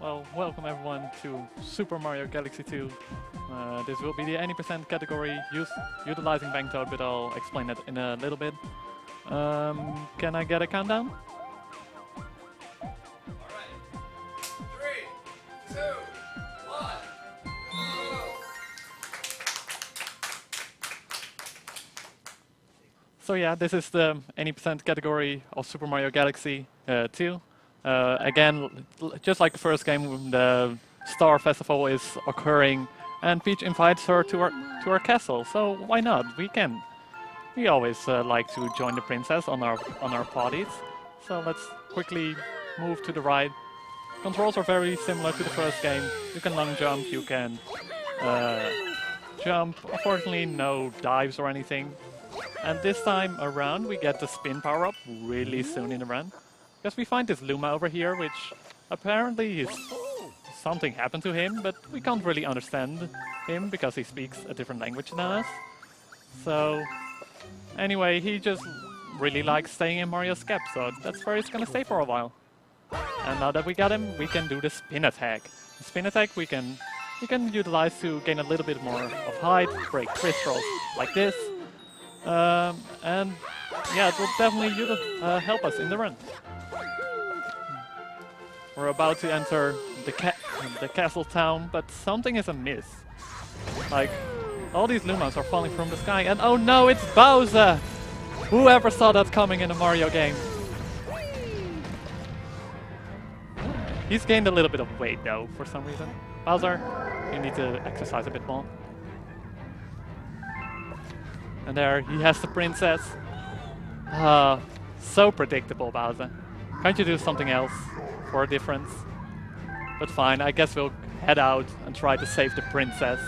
Well, welcome everyone to Super Mario Galaxy 2. This will be the any percent category utilizing Bank Toad, but I'll explain that in a little bit. Can I get a countdown? Alright. 3, 2, 1, go! So yeah, this is the any percent category of Super Mario Galaxy 2. Again, just like the first game, the Star Festival is occurring, and Peach invites her to our castle. So why not? We always like to join the princess on our parties. So let's quickly move to the right. Controls are very similar to the first game. You can long jump, you can jump. Unfortunately, no dives or anything. And this time around, we get the spin power up really soon in the run. Because we find this Luma over here, which apparently something happened to him, but we can't really understand him because he speaks a different language than us. So anyway, he just really likes staying in Mario's cap, so that's where he's gonna stay for a while. And now that we got him, we can do the spin attack. The spin attack we can utilize to gain a little bit more of height, break crystals like this. And yeah, it will definitely help us in the run. We're about to enter the castle town, but something is amiss. Like, all these Lumas are falling from the sky, and oh no, it's Bowser! Whoever saw that coming in a Mario game? He's gained a little bit of weight though, for some reason. Bowser, you need to exercise a bit more. And there, he has the princess. So predictable, Bowser. Can't you do something else for a difference? But fine, I guess we'll head out and try to save the princess.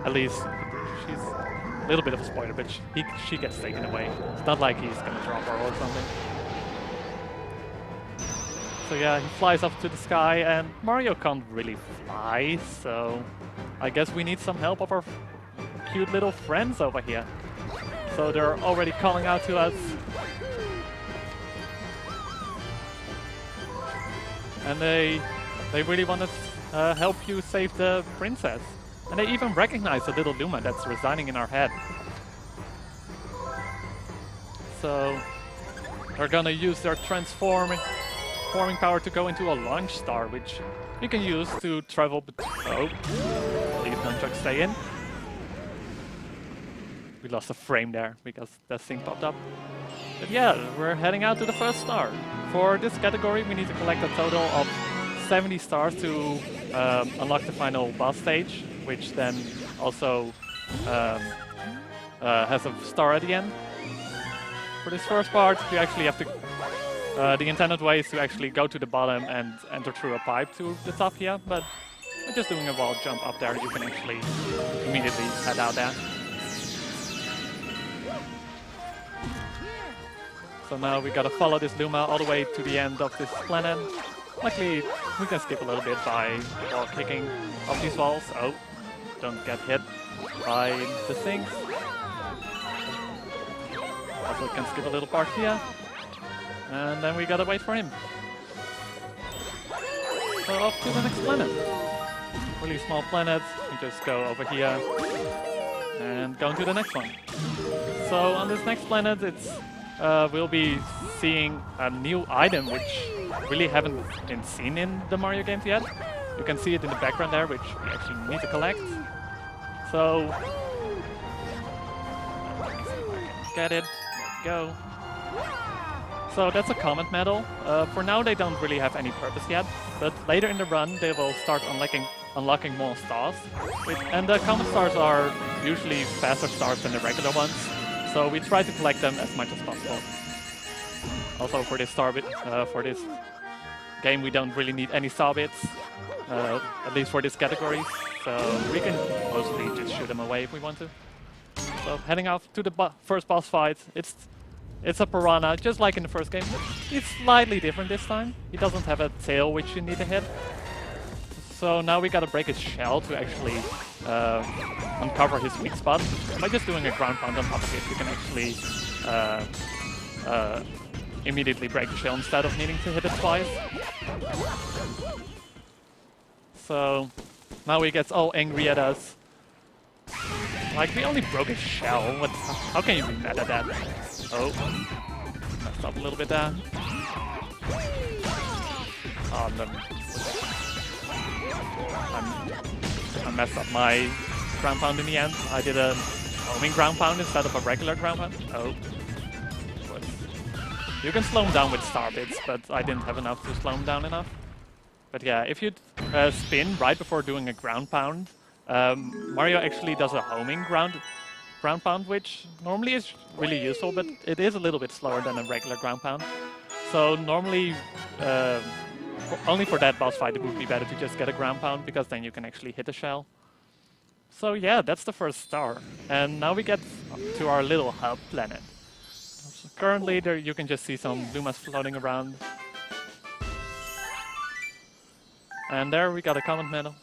At least, she's a little bit of a spoiler, but she gets taken away. It's not like he's gonna drop her or something. So yeah, he flies up to the sky, and Mario can't really fly, so I guess we need some help of our cute little friends over here. So they're already calling out to us. And they really want to help you save the princess. And they even recognize the little Luma that's residing in our head. So they're gonna use their transforming power to go into a launch star, which you can use to travel. Oh, please nunchuck stay in. We lost a frame there because that thing popped up. But yeah, we're heading out to the first star. For this category, we need to collect a total of 70 stars to unlock the final boss stage, which then also has a star at the end. For this first part, you actually have to... the intended way is to actually go to the bottom and enter through a pipe to the top here, but by just doing a wall jump up there, you can actually immediately head out there. So now we gotta follow this Luma all the way to the end of this planet. Luckily, we can skip a little bit by wall kicking off these walls. Oh, don't get hit by the things. Also can skip a little part here. And then we gotta wait for him. So off to the next planet. Really small planet. We just go over here and go into the next one. So on this next planet, we'll be seeing a new item which really haven't been seen in the Mario games yet. You can see it in the background there, which we actually need to collect. So get it. Go. So that's a comet medal. For now they don't really have any purpose yet, but later in the run they will start unlocking more stars. And the comet stars are usually faster stars than the regular ones, so we try to collect them as much as possible. Also for this for this game we don't really need any star bits, at least for this category, so we can mostly just shoot them away if we want to. So heading off to the first boss fight. It's a piranha, just like in the first game. It's slightly different this time. He doesn't have a tail which you need to hit. So now we gotta break his shell to actually uncover his weak spot. By just doing a ground pound on top of it, you can actually immediately break the shell instead of needing to hit it twice. So now he gets all angry at us. Like, we only broke his shell. How can you be mad at that? Oh, messed up a little bit there. Oh, no. I messed up my ground pound in the end. I did a homing ground pound instead of a regular ground pound. Oh. But you can slow him down with star bits, but I didn't have enough to slow him down enough. But yeah, if you spin right before doing a ground pound, Mario actually does a homing ground pound, which normally is really useful, but it is a little bit slower than a regular ground pound. So normally, only for that boss fight, it would be better to just get a ground pound, because then you can actually hit the shell. So yeah, that's the first star. And now we get to our little hub planet. So currently, there you can just see some Lumas floating around. And there we got a command medal.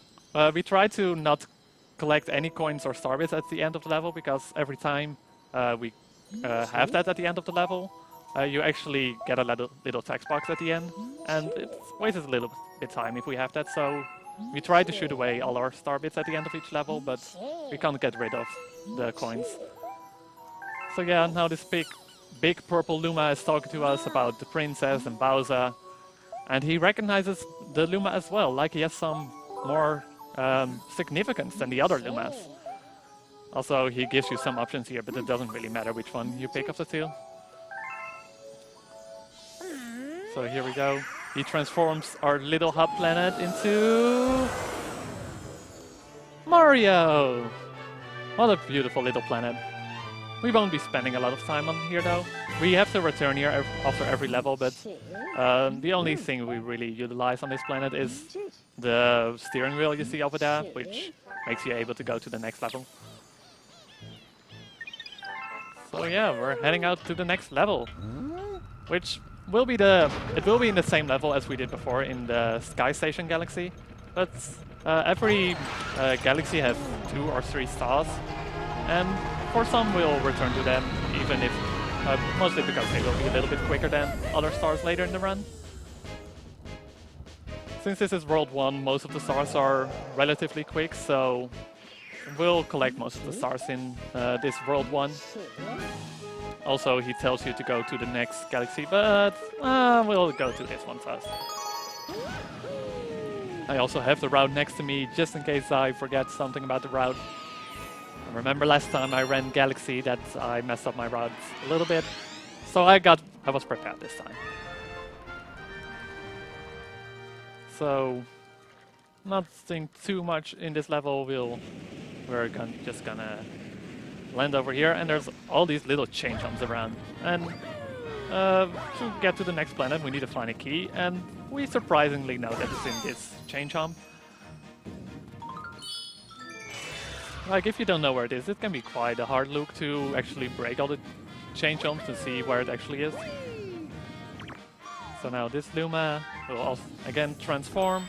We try to not collect any coins or star bits at the end of the level, because every time we have that at the end of the level, you actually get a little text box at the end, and it wastes a little bit time if we have that, so we try to shoot away all our star bits at the end of each level, but we can't get rid of the coins. So yeah, now this big purple Luma is talking to us about the princess and Bowser, and he recognizes the Luma as well, like he has some more significance than the other Lumas. Also, he gives you some options here, but it doesn't really matter which one you pick of the two. So here we go. He transforms our little hub planet into Mario! What a beautiful little planet. We won't be spending a lot of time on here though. We have to return here after every level, but the only thing we really utilize on this planet is the steering wheel you see over there, which makes you able to go to the next level. So yeah, we're heading out to the next level, which will be in the same level as we did before in the Sky Station Galaxy, but every galaxy has 2 or 3 stars, and for some we'll return to them, even if mostly because they will be a little bit quicker than other stars later in the run. Since this is World 1, most of the stars are relatively quick, so we'll collect most of the stars in this World 1. Also, he tells you to go to the next galaxy, but we'll go to this one first. I also have the route next to me, just in case I forget something about the route. I remember last time I ran Galaxy that I messed up my routes a little bit, so I was prepared this time. So, nothing too much in this level. We're just gonna land over here, and there's all these little chain jumps around. And to get to the next planet, we need to find a key, and we surprisingly know that it's in this chain jump. Like, if you don't know where it is, it can be quite a hard look to actually break all the chain jumps to see where it actually is. So now this Luma will also again transform.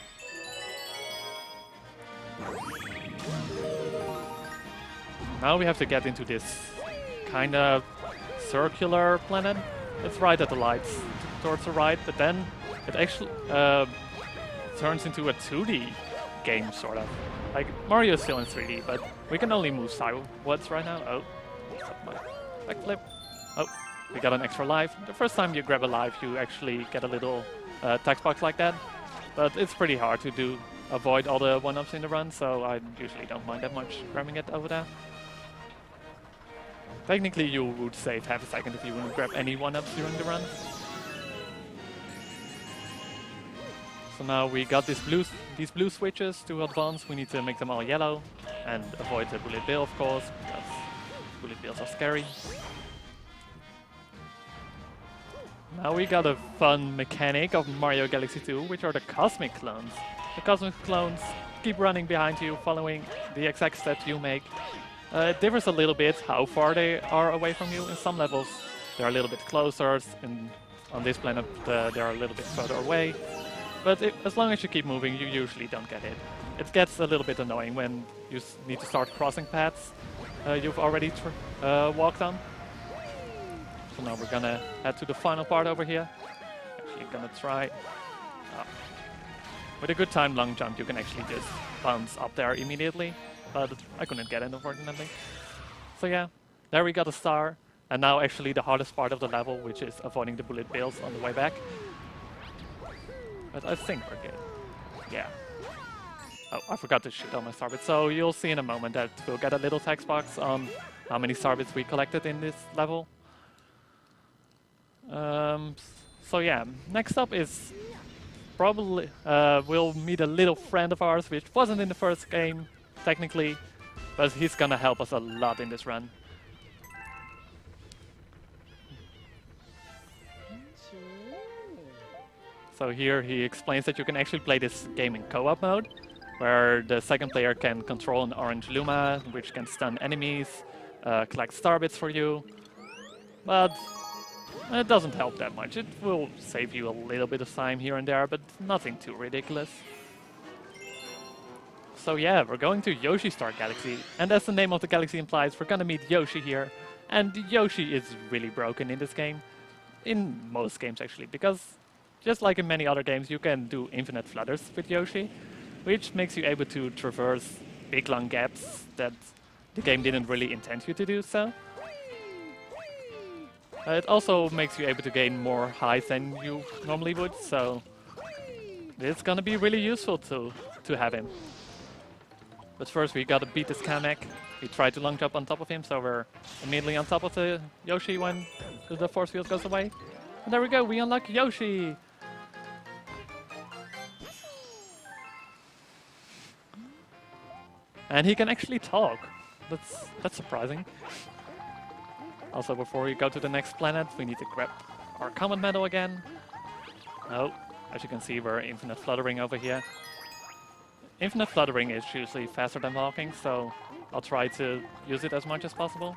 Now we have to get into this kind of circular planet. It's right at the lights towards the right, but then it actually turns into a 2D game, sort of. Like, Mario is still in 3D, but we can only move sideways right now. Oh, my backflip. Oh, we got an extra life. The first time you grab a life, you actually get a little text box like that. But it's pretty hard to avoid all the 1-ups in the run, so I usually don't mind that much grabbing it over there. Technically, you would save half a second if you wouldn't grab any 1-ups during the run. So now we got these blue switches to advance. We need to make them all yellow and avoid the bullet bill, of course, because bullet bills are scary. Now we got a fun mechanic of Mario Galaxy 2, which are the cosmic clones. The cosmic clones keep running behind you, following the exact steps you make. It differs a little bit how far they are away from you. In some levels they're a little bit closer, and on this planet they're a little bit further away. But as long as you keep moving, you usually don't get hit. It gets a little bit annoying when you need to start crossing paths you've already walked on. So now we're gonna head to the final part over here. Actually gonna try. With a good time long jump, you can actually just bounce up there immediately, but I couldn't get it, unfortunately. So yeah, there we got a star, and now actually the hardest part of the level, which is avoiding the bullet bills on the way back. But I think we're good. Yeah. Oh, I forgot to shoot all my starbits, so you'll see in a moment that we'll get a little text box on how many starbits we collected in this level. So yeah, next up is probably we'll meet a little friend of ours, which wasn't in the first game, technically, but he's gonna help us a lot in this run. So here he explains that you can actually play this game in co-op mode, where the second player can control an orange Luma, which can stun enemies, collect starbits for you, but it doesn't help that much. It will save you a little bit of time here and there, but nothing too ridiculous. So yeah, we're going to Yoshi Star Galaxy, and as the name of the galaxy implies, we're gonna meet Yoshi here. And Yoshi is really broken in this game. In most games actually, because just like in many other games, you can do infinite flutters with Yoshi, which makes you able to traverse big long gaps that the game didn't really intend you to do so. It also makes you able to gain more height than you normally would, so it's gonna be really useful to have him. But first we gotta beat this Kamek. We try to long jump on top of him, so we're immediately on top of the Yoshi when the force field goes away. And there we go, we unlock Yoshi! And he can actually talk. That's surprising. Also, before we go to the next planet, we need to grab our common medal again. Oh, as you can see, we're infinite fluttering over here. Infinite fluttering is usually faster than walking, so I'll try to use it as much as possible.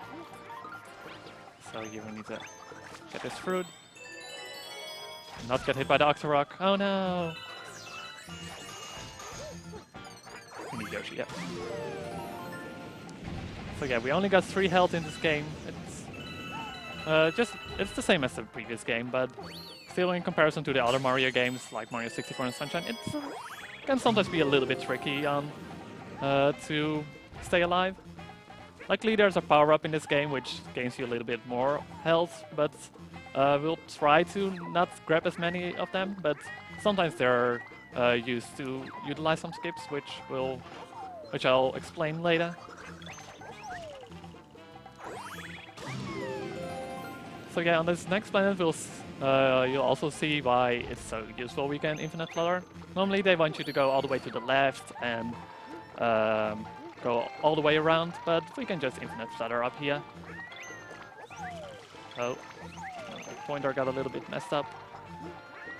So here we need to get this fruit. Not get hit by the Octorok. Oh no! We need Yoshi, yeah. So yeah, we only got 3 health in this game. It's the same as the previous game, but still in comparison to the other Mario games, like Mario 64 and Sunshine, it can sometimes be a little bit tricky to stay alive. Luckily there's a power-up in this game, which gains you a little bit more health, but we'll try to not grab as many of them, but sometimes they're used to utilize some skips, which I'll explain later. So yeah, on this next planet, you'll also see why it's so useful we can infinite flutter. Normally they want you to go all the way to the left and go all the way around, but we can just infinite flutter up here. Oh, the pointer got a little bit messed up.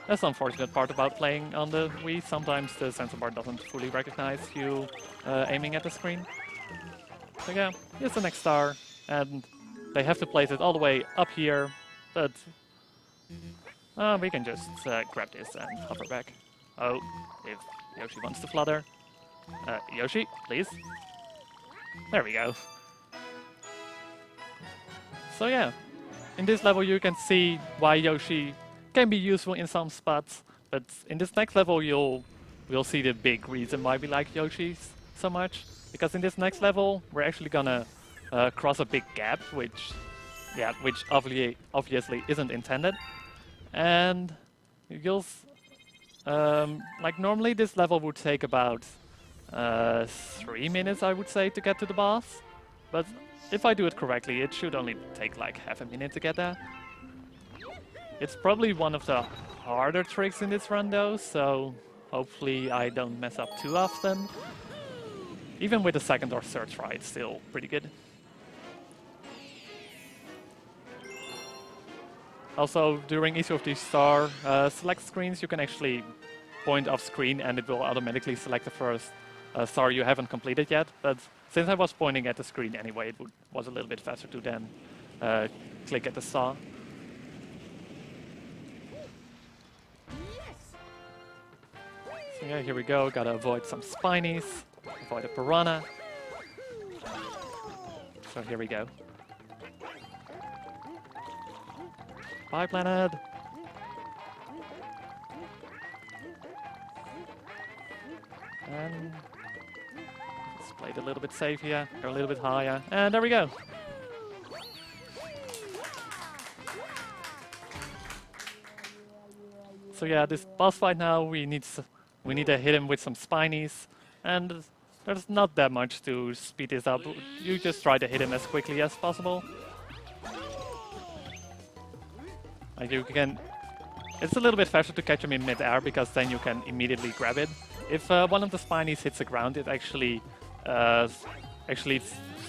That's the unfortunate part about playing on the Wii. Sometimes the sensor bar doesn't fully recognize you aiming at the screen. So yeah, here's the next star, and they have to place it all the way up here, but we can just grab this and hover back. Oh, if Yoshi wants to flutter. Yoshi, please. There we go. So yeah, in this level you can see why Yoshi can be useful in some spots, but in this next level we'll see the big reason why we like Yoshi so much. Because in this next level we're actually gonna cross a big gap, which obviously isn't intended, and like normally this level would take about 3 minutes, I would say, to get to the boss, but if I do it correctly, it should only take like half a minute to get there. It's probably one of the harder tricks in this run though, so hopefully I don't mess up too often. Even with the second or third try, it's still pretty good. Also, during each of these star select screens, you can actually point off screen and it will automatically select the first star you haven't completed yet. But since I was pointing at the screen anyway, it was a little bit faster to then click at the star. So yeah, here we go. Gotta avoid some spinies, avoid a piranha. So here we go. Bye, planet. And let's play it a little bit safe here. Go a little bit higher. And there we go. So yeah, this boss fight now, we need to hit him with some spinies. And there's not that much to speed this up. You just try to hit him as quickly as possible. Like you can... It's a little bit faster to catch him in mid-air because then you can immediately grab it. If one of the spinies hits the ground, it actually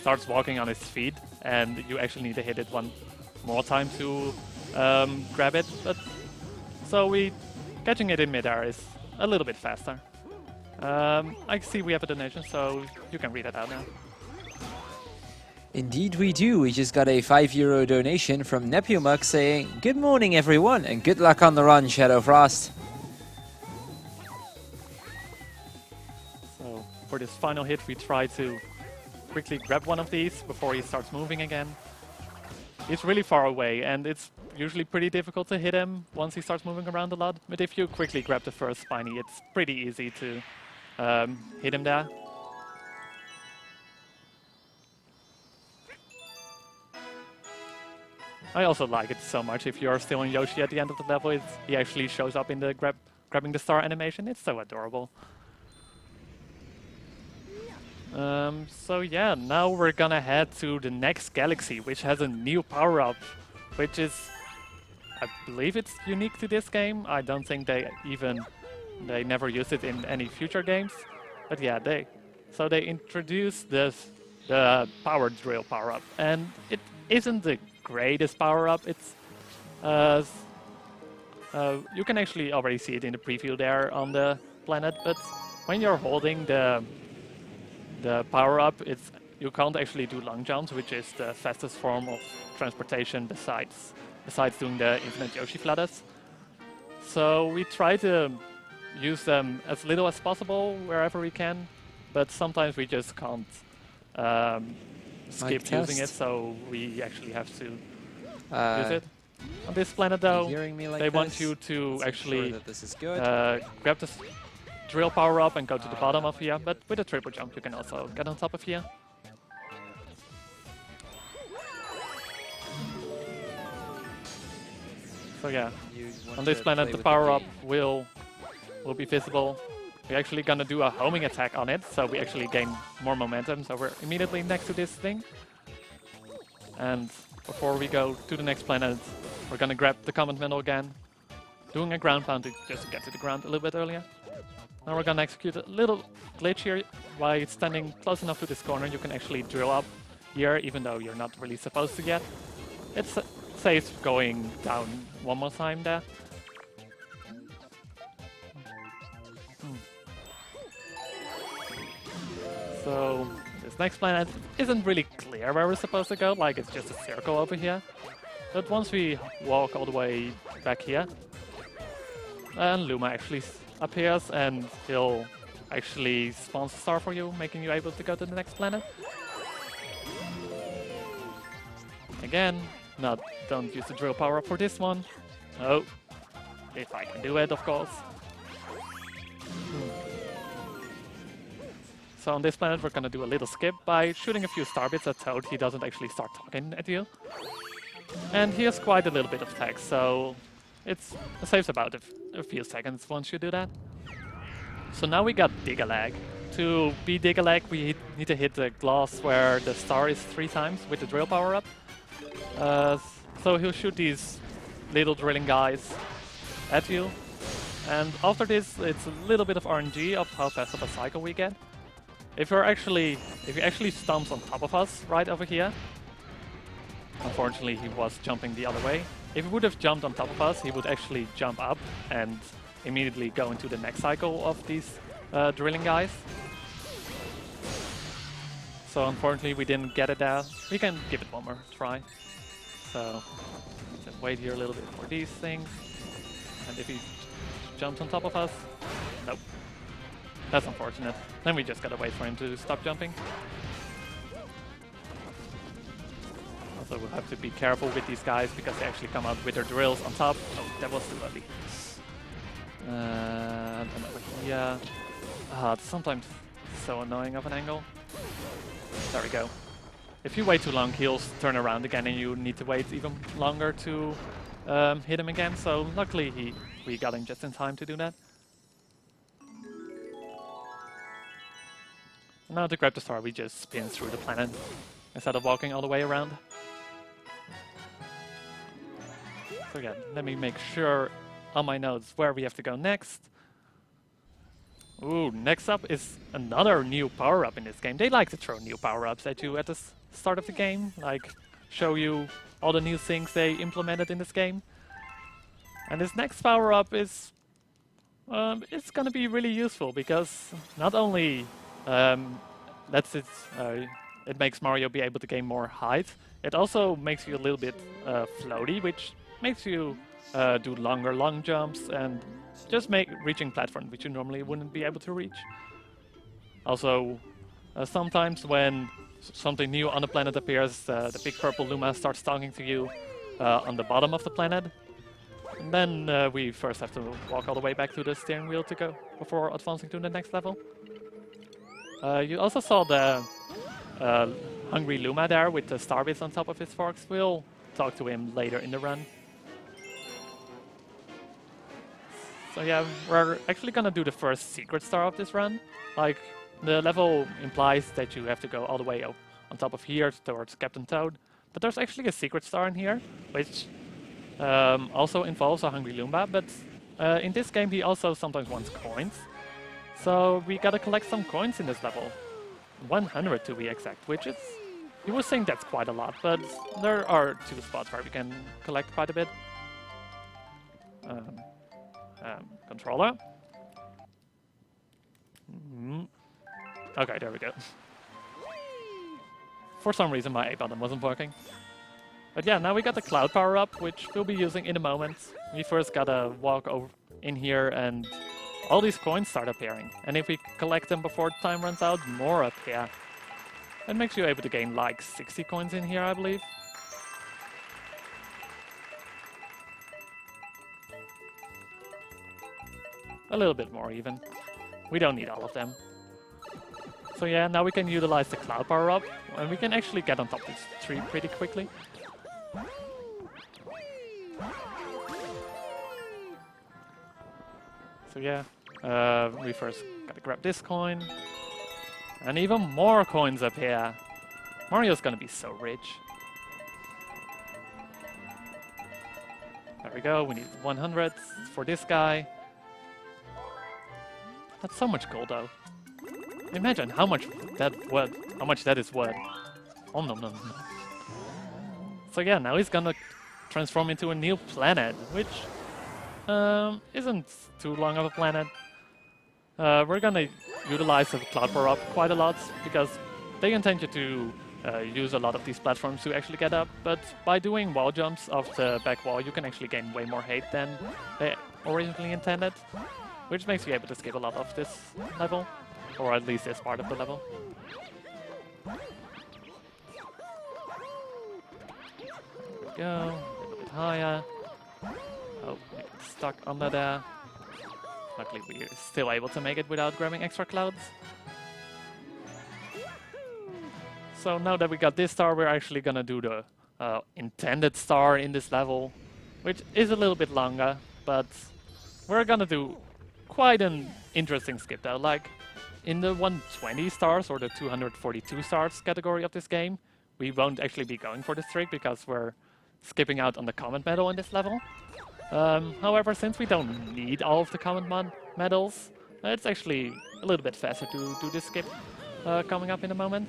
starts walking on its feet, and you actually need to hit it one more time to grab it. But so catching it in mid-air is a little bit faster. I see we have a donation, so you can read it out now. Indeed we do. We just got a €5 donation from Nepumuk saying, "Good morning everyone and good luck on the run, ShadowFrost." So for this final hit, we try to quickly grab one of these before he starts moving again. He's really far away, and it's usually pretty difficult to hit him once he starts moving around a lot. But if you quickly grab the first spiny, it's pretty easy to hit him there. I also like it so much. If you're still in Yoshi at the end of the level, he actually shows up in the grabbing the star animation. It's so adorable. So yeah, now we're gonna head to the next galaxy, which has a new power-up, which is, I believe it's unique to this game. I don't think they never used it in any future games. But yeah, they introduced the power drill power-up, and it isn't the greatest power-up. It's you can actually already see it in the preview there on the planet, but when you're holding the power-up, you can't actually do long jumps, which is the fastest form of transportation besides doing the infinite Yoshi flutters. So we try to use them as little as possible wherever we can, but sometimes we just can't skip using it, so we actually have to use it. On this planet though, they want you to actually grab the drill power up and go to the bottom of here, but with a triple jump you can also get on top of here. So yeah, on this planet the power up will be visible. We're actually gonna do a homing attack on it, so we actually gain more momentum, so we're immediately next to this thing. And before we go to the next planet, we're gonna grab the command medal again, doing a ground pound just to get to the ground a little bit earlier. Now we're gonna execute a little glitch here. By standing close enough to this corner, you can actually drill up here, even though you're not really supposed to yet. It's safe going down one more time there. So this next planet isn't really clear where we're supposed to go, like it's just a circle over here. But once we walk all the way back here, and Luma actually appears and he'll actually spawn a star for you, making you able to go to the next planet. Again, don't use the drill power up for this one. Oh, if I can do it, of course. So on this planet we're gonna do a little skip by shooting a few star bits at Toad. He doesn't actually start talking at you. And he has quite a little bit of text, so it saves about a few seconds once you do that. So now we got Dig-a-Lag. To be Dig-a-Lag we need to hit the glass where the star is 3 times with the drill power up. So he'll shoot these little drilling guys at you. And after this it's a little bit of RNG of how fast of a cycle we get. If he actually stomps on top of us right over here, unfortunately he was jumping the other way. If he would have jumped on top of us, he would actually jump up and immediately go into the next cycle of these drilling guys. So unfortunately we didn't get it there. We can give it one more try. So just wait here a little bit for these things. And if he jumps on top of us, nope. That's unfortunate. Then we just gotta wait for him to stop jumping. Also, we'll have to be careful with these guys because they actually come out with their drills on top. Oh, that was too early. And over here. It's sometimes so annoying of an angle. There we go. If you wait too long, he'll turn around again and you need to wait even longer to hit him again. So luckily we got him just in time to do that. And now to grab the star, we just spin through the planet instead of walking all the way around. So again, let me make sure on my notes where we have to go next. Ooh, next up is another new power-up in this game. They like to throw new power-ups at you at the start of the game, like show you all the new things they implemented in this game. And this next power-up is it's gonna be really useful because not only it makes Mario be able to gain more height, it also makes you a little bit floaty, which makes you do longer long jumps and just make reaching platforms which you normally wouldn't be able to reach. Also, sometimes when something new on the planet appears, the big purple Luma starts talking to you on the bottom of the planet. And then we first have to walk all the way back to the steering wheel to go before advancing to the next level. You also saw the hungry Luma there with the star bits on top of his forks. We'll talk to him later in the run. So yeah, we're actually gonna do the first secret star of this run. Like, the level implies that you have to go all the way up on top of here towards Captain Toad. But there's actually a secret star in here, which also involves a hungry Luma, but in this game he also sometimes wants coins. So we gotta collect some coins in this level. 100 to be exact, which is... You would think that's quite a lot, but there are 2 spots where we can collect quite a bit. Controller. Okay, there we go. For some reason my A button wasn't working. But yeah, now we got the cloud power up, which we'll be using in a moment. We first gotta walk over in here and all these coins start appearing. And if we collect them before time runs out, more appear. That makes you able to gain like 60 coins in here, I believe. A little bit more even. We don't need all of them. So yeah, now we can utilize the cloud power up, and we can actually get on top of this tree pretty quickly. So yeah, we first gotta grab this coin. And even more coins up here. Mario's gonna be so rich. There we go, we need 100 for this guy. That's so much gold though. Imagine how much that is worth. Oh no no no. So yeah, now he's gonna transform into a new planet, which isn't too long of a planet. We're gonna utilize the cloud power up quite a lot because they intend you to use a lot of these platforms to actually get up, but by doing wall jumps off the back wall you can actually gain way more height than they originally intended, which makes you able to skip a lot of this level, or at least this part of the level. There we go, a little bit higher. Oh, we get stuck under there. Luckily we're still able to make it without grabbing extra clouds. So now that we got this star, we're actually gonna do the intended star in this level, which is a little bit longer, but we're gonna do quite an interesting skip though. Like, in the 120 stars or the 242 stars category of this game, we won't actually be going for this trick because we're skipping out on the comet medal in this level. However, since we don't need all of the comet medals, it's actually a little bit faster to do this skip coming up in a moment.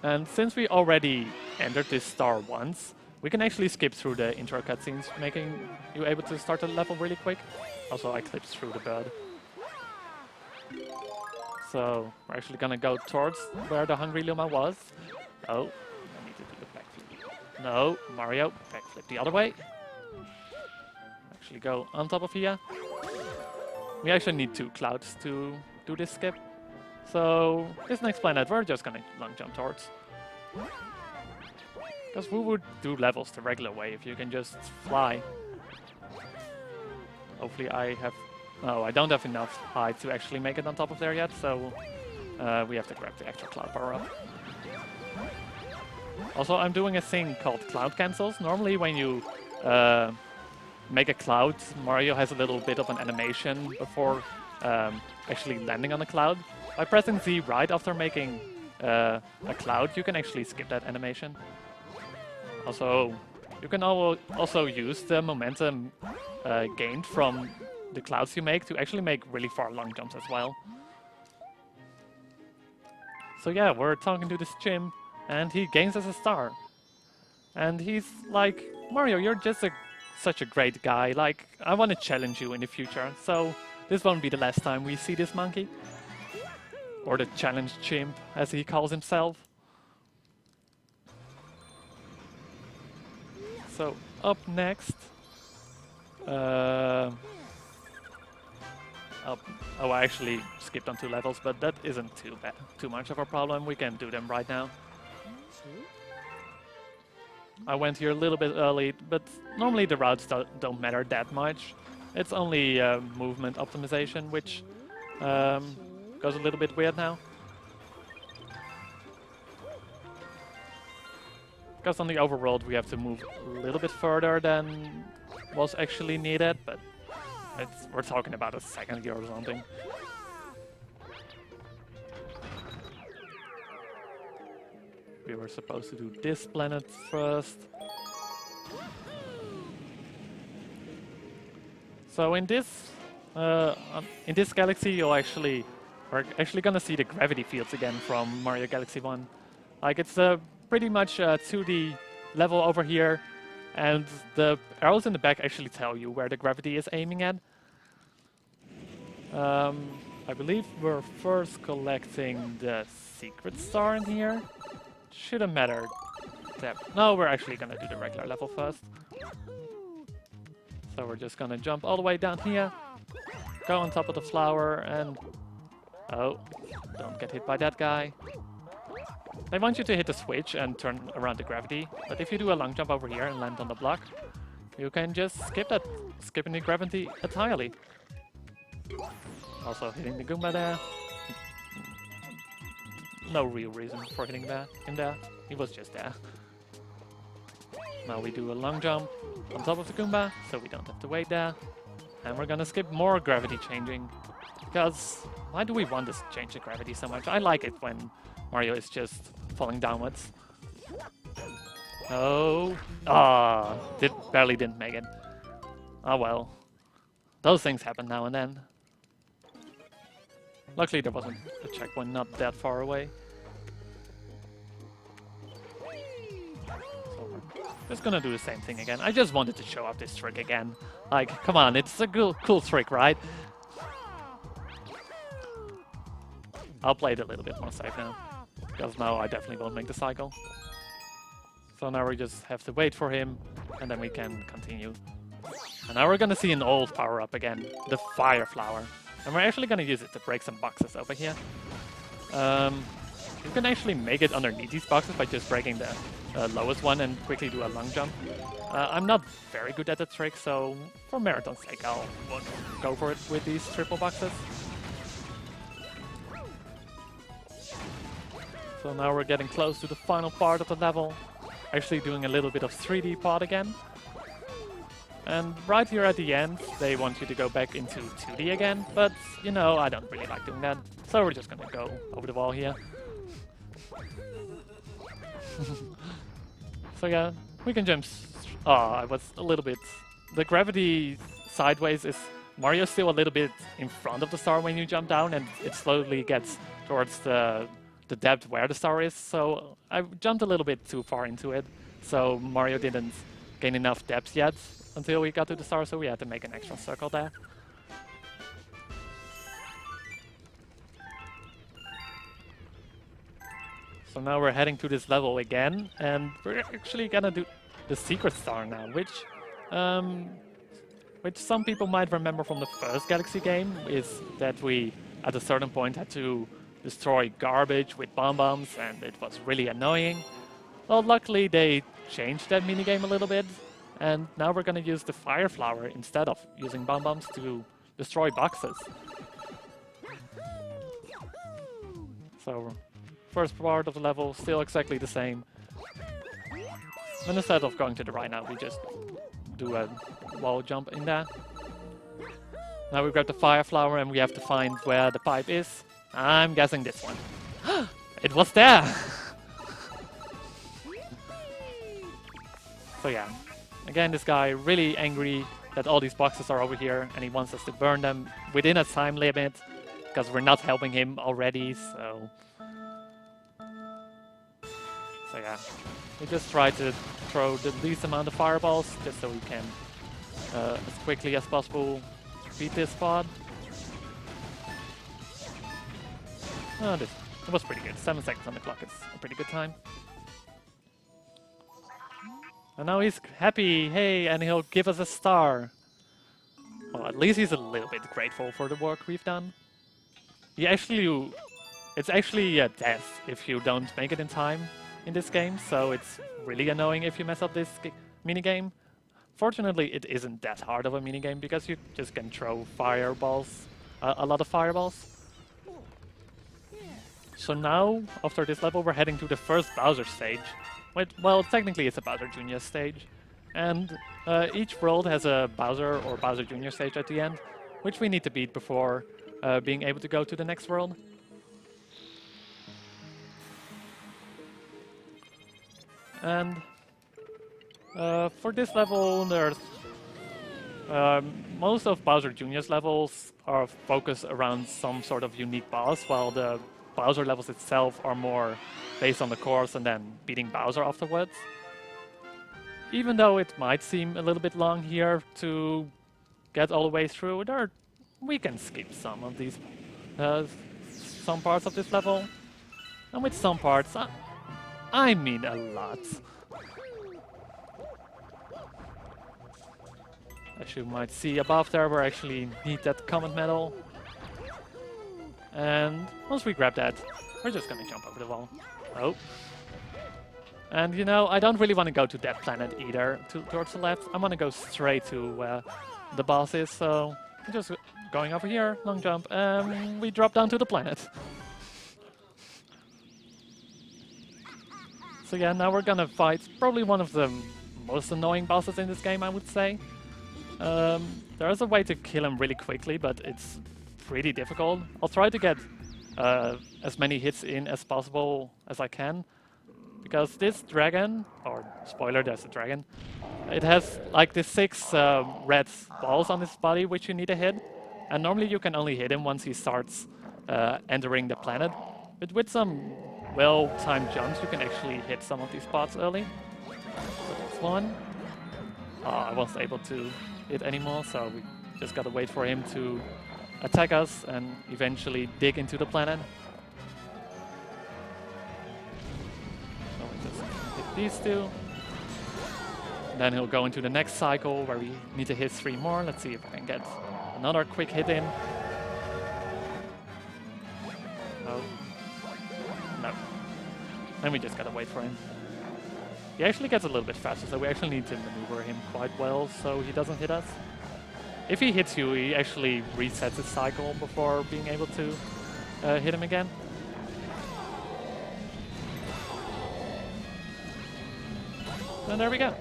And since we already entered this star once, we can actually skip through the intro cutscenes, making you able to start the level really quick. Also, I clipped through the bird. So, we're actually gonna go towards where the hungry Luma was. Oh, I need to do a backflip. No, Mario, backflip the other way. Actually go on top of here. We actually need 2 clouds to do this skip. So this next planet we're just gonna long jump towards. Because we would do levels the regular way if you can just fly. Hopefully I have... No, I don't have enough height to actually make it on top of there yet, so we have to grab the extra cloud power up. Also, I'm doing a thing called cloud cancels. Normally when you make a cloud, Mario has a little bit of an animation before actually landing on the cloud. By pressing Z right after making a cloud, you can actually skip that animation. Also, you can also use the momentum gained from the clouds you make to actually make really far long jumps as well. So yeah, we're talking to this chimp, and he gains us a star. And he's like, Mario, you're just such a great guy, like, I want to challenge you in the future, so this won't be the last time we see this monkey. Or the challenge chimp, as he calls himself. So, up next... oh, I actually skipped on 2 levels, but that isn't too much of a problem. We can do them right now. I went here a little bit early, but normally the routes don't matter that much. It's only movement optimization, which goes a little bit weird now. Because on the overworld we have to move a little bit further than was actually needed, but we're talking about a second here or something. We were supposed to do this planet first. So in this galaxy, we're actually gonna see the gravity fields again from Mario Galaxy 1. Like, it's pretty much a 2D level over here, and the arrows in the back actually tell you where the gravity is aiming at. I believe we're first collecting the secret star in here. Shouldn't matter. No, we're actually gonna do the regular level first. So we're just gonna jump all the way down here, go on top of the flower, and... Oh, don't get hit by that guy. They want you to hit the switch and turn around the gravity, but if you do a long jump over here and land on the block, you can just skip that, skipping the gravity entirely. Also hitting the Goomba there. No real reason for hitting him there. He was just there. Now we do a long jump on top of the Goomba, so we don't have to wait there. And we're gonna skip more gravity changing. Because why do we want to change the gravity so much? I like it when Mario is just falling downwards. Oh, barely didn't make it. Oh well. Those things happen now and then. Luckily there wasn't a checkpoint not that far away. So we're just gonna do the same thing again. I just wanted to show off this trick again. Like, come on, it's a cool trick, right? I'll play it a little bit more safe now. Because now I definitely won't make the cycle. So now we just have to wait for him, and then we can continue. And now we're gonna see an old power-up again, the Fire Flower. And we're actually gonna use it to break some boxes over here. You can actually make it underneath these boxes by just breaking the lowest one and quickly do a long jump. I'm not very good at the trick, so for marathon's sake I'll go for it with these triple boxes. So now we're getting close to the final part of the level. Actually doing a little bit of 3D pod again. And right here at the end, they want you to go back into 2D again, but, you know, I don't really like doing that. So we're just gonna go over the wall here. So yeah, we can jump... I was a little bit... The gravity sideways is... Mario's still a little bit in front of the star when you jump down, and it slowly gets towards the depth where the star is, so I jumped a little bit too far into it, so Mario didn't gain enough depth yet until we got to the star, so we had to make an extra circle there. So now we're heading to this level again, and we're actually gonna do the secret star now, which some people might remember from the first Galaxy game, is that we at a certain point had to destroy garbage with bomb bombs, and it was really annoying. Well, luckily they changed that minigame a little bit, and now we're gonna use the fire flower instead of using bomb bombs to destroy boxes. So, first part of the level, still exactly the same. And instead of going to the right now, we just do a wall jump in there. Now we grab the fire flower and we have to find where the pipe is. I'm guessing this one. It was there! So yeah, again this guy really angry that all these boxes are over here and he wants us to burn them within a time limit because we're not helping him already, so yeah, we just try to throw the least amount of fireballs just so we can as quickly as possible beat this spot. Oh, it was pretty good. 7 seconds on the clock is a pretty good time. And now he's happy, hey, and he'll give us a star. Well, at least he's a little bit grateful for the work we've done. It's actually a death if you don't make it in time in this game, so it's really annoying if you mess up this minigame. Fortunately, it isn't that hard of a minigame because you just can throw fireballs, a lot of fireballs. So now, after this level, we're heading to the first Bowser stage. Well, technically it's a Bowser Jr. stage. And each world has a Bowser or Bowser Jr. stage at the end, which we need to beat before being able to go to the next world. And for this level, there's most of Bowser Jr.'s levels are focused around some sort of unique boss, while the Bowser levels itself are more based on the course and then beating Bowser afterwards. Even though it might seem a little bit long here to get all the way through, we can skip some of these, some parts of this level. And with some parts, I mean a lot. As you might see above there, we actually need that comet medal. And once we grab that, we're just gonna jump over the wall. Oh. And you know, I don't really want to go to that planet either, towards the left. I want to go straight to where the boss is, so I'm just going over here, long jump, and we drop down to the planet. So yeah, now we're gonna fight probably one of the most annoying bosses in this game, I would say. There is a way to kill him really quickly, but it's pretty difficult. I'll try to get as many hits in as possible as I can, because this dragon, or spoiler, there's a dragon, it has like the 6 red balls on his body which you need to hit, and normally you can only hit him once he starts entering the planet. But with some well-timed jumps, you can actually hit some of these spots early. So that's one. I wasn't able to hit anymore, so we just gotta wait for him to attack us and eventually dig into the planet. So we just hit these two. And then he'll go into the next cycle where we need to hit 3 more. Let's see if I can get another quick hit in. Oh. No. Then we just gotta wait for him. He actually gets a little bit faster, so we actually need to maneuver him quite well so he doesn't hit us. If he hits you, he actually resets his cycle before being able to hit him again. And there we go.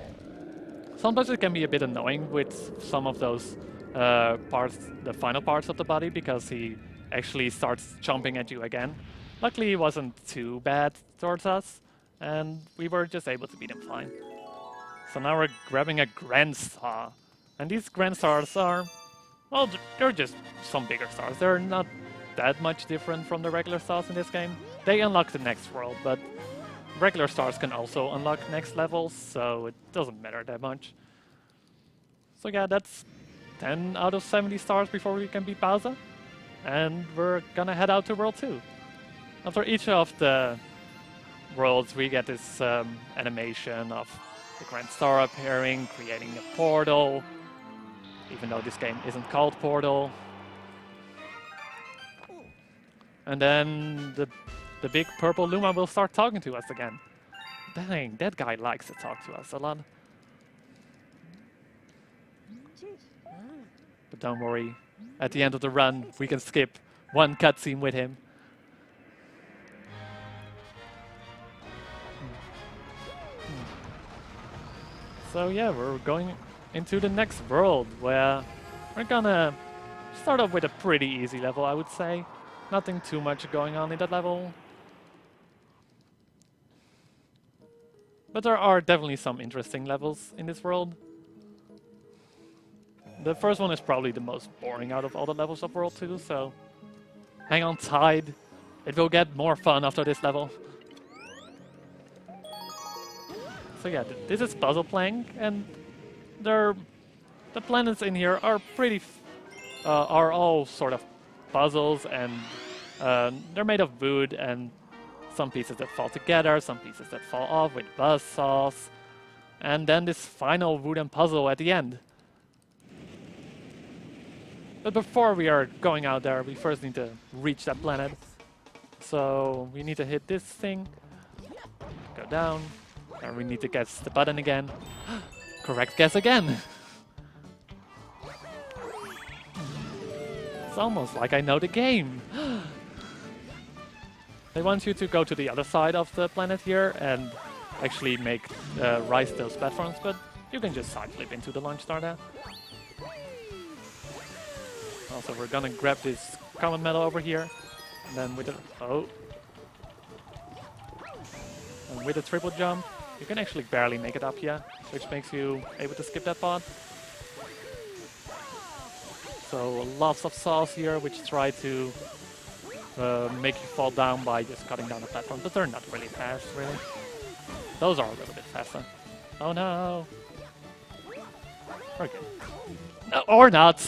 Sometimes it can be a bit annoying with some of those parts, the final parts of the body, because he actually starts chomping at you again. Luckily, he wasn't too bad towards us, and we were just able to beat him fine. So now we're grabbing a Grand Star. And these Grand Stars are, well, they're just some bigger stars. They're not that much different from the regular stars in this game. They unlock the next world, but regular stars can also unlock next levels, so it doesn't matter that much. So yeah, that's 10 out of 70 stars before we can beat Bowser. And we're gonna head out to World 2. After each of the worlds, we get this animation of the Grand Star appearing, creating a portal, even though this game isn't called Portal. And then the big purple Luma will start talking to us again. Dang, that guy likes to talk to us a lot. But don't worry, at the end of the run, we can skip one cutscene with him. So yeah, we're going into the next world, where we're gonna start off with a pretty easy level, I would say. Nothing too much going on in that level. But there are definitely some interesting levels in this world. The first one is probably the most boring out of all the levels of World 2, so hang on tight. It will get more fun after this level. So yeah, this is Puzzle Plank, and the planets in here are pretty, are all sort of puzzles, and they're made of wood, and some pieces that fall together, some pieces that fall off with buzzsaws, and then this final wooden puzzle at the end. But before we are going out there, we first need to reach that planet. So we need to hit this thing, go down, and we need to guess the button again. Correct guess again! It's almost like I know the game. They want you to go to the other side of the planet here and actually make rise those platforms, but you can just side flip into the launch star there. Also, we're gonna grab this common medal over here, and then with the and with the triple jump, you can actually barely make it up here, which makes you able to skip that part. So lots of saws here, which try to make you fall down by just cutting down the platform, but they're not really fast, really. Those are a little bit faster. Oh no! Okay. No, or not!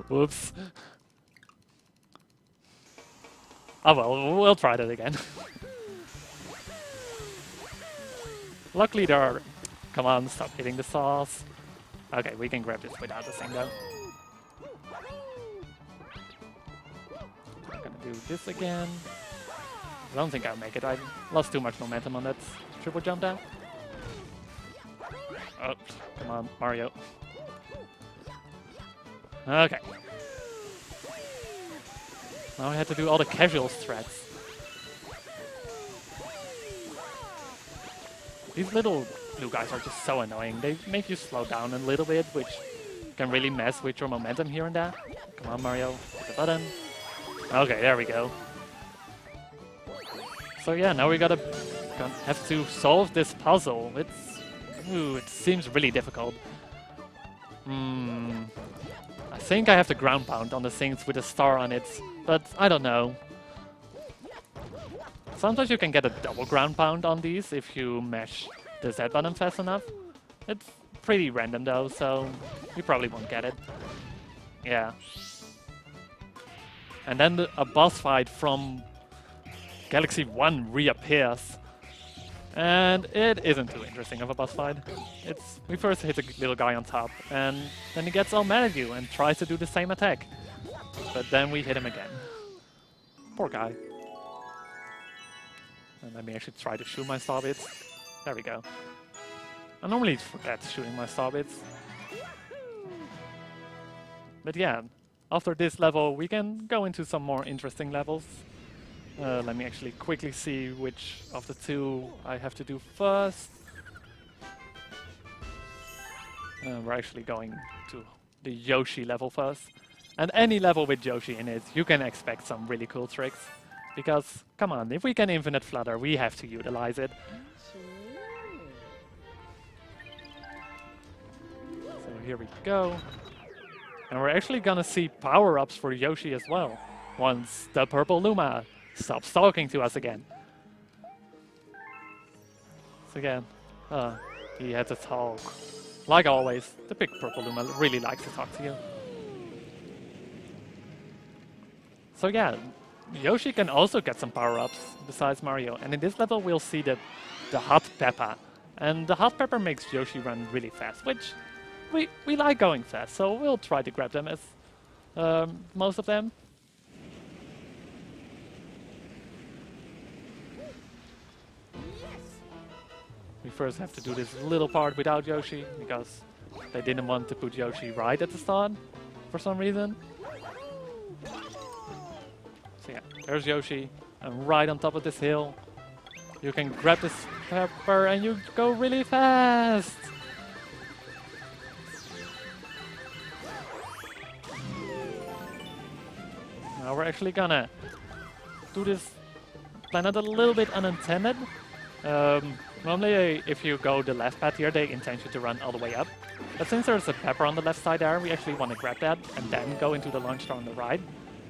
Whoops. Oh well, we'll try that again. Luckily there are... Come on, stop hitting the saws. Okay, we can grab this without the thing though. I'm gonna do this again. I don't think I'll make it. I lost too much momentum on that triple jump down. Oh, come on, Mario. Okay. Now I had to do all the casual strats. These little blue guys are just so annoying. They make you slow down a little bit, which can really mess with your momentum here and there. Come on, Mario. Hit the button. Okay, there we go. So yeah, now we gonna have to solve this puzzle. It seems really difficult. I think I have to ground pound on the things with a star on it, but I don't know. Sometimes you can get a double ground pound on these if you mash the Z button fast enough. It's pretty random though, so you probably won't get it. Yeah. And then a boss fight from Galaxy 1 reappears. And it isn't too interesting of a boss fight. We first hit the little guy on top, and then he gets all mad at you and tries to do the same attack. But then we hit him again. Poor guy. And let me actually try to shoot my star bits. There we go. I normally forget shooting my star bits. But yeah, after this level we can go into some more interesting levels. Let me actually quickly see which of the two I have to do first. We're actually going to the Yoshi level first. And any level with Yoshi in it, you can expect some really cool tricks. Because, come on, if we can infinite flutter, we have to utilize it. So here we go. And we're actually gonna see power-ups for Yoshi as well, once the purple Luma stops talking to us again. So again, he had to talk. Like always, the big purple Luma really likes to talk to you. So yeah, Yoshi can also get some power-ups besides Mario, and in this level we'll see the hot pepper. And the hot pepper makes Yoshi run really fast, which we like going fast, so we'll try to grab them as most of them. we first have to do this little part without Yoshi, because they didn't want to put Yoshi right at the start for some reason. So yeah, there's Yoshi, and right on top of this hill, you can grab this pepper and you go really fast! Now we're actually gonna do this planet a little bit unintended. Normally, if you go the left path here, they intend you to run all the way up. But since there's a pepper on the left side there, we actually want to grab that and then go into the launch star on the right.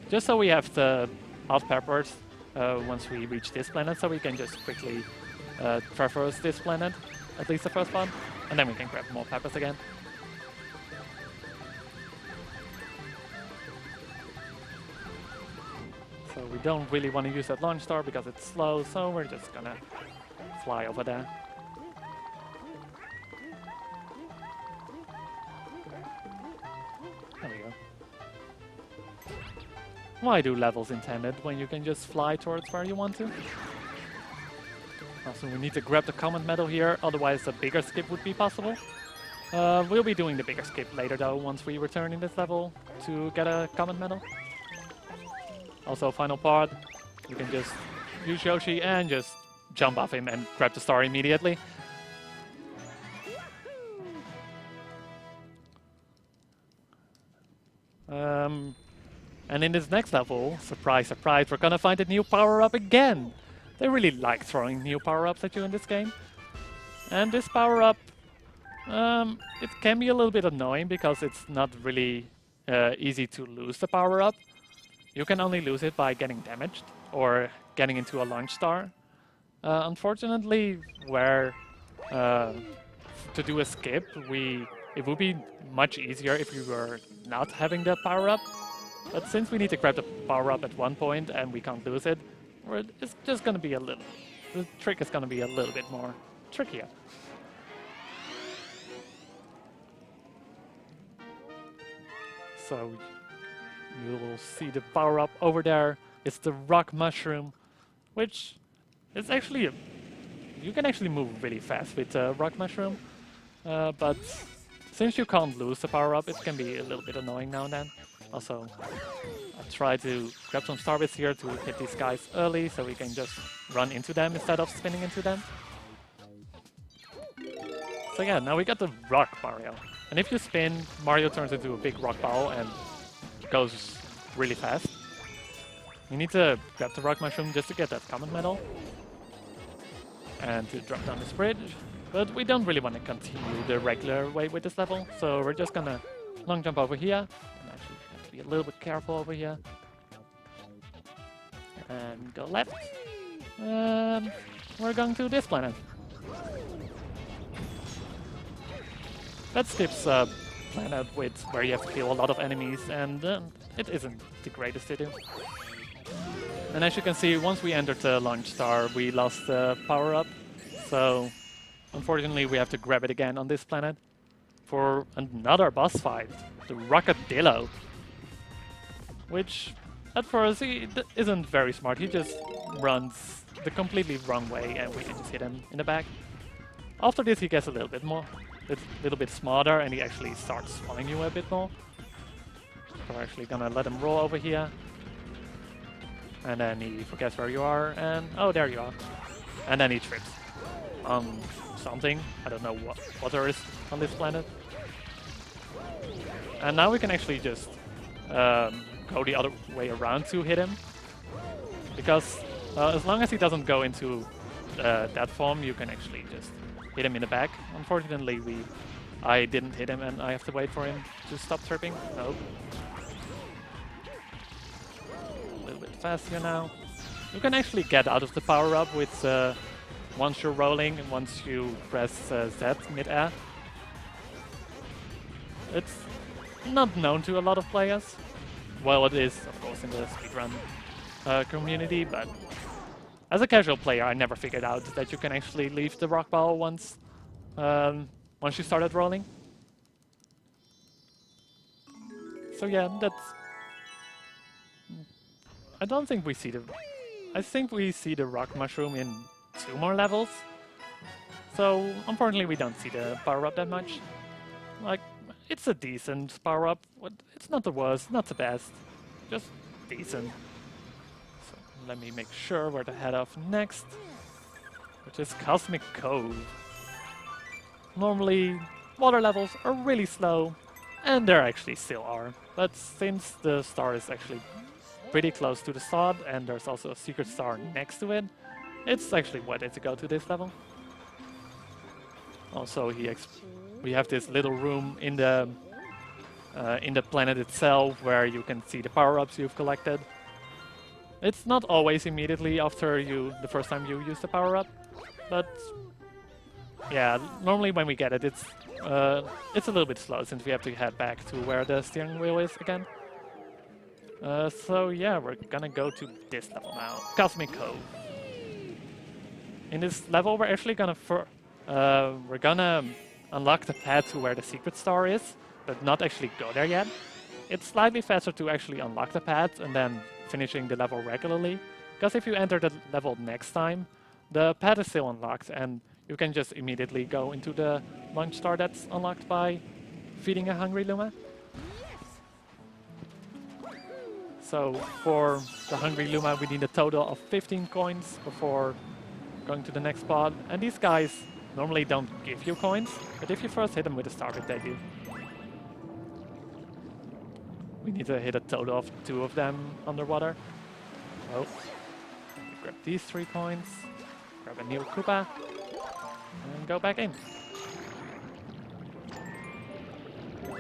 Just so we have the half peppers once we reach this planet, so we can just quickly traverse this planet, at least the first one, and then we can grab more peppers again. So we don't really want to use that launch star because it's slow, so we're just gonna fly over there. There we go. Why do levels intended when you can just fly towards where you want to? Also, we need to grab the command medal here, otherwise a bigger skip would be possible. We'll be doing the bigger skip later though, once we return in this level to get a command medal. Also, final part, you can just use Yoshi and just jump off him and grab the star immediately. And in this next level, surprise, surprise, we're gonna find a new power-up again! They really like throwing new power-ups at you in this game. And this power-up, it can be a little bit annoying because it's not really easy to lose the power-up. You can only lose it by getting damaged or getting into a launch star. Unfortunately, to do a skip, it would be much easier if we were not having the power-up. But since we need to grab the power-up at one point and we can't lose it, it's just gonna be the trick is gonna be a little bit more trickier. So you will see the power-up over there. It's the rock mushroom, which is actually you can actually move really fast with the rock mushroom, but since you can't lose the power-up, it can be a little bit annoying now and then. Also, I try to grab some star bits here to hit these guys early, so we can just run into them instead of spinning into them. So yeah, now we got the rock Mario, and if you spin, Mario turns into a big rock ball and goes really fast. You need to grab the rock mushroom just to get that command medal and to drop down this bridge, but we don't really want to continue the regular way with this level, so we're just gonna long jump over here, and actually have to be a little bit careful over here, and go left, and we're going to this planet. That skips planet where you have to kill a lot of enemies, and it isn't the greatest to do. And as you can see, once we entered the launch star, we lost the power-up, so unfortunately we have to grab it again on this planet for another boss fight, the Rockadillo, which at first he isn't very smart. He just runs the completely wrong way and we can just hit him in the back. After this he gets a little bit smarter and he actually starts following you a bit more. So we're actually gonna let him roll over here. And then he forgets where you are, and oh, there you are. And then he trips on something. I don't know what there is on this planet. And now we can actually just go the other way around to hit him. Because as long as he doesn't go into that form, you can actually just hit him in the back. Unfortunately, I didn't hit him and I have to wait for him to stop tripping. Nope. Faster now. You can actually get out of the power-up with once you're rolling and once you press Z mid-air. It's not known to a lot of players. Well, it is, of course, in the speedrun community, but as a casual player, I never figured out that you can actually leave the rock ball once you started rolling. So yeah, that's... I think we see the rock mushroom in 2 more levels. So unfortunately we don't see the power-up that much. Like, it's a decent power-up. It's not the worst, not the best. Just decent. So let me make sure where to head off next. Which is Cosmic Cove. Normally, water levels are really slow, and there actually still are. But since the star is actually pretty close to the start, and there's also a secret star next to it, it's actually worth it to go to this level. Also, we have this little room in the planet itself where you can see the power-ups you've collected. It's not always immediately after the first time you use the power-up, but yeah, normally when we get it, it's a little bit slow since we have to head back to where the steering wheel is again. So yeah, we're gonna go to this level now, Cosmic Cove. In this level, we're actually gonna unlock the path to where the secret star is, but not actually go there yet. It's slightly faster to actually unlock the path and then finishing the level regularly, because if you enter the level next time, the path is still unlocked and you can just immediately go into the launch star that's unlocked by feeding a hungry Luma. So for the hungry Luma we need a total of 15 coins before going to the next spot, and these guys normally don't give you coins, but if you first hit them with a star bit, they do. We need to hit a total of 2 of them underwater. Oh, grab these 3 coins, grab a new Koopa, and go back in.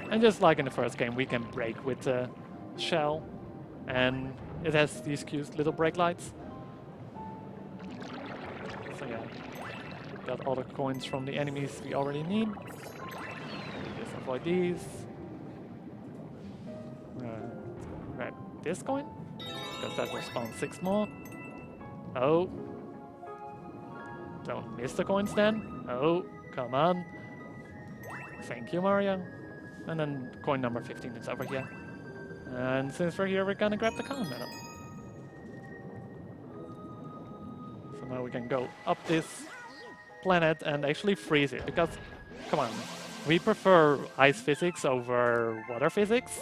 And just like in the first game, we can brake with the shell, and it has these cute little brake lights. So yeah, got all the coins from the enemies we already need. Just avoid these. Grab this coin, because that will spawn 6 more. Oh. Don't miss the coins then. Oh, come on. Thank you, Mario. And then coin number 15 is over here. And since we're here, we're gonna grab the common medal. So now we can go up this planet and actually freeze it, because, come on, we prefer ice physics over water physics.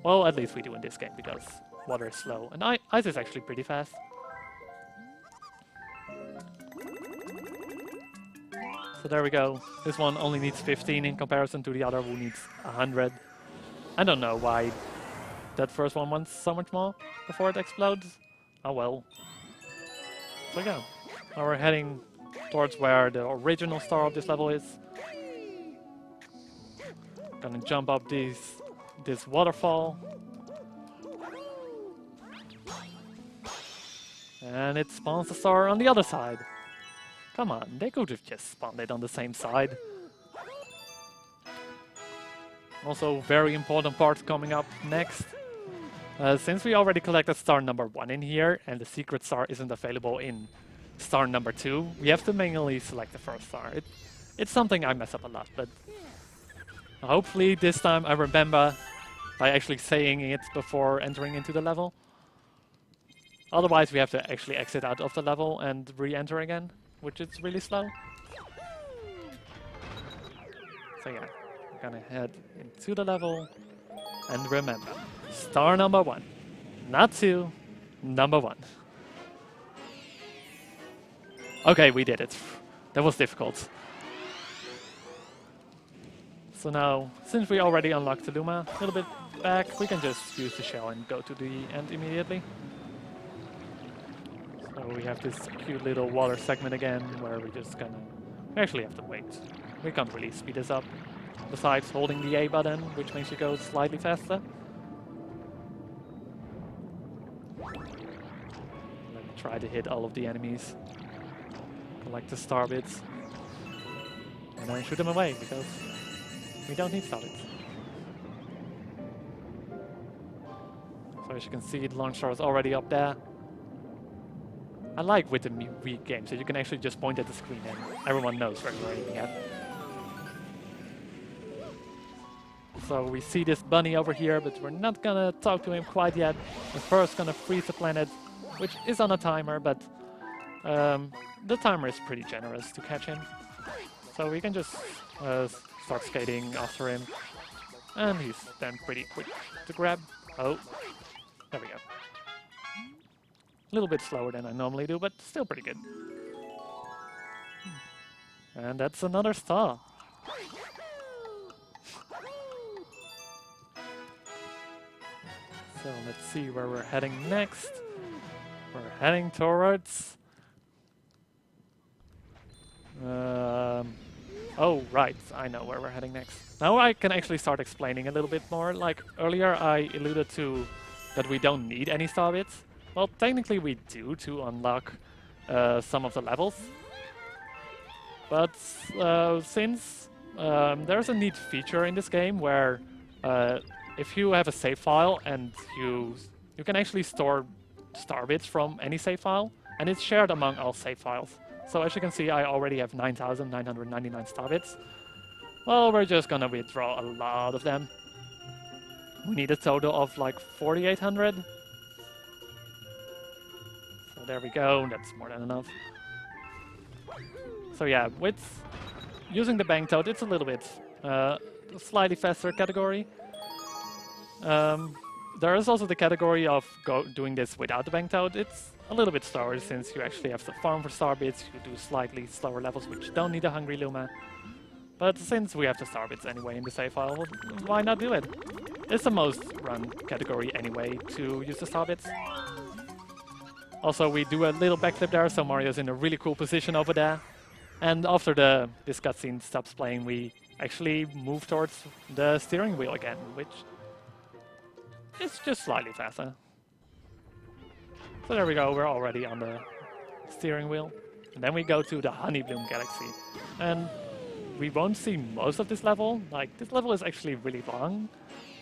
Well, at least we do in this game, because water is slow, and ice is actually pretty fast. So there we go. This one only needs 15 in comparison to the other who needs 100. I don't know why that first one wants so much more before it explodes. Oh well. So yeah, now we're heading towards where the original star of this level is. Gonna jump up this waterfall. And it spawns the star on the other side. Come on, they could have just spawned it on the same side. Also, very important part coming up next. Since we already collected star number 1 in here, and the secret star isn't available in star number 2, we have to manually select the first star. It's something I mess up a lot, but hopefully this time I remember by actually saying it before entering into the level. Otherwise we have to actually exit out of the level and re-enter again, which is really slow. So yeah, we're gonna head into the level, and remember, star number 1, not 2, number 1. Okay, we did it. That was difficult. So now, since we already unlocked the Luma a little bit back, we can just use the shell and go to the end immediately. So we have this cute little water segment again, where we actually have to wait. We can't really speed this up, besides holding the A button, which makes you go slightly faster. Let me try to hit all of the enemies. Collect the star bits. And then shoot them away, because we don't need star bits. So as you can see, the launch star is already up there. I like with the Wii games that you can actually just point at the screen and everyone knows where you're aiming at. So we see this bunny over here, but we're not gonna talk to him quite yet. We're first gonna freeze the planet, which is on a timer, but the timer is pretty generous to catch him. So we can just start skating after him. And he's then pretty quick to grab. Oh, there we go. A little bit slower than I normally do, but still pretty good. And that's another star. So let's see where we're heading next. We're heading towards... oh, right, I know where we're heading next. Now I can actually start explaining a little bit more. Like earlier I alluded to that we don't need any star bits. Well, technically we do to unlock some of the levels. But since there's a neat feature in this game where if you have a save file and you can actually store star bits from any save file, and it's shared among all save files. So as you can see, I already have 9,999 star bits. Well, we're just gonna withdraw a lot of them. We need a total of like 4,800. So there we go, that's more than enough. So yeah, with using the bank toad, it's a little bit slightly faster category. There is also the category of doing this without the bank toad. It's a little bit slower since you actually have to farm for star bits. You do slightly slower levels which don't need a hungry Luma. But since we have the star bits anyway in the save file, why not do it? It's the most run category anyway to use the star bits. Also, we do a little backflip there, so Mario's in a really cool position over there. And after this cutscene stops playing, we actually move towards the steering wheel again, which is just slightly faster. So there we go, we're already on the steering wheel. And then we go to the Honeybloom Galaxy. And we won't see most of this level. Like, this level is actually really long.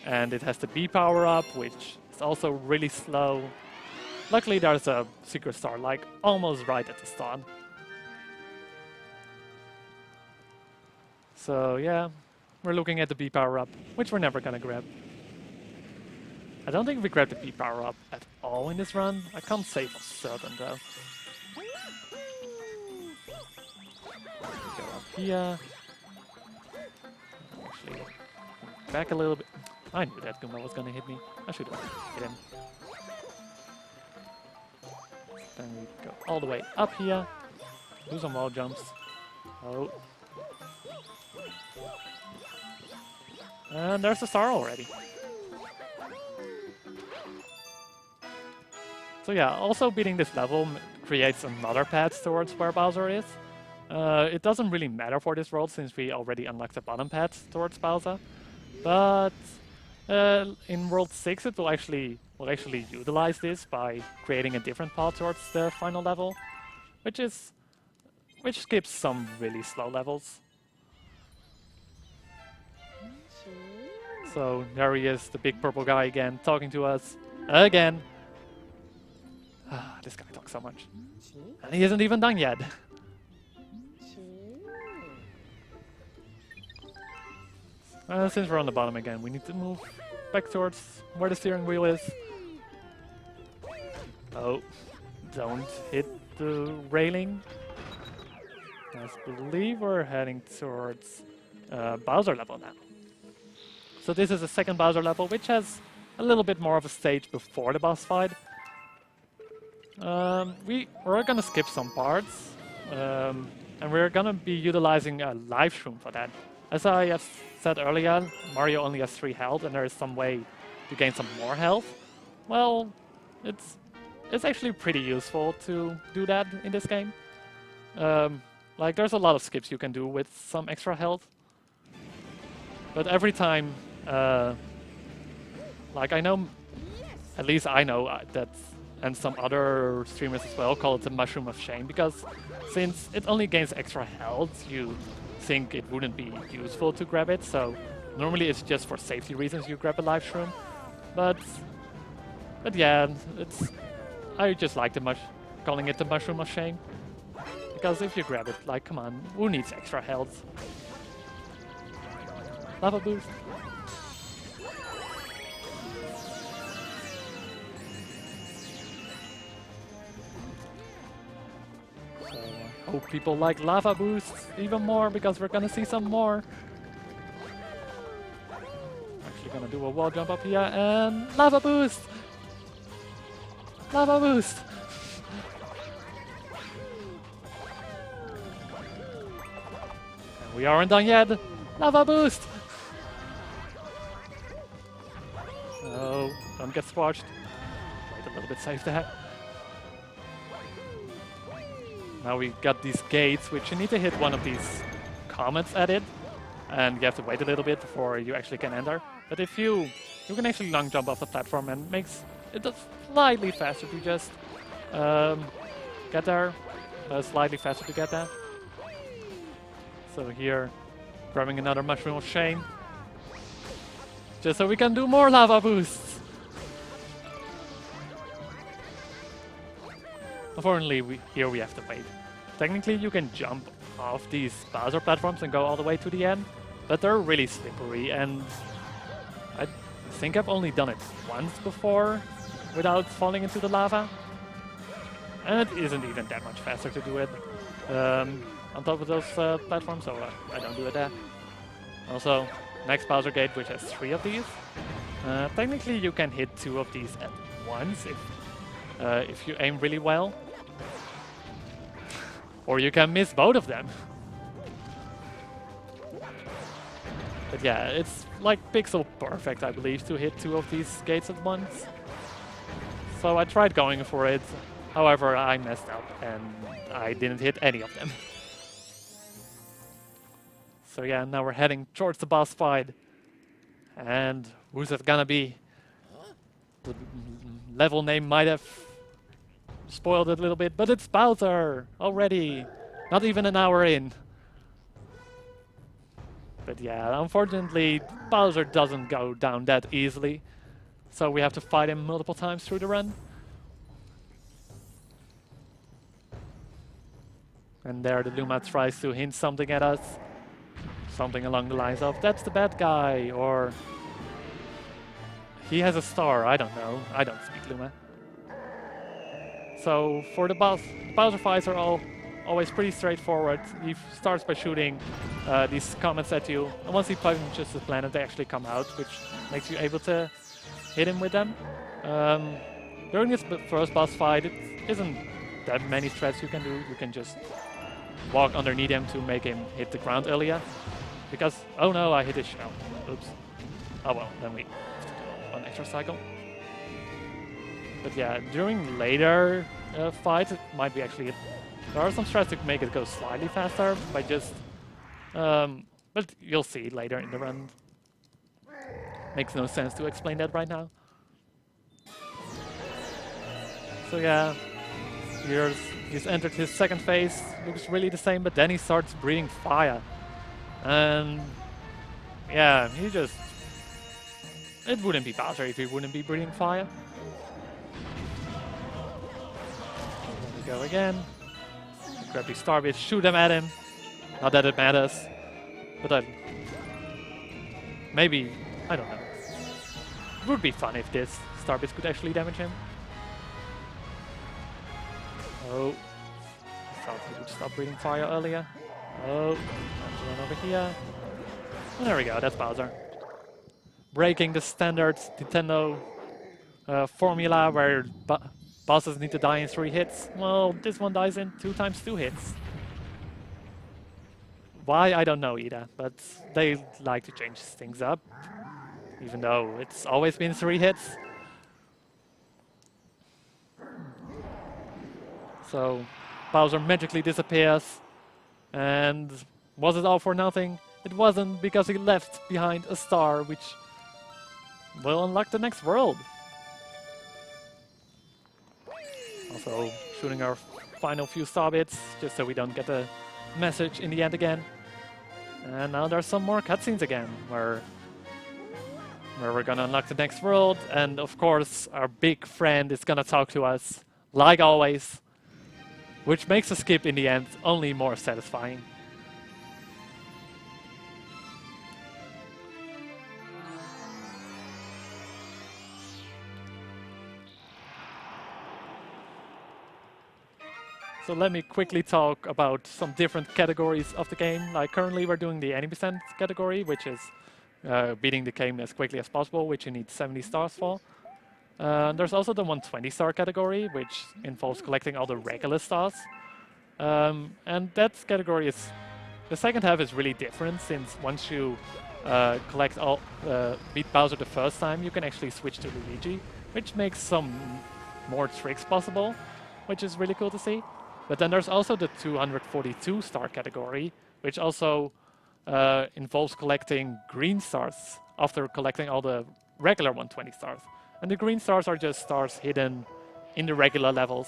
And it has the B power-up, which is also really slow. Luckily, there's a secret star, like, almost right at the start. So yeah, we're looking at the B power-up, which we're never gonna grab. I don't think we grabbed the B power-up at all in this run. I can't say for certain though. Go up here. Actually, back a little bit. I knew that Goomba was gonna hit me. I should have hit him. Then we go all the way up here. Do some wall jumps. Oh. And there's a star already. So yeah, also beating this level creates another path towards where Bowser is. It doesn't really matter for this world since we already unlocked the bottom path towards Bowser. But in World 6 it will actually utilize this by creating a different path towards the final level, which skips some really slow levels. So there he is, the big purple guy again, talking to us again. This guy talks so much. And he isn't even done yet. Since we're on the bottom again, we need to move back towards where the steering wheel is. Oh, don't hit the railing. I believe we're heading towards Bowser level now. So this is the second Bowser level, which has a little bit more of a stage before the boss fight. We're gonna skip some parts, and we're gonna be utilizing a live shroom for that. As I have said earlier, Mario only has 3 health, and there is some way to gain some more health. Well, it's actually pretty useful to do that in this game. Like, there's a lot of skips you can do with some extra health. But every time, like I know, at least I know that, and some other streamers as well call it the Mushroom of Shame, because since it only gains extra health, you think it wouldn't be useful to grab it, so normally it's just for safety reasons you grab a live shroom. But yeah, I just like calling it the Mushroom of Shame, because if you grab it, like, come on, who needs extra health? Lava boost. hope people like lava boosts even more because we're gonna see some more. Actually gonna do a wall jump up here and lava boost! Lava boost! And we aren't done yet! Lava boost! Oh, don't get squashed. Wait a little bit safe there. Now we got these gates, which you need to hit one of these comets at it, and you have to wait a little bit before you actually can enter. But if you can actually long jump off the platform, and makes it slightly faster to just get there, slightly faster to get there. So here, grabbing another mushroom of shame, just so we can do more lava boosts. Unfortunately, here we have to wait. Technically, you can jump off these Bowser platforms and go all the way to the end, but they're really slippery, and I think I've only done it once before without falling into the lava. And it isn't even that much faster to do it on top of those platforms, so I don't do it there. Also, next Bowser gate, which has 3 of these. Technically, you can hit 2 of these at once if you aim really well. Or you can miss both of them. But yeah, it's like pixel perfect, I believe, to hit 2 of these gates at once. So I tried going for it. However, I messed up and I didn't hit any of them. So yeah, now we're heading towards the boss fight. And who's it gonna be? The level name might have spoiled it a little bit, but it's Bowser already. Not even an hour in. But yeah, unfortunately, Bowser doesn't go down that easily. So we have to fight him multiple times through the run. And there the Luma tries to hint something at us. Something along the lines of, that's the bad guy, or he has a star, I don't know. I don't speak Luma. So for the Bowser fights are always pretty straightforward. He starts by shooting these comets at you, and once he punches the planet, they actually come out, which makes you able to hit him with them. During this first boss fight, it isn't that many threats you can do. You can just walk underneath him to make him hit the ground earlier. Because, oh no, I hit his shell. Oops. Oh well, then we have to do one extra cycle. But yeah, during later fights, it might be actually... There are some strats to make it go slightly faster by just... but you'll see later in the run. Makes no sense to explain that right now. So yeah, he's entered his second phase. Looks really the same, but then he starts breathing fire. And yeah, he just... It wouldn't be Bowser if he wouldn't be breathing fire. There we go again. Grab these star bits, shoot them at him. Not that it matters. But maybe, I don't know. It would be fun if this star bits could actually damage him. Oh. I thought he would stop breathing fire earlier. Oh. Time to run over here. And there we go, that's Bowser. Breaking the standard Nintendo formula where bosses need to die in 3 hits. Well, this one dies in 2 times 2 hits. Why, I don't know either, but they like to change things up. Even though it's always been 3 hits. So, Bowser magically disappears. And was it all for nothing? It wasn't, because he left behind a star which will unlock the next world. Also shooting our final few star bits, just so we don't get a message in the end again. And now there's some more cutscenes again, where we're gonna unlock the next world, and of course our big friend is gonna talk to us, like always. Which makes the skip in the end only more satisfying. So let me quickly talk about some different categories of the game. Like currently we're doing the 80% category, which is beating the game as quickly as possible, which you need 70 stars for. There's also the 120 star category, which involves collecting all the regular stars. And that category is, the second half is really different, since once you collect all, beat Bowser the first time, you can actually switch to Luigi, which makes some more tricks possible, which is really cool to see. But then there's also the 242 star category, which also involves collecting green stars after collecting all the regular 120 stars. And the green stars are just stars hidden in the regular levels.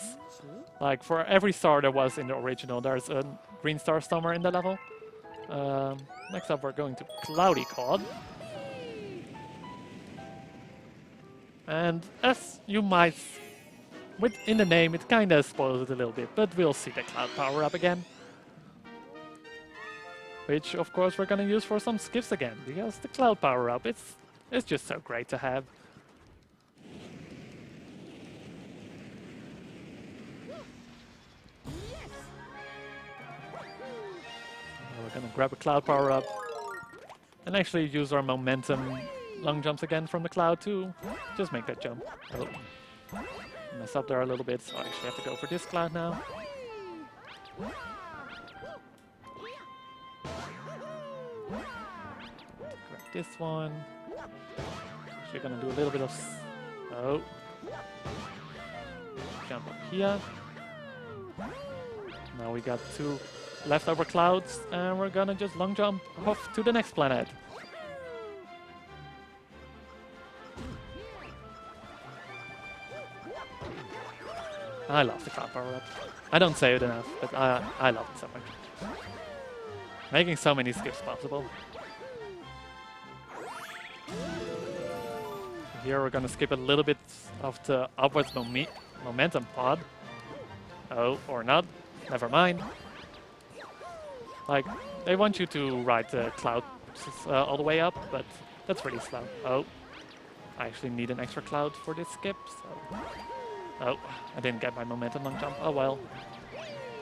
Like for every star there was in the original, there's a green star somewhere in the level. Next up we're going to Cloudy Cod. And as you might, in the name it kinda spoils it a little bit, but we'll see the Cloud power up again. Which of course we're gonna use for some skips again, because the Cloud power up, it's just so great to have. We're gonna grab a Cloud power up and actually use our momentum long jumps again from the Cloud to just make that jump. Oh. Mess up there a little bit, so I actually have to go for this Cloud now. Grab this one. Actually gonna do a little bit of... Oh. Jump up here. Now we got 2 leftover clouds, and we're gonna just long jump off to the next planet. I love the Cloud power up. I don't say it enough, but I love it so much. Making so many skips possible. Here we're gonna skip a little bit of the upwards momentum pod. Oh, or not. Never mind. Like, they want you to ride the Cloud all the way up, but that's really slow. Oh, I actually need an extra Cloud for this skip, so... Oh, I didn't get my momentum long jump. Oh well.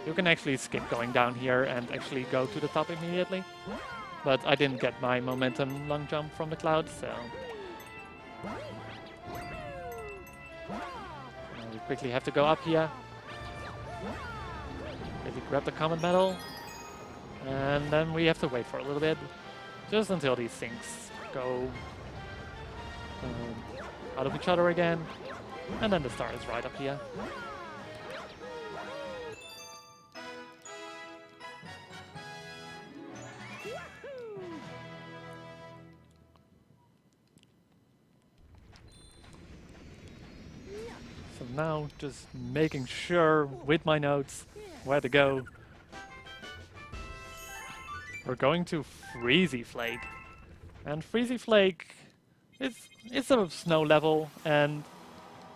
You can actually skip going down here and actually go to the top immediately. But I didn't get my momentum long jump from the Cloud, so... Now we quickly have to go up here. Quickly grab the common medal. And then we have to wait for a little bit. Just until these things go out of each other again. And then the star is right up here. So now just making sure with my notes where to go. We're going to Freezy Flake. And Freezy Flake it's a snow level, and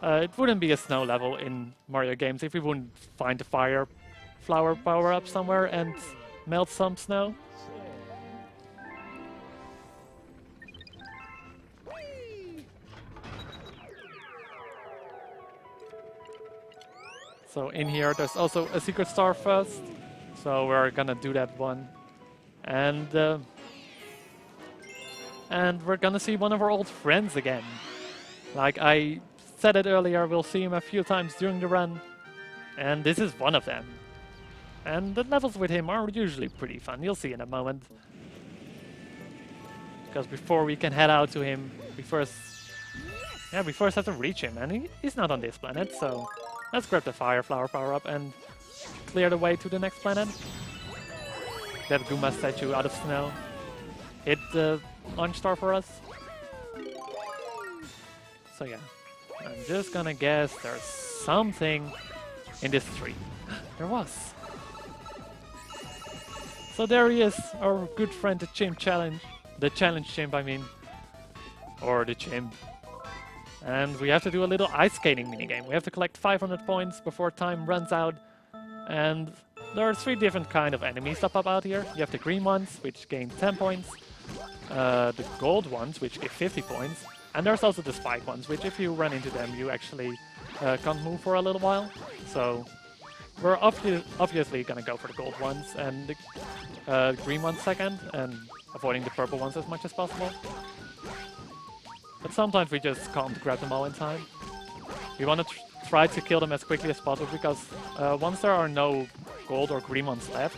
it wouldn't be a snow level in Mario games if we wouldn't find the fire flower power up somewhere and melt some snow. So in here there's also a secret star first, so we're gonna do that one. And we're gonna see one of our old friends again. Like I said it earlier, we'll see him a few times during the run, and this is one of them. And the levels with him are usually pretty fun, you'll see in a moment. Because before we can head out to him, we first have to reach him, and he's not on this planet, so let's grab the fire flower power up and clear the way to the next planet. That Goomba statue out of snow. Hit the launch star for us. So yeah, I'm just gonna guess there's something in this tree. There was. So there he is, our good friend the Chimp Challenge. The Challenge Chimp, I mean. Or the Chimp. And we have to do a little ice skating minigame. We have to collect 500 points before time runs out. And there are 3 different kind of enemies that pop out here. You have the green ones, which gain 10 points. The gold ones, which give 50 points. And there's also the spike ones, which if you run into them, you actually can't move for a little while. So we're obviously gonna go for the gold ones and the green ones second, and avoiding the purple ones as much as possible. But sometimes we just can't grab them all in time. We want to try to kill them as quickly as possible, because once there are no gold or green ones left,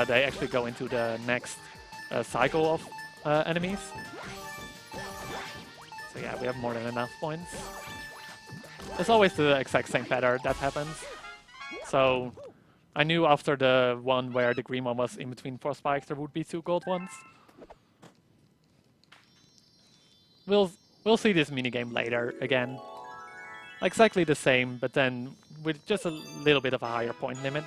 they actually go into the next cycle of enemies. So yeah, we have more than enough points. It's always the exact same pattern that happens. So I knew after the one where the green one was in between 4 spikes, there would be 2 gold ones. We'll see this minigame later again. Exactly the same, but then with just a little bit of a higher point limit.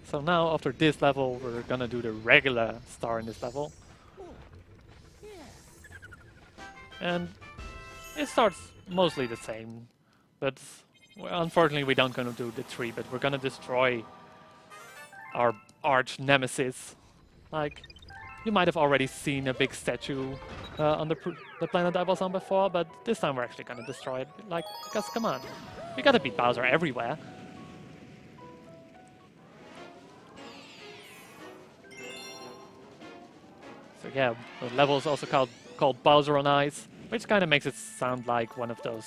So now, after this level, we're gonna do the regular star in this level. And it starts mostly the same, but unfortunately we don't gonna do the 3, but we're gonna destroy our arch nemesis. Like, you might have already seen a big statue on the planet I was on before, but this time we're actually gonna destroy it. Like, because come on, we gotta beat Bowser everywhere. So yeah, the level is also called Bowser on Ice, which kind of makes it sound like one of those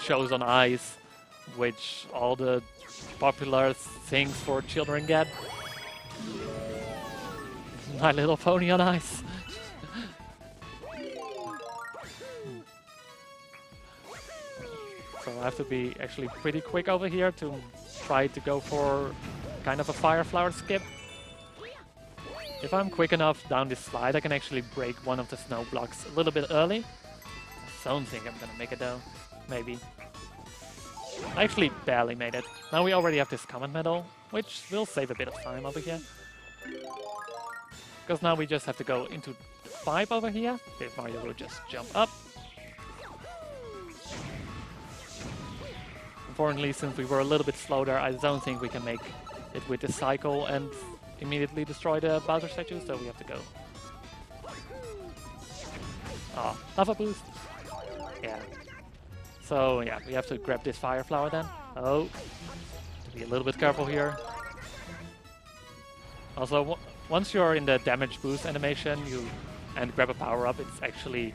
shows on ice, which all the popular things for children get. My Little Pony on Ice. So I have to be actually pretty quick over here to try to go for kind of a fire flower skip. If I'm quick enough down this slide, I can actually break one of the snow blocks a little bit early. I don't think I'm gonna make it though. Maybe. I actually barely made it. Now we already have this common medal, which will save a bit of time over here. Because now we just have to go into the 5 over here. If Mario will just jump up. Unfortunately, since we were a little bit slow there, I don't think we can make it with the cycle and immediately destroy the Bowser statue, so we have to go. Oh, lava boost. Yeah. So yeah, we have to grab this fire flower then. Oh, be a little bit careful here. Also, once you're in the damage boost animation, and grab a power up, it's actually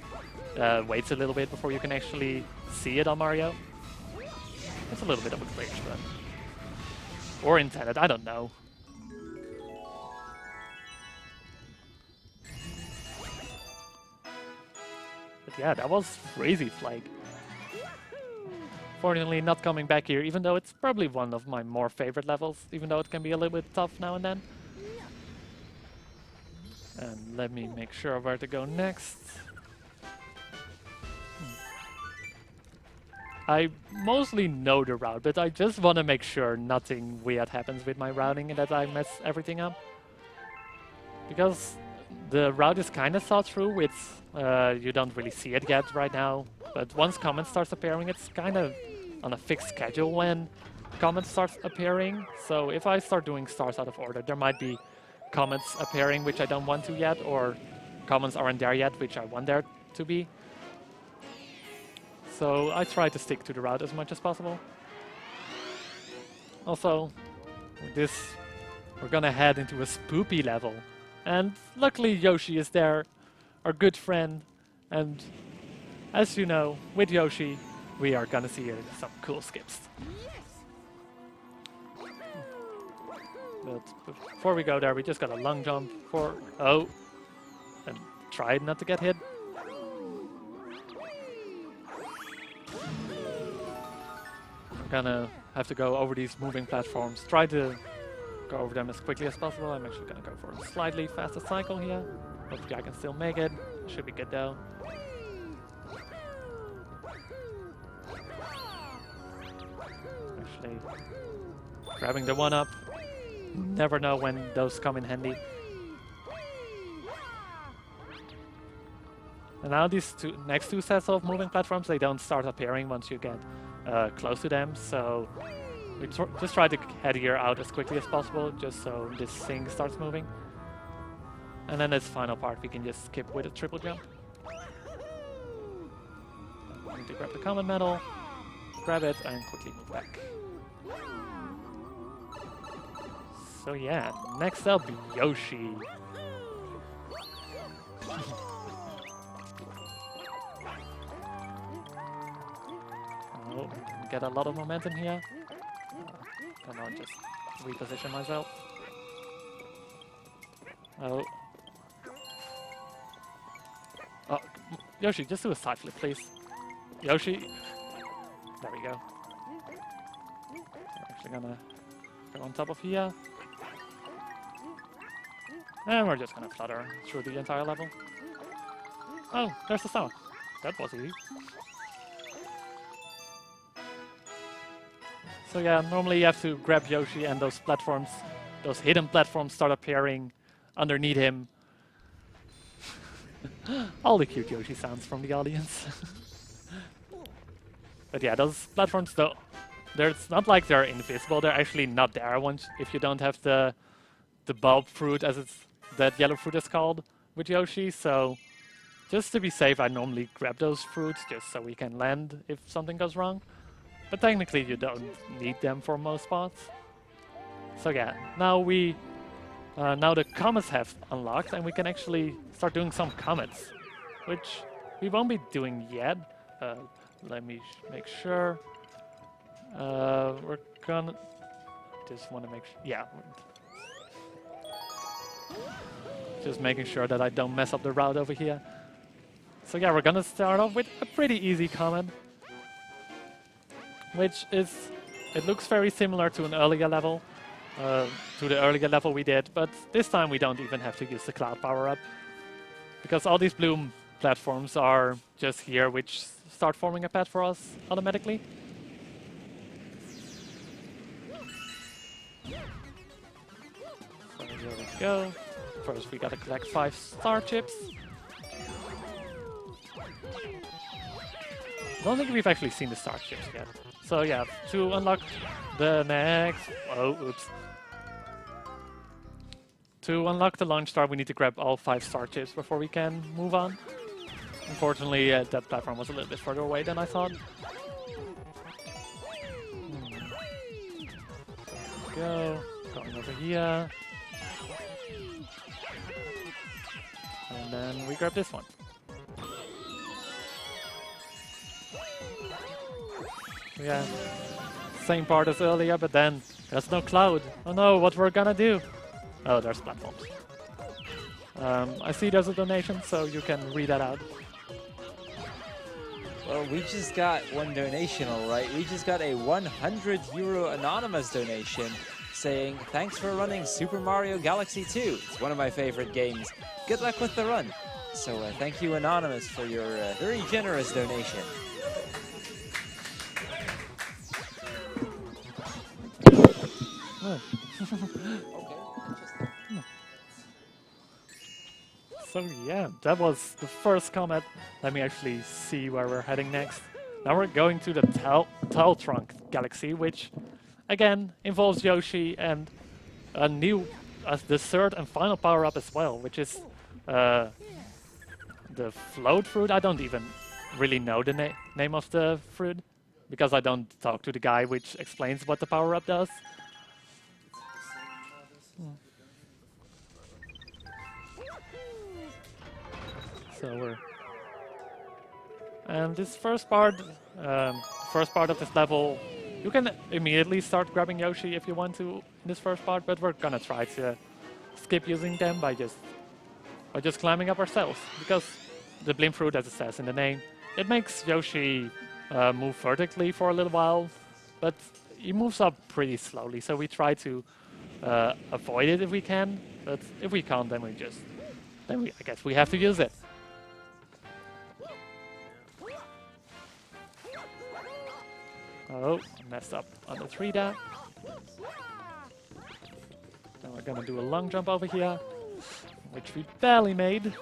waits a little bit before you can actually see it on Mario. It's a little bit of a glitch, but or intended, I don't know. But yeah, that was crazy Flake. Fortunately, not coming back here, even though it's probably one of my more favorite levels, even though it can be a little bit tough now and then. And let me make sure where to go next. I mostly know the route, but I just want to make sure nothing weird happens with my routing and that I mess everything up. Because the route is kind of thought through, you don't really see it yet right now, but once comments starts appearing, it's kind of on a fixed schedule when comments starts appearing. So if I start doing stars out of order, there might be comments appearing which I don't want to yet, or comments aren't there yet which I want there to be. So I try to stick to the route as much as possible. Also, we're gonna head into a spoopy level. And luckily Yoshi is there, our good friend. And as you know, with Yoshi, we are gonna see some cool skips. But before we go there, we just got a long jump for... Oh! And try not to get hit. I'm gonna have to go over these moving platforms. Try to go over them as quickly as possible. I'm actually gonna go for a slightly faster cycle here. Hopefully I can still make it. Should be good though. Actually, grabbing the 1-up. Never know when those come in handy. And now these next two sets of moving platforms, they don't start appearing once you get close to them. So we just try to head here out as quickly as possible, just so this thing starts moving. And then this final part we can just skip with a triple jump. I need to grab the common medal, grab it, and quickly move back. So yeah, next up, Yoshi. Oh, get a lot of momentum here. Can I just reposition myself? Oh. Oh, Yoshi, just do a side flip, please. Yoshi. There we go. I'm actually gonna go on top of here. And we're just gonna flutter through the entire level. Oh, there's the star. That was easy. So yeah, normally you have to grab Yoshi and those platforms, those hidden platforms start appearing underneath him. All the cute Yoshi sounds from the audience. But yeah, those platforms though, it's not like they're invisible, they're actually not there once if you don't have the bulb fruit, as that yellow fruit is called, with Yoshi. So just to be safe, I normally grab those fruits just so we can land if something goes wrong. But technically you don't need them for most spots. So yeah, now the comets have unlocked and we can actually start doing some comets, which we won't be doing yet. Let me make sure. We're gonna just want to make sure. Yeah. Just making sure that I don't mess up the route over here. So yeah, we're gonna start off with a pretty easy comet, which is, it looks very similar to an earlier level, to the earlier level we did, but this time we don't even have to use the cloud power-up, because all these bloom platforms are just here, which start forming a path for us automatically. So here we go. First we gotta collect 5 star chips. I don't think we've actually seen the star chips yet. So yeah, to unlock the next... Oh, oops. To unlock the launch star, we need to grab all 5 star chips before we can move on. Unfortunately, that platform was a little bit further away than I thought. Go. Going over here. And then we grab this one. Yeah, same part as earlier, but then there's no cloud. Oh no, what we're gonna do? Oh, there's platforms. I see there's a donation, so you can read that out. Well, we just got one donation, all right. We just got a €100 anonymous donation saying, thanks for running Super Mario Galaxy 2. It's one of my favorite games. Good luck with the run. So thank you, Anonymous, for your very generous donation. So yeah, that was the first comet. Let me actually see where we're heading next. Now we're going to the Tall Trunk Galaxy, which again involves Yoshi and a new, the third and final power-up as well, which is the float fruit. I don't even really know the name of the fruit because I don't talk to the guy which explains what the power-up does. So we're... And this first part of this level, you can immediately start grabbing Yoshi if you want to in this first part, but we're gonna try to skip using them by just climbing up ourselves, because the Blim Fruit, as it says in the name, it makes Yoshi move vertically for a little while, but he moves up pretty slowly, so we try to avoid it if we can, but if we can't, then I guess we have to use it. Oh, messed up on the 3 there. Then we're gonna do a long jump over here, which we barely made.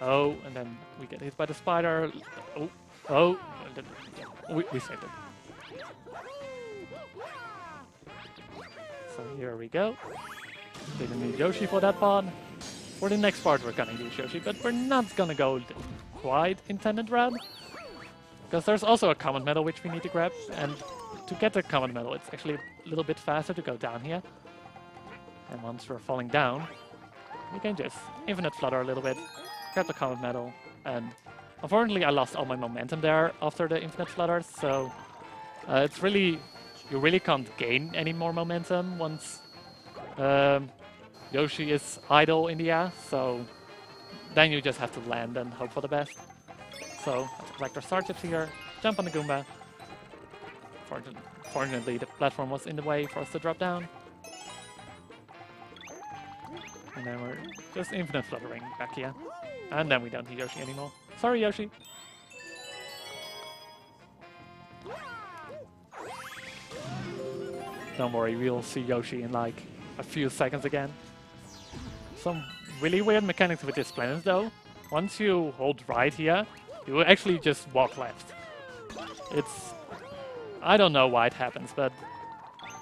Oh, and then we get hit by the spider. Oh, and then, yeah, we saved it. So here we go. Didn't need Yoshi for that part. For the next part we're gonna use Yoshi, but we're not gonna go the quite intended route. Because there's also a common medal which we need to grab, and to get the common medal it's actually a little bit faster to go down here. And once we're falling down, we can just infinite flutter a little bit, grab the common medal, and unfortunately I lost all my momentum there after the infinite flutter, so it's really, you really can't gain any more momentum once Yoshi is idle in the air, so then you just have to land and hope for the best. So, let's collect our star chips here, jump on the Goomba. Fortunately, the platform was in the way for us to drop down. And then we're just infinite fluttering back here. And then we don't need Yoshi anymore. Sorry, Yoshi! Don't worry, we'll see Yoshi in like a few seconds again. Some really weird mechanics with this planet though. Once you hold right here, you will actually just walk left. I don't know why it happens, but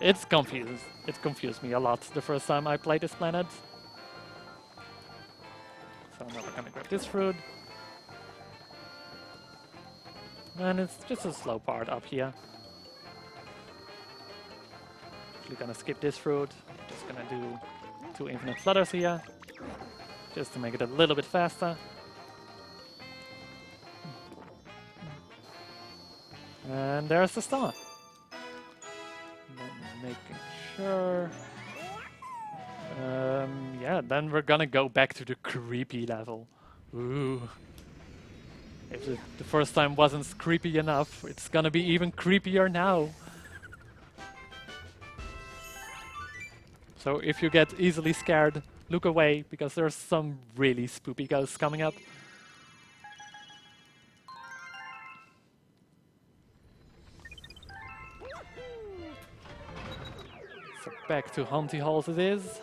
it's confused. It confused me a lot the first time I played this planet. So now we're gonna grab this fruit. And it's just a slow part up here. Actually gonna skip this fruit. Just gonna do 2 infinite flutters here. Just to make it a little bit faster. And there's the star. Then making sure. Yeah, then we're gonna go back to the creepy level. Ooh. If the first time wasn't creepy enough, it's gonna be even creepier now. So if you get easily scared, look away, because there's some really spoopy ghosts coming up. So back to Humpty Halls it is.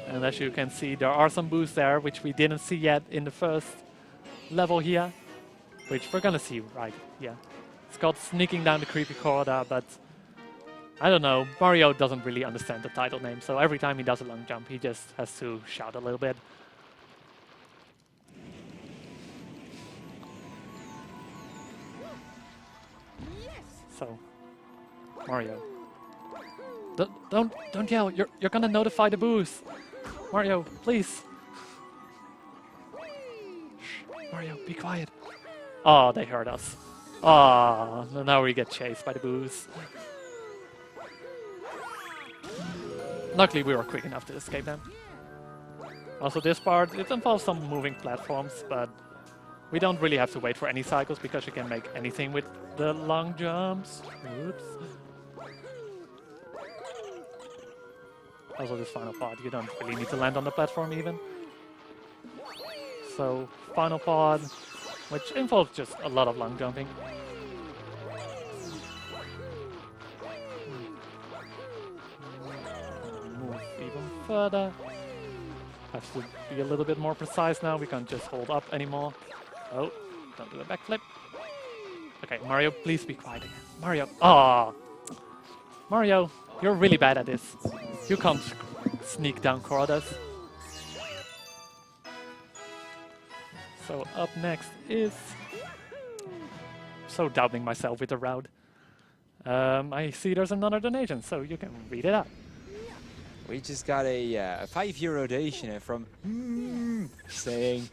And as you can see, there are some boosts there, which we didn't see yet in the first level here. Which we're gonna see right here. It's called Sneaking Down the Creepy Corridor, but I don't know, Mario doesn't really understand the title name, so every time he does a long jump, he just has to shout a little bit. So, Mario, don't yell! You're gonna notify the boos. Mario, please. Shh, Mario, be quiet. Oh, they heard us. Oh, now we get chased by the boos. Luckily, we were quick enough to escape them. Also, this part, it involves some moving platforms, but we don't really have to wait for any cycles because you can make anything with the long jumps. Oops. Also, this final part, you don't really need to land on the platform even. So, final part, which involves just a lot of long jumping. Move even further. Have to be a little bit more precise now. We can't just hold up anymore. Oh, don't do a backflip. Okay, Mario, please be quiet again. Mario, ah, Mario, you're really bad at this. You can't sneak down corridors. So up next is... So doubting myself with the route. I see there's another donation, so you can read it out. We just got a €5 donation from saying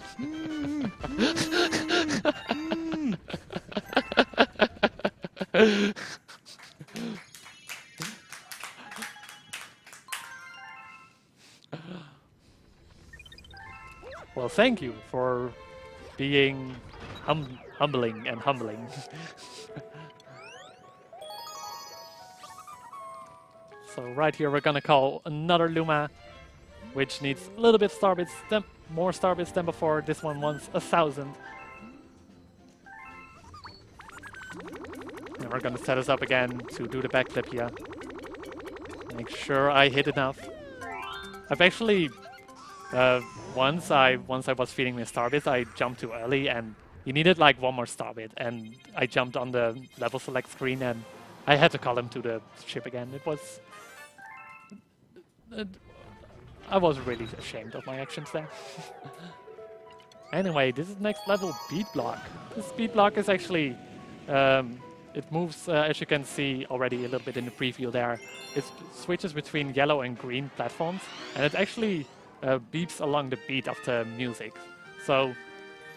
Well, thank you for being humbling and humbling. So right here we're gonna call another Luma, which needs a little bit more star bits than before. This one wants 1,000. And we're gonna set us up again to do the backflip here. Make sure I hit enough. I've actually once I was feeding me star bits, I jumped too early and he needed like 1 more star bit, and I jumped on the level select screen and I had to call him to the ship again. It was I was really ashamed of my actions there. Anyway, this is next level beat block. This beat block is actually, it moves, as you can see already a little bit in the preview there, it switches between yellow and green platforms, and it actually beeps along the beat of the music. So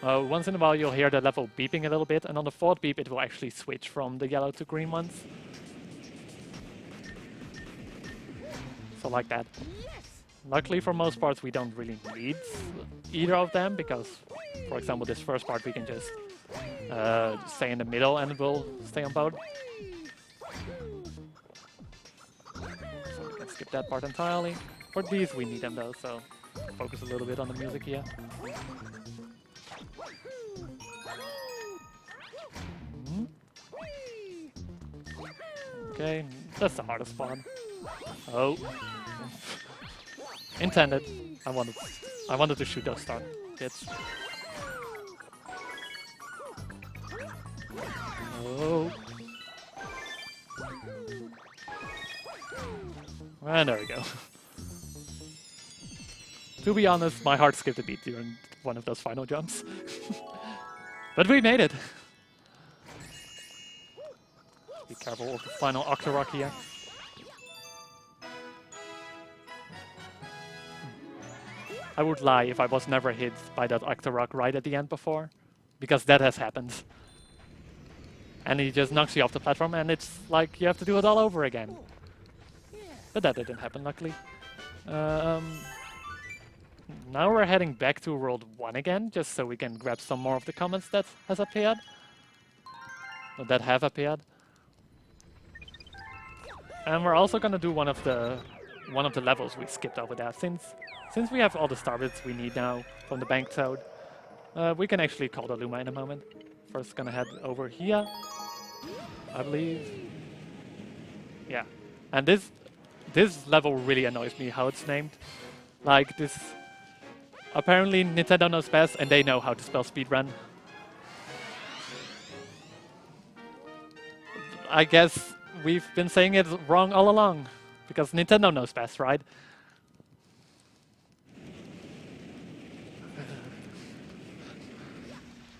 once in a while you'll hear the level beeping a little bit, and on the fourth beep it will actually switch from the yellow to green ones. So like that. Luckily for most parts we don't really need either of them, because for example this first part we can just stay in the middle and we'll stay on both. So we can skip that part entirely. For these we need them though, so focus a little bit on the music here. Okay, that's the hardest part. Oh. Intended. I wanted to shoot those star hits. Oh. And there we go. To be honest, my heart skipped a beat during one of those final jumps. But we made it. Be careful of the final Octorok here. I would lie if I was never hit by that Octorok right at the end before, because that has happened. And he just knocks you off the platform and it's like you have to do it all over again. But that didn't happen, luckily. Now we're heading back to World 1 again, just so we can grab some more of the comments that has appeared. Or that have appeared. And we're also gonna do one of the levels we skipped over there. Since we have all the star bits we need now from the Bank Toad, we can actually call the Luma in a moment. First gonna head over here, I believe. Yeah, and this level really annoys me how it's named. Like this, apparently Nintendo knows best and they know how to spell speedrun. I guess we've been saying it wrong all along, because Nintendo knows best, right?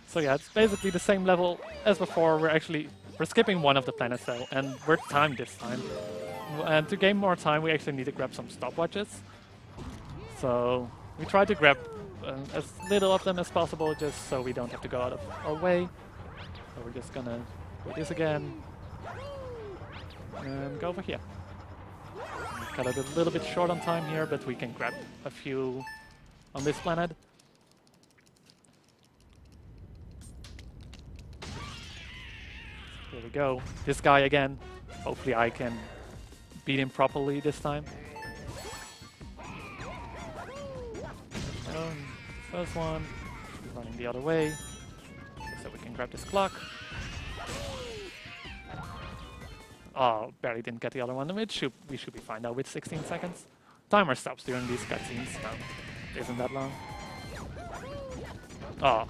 So yeah, it's basically the same level as before. We're skipping one of the planets though, and we're timed this time. And to gain more time, we actually need to grab some stopwatches. So we try to grab as little of them as possible, just so we don't have to go out of our way. So we're just gonna do this again. And go over here. We cut it a little bit short on time here, but we can grab a few on this planet. Here we go. This guy again. Hopefully I can beat him properly this time. First one. Running the other way. So we can grab this clock. Oh, barely didn't get the other one. We should be fine now with 16 seconds. Timer stops during these cutscenes, so it isn't that long. Oh,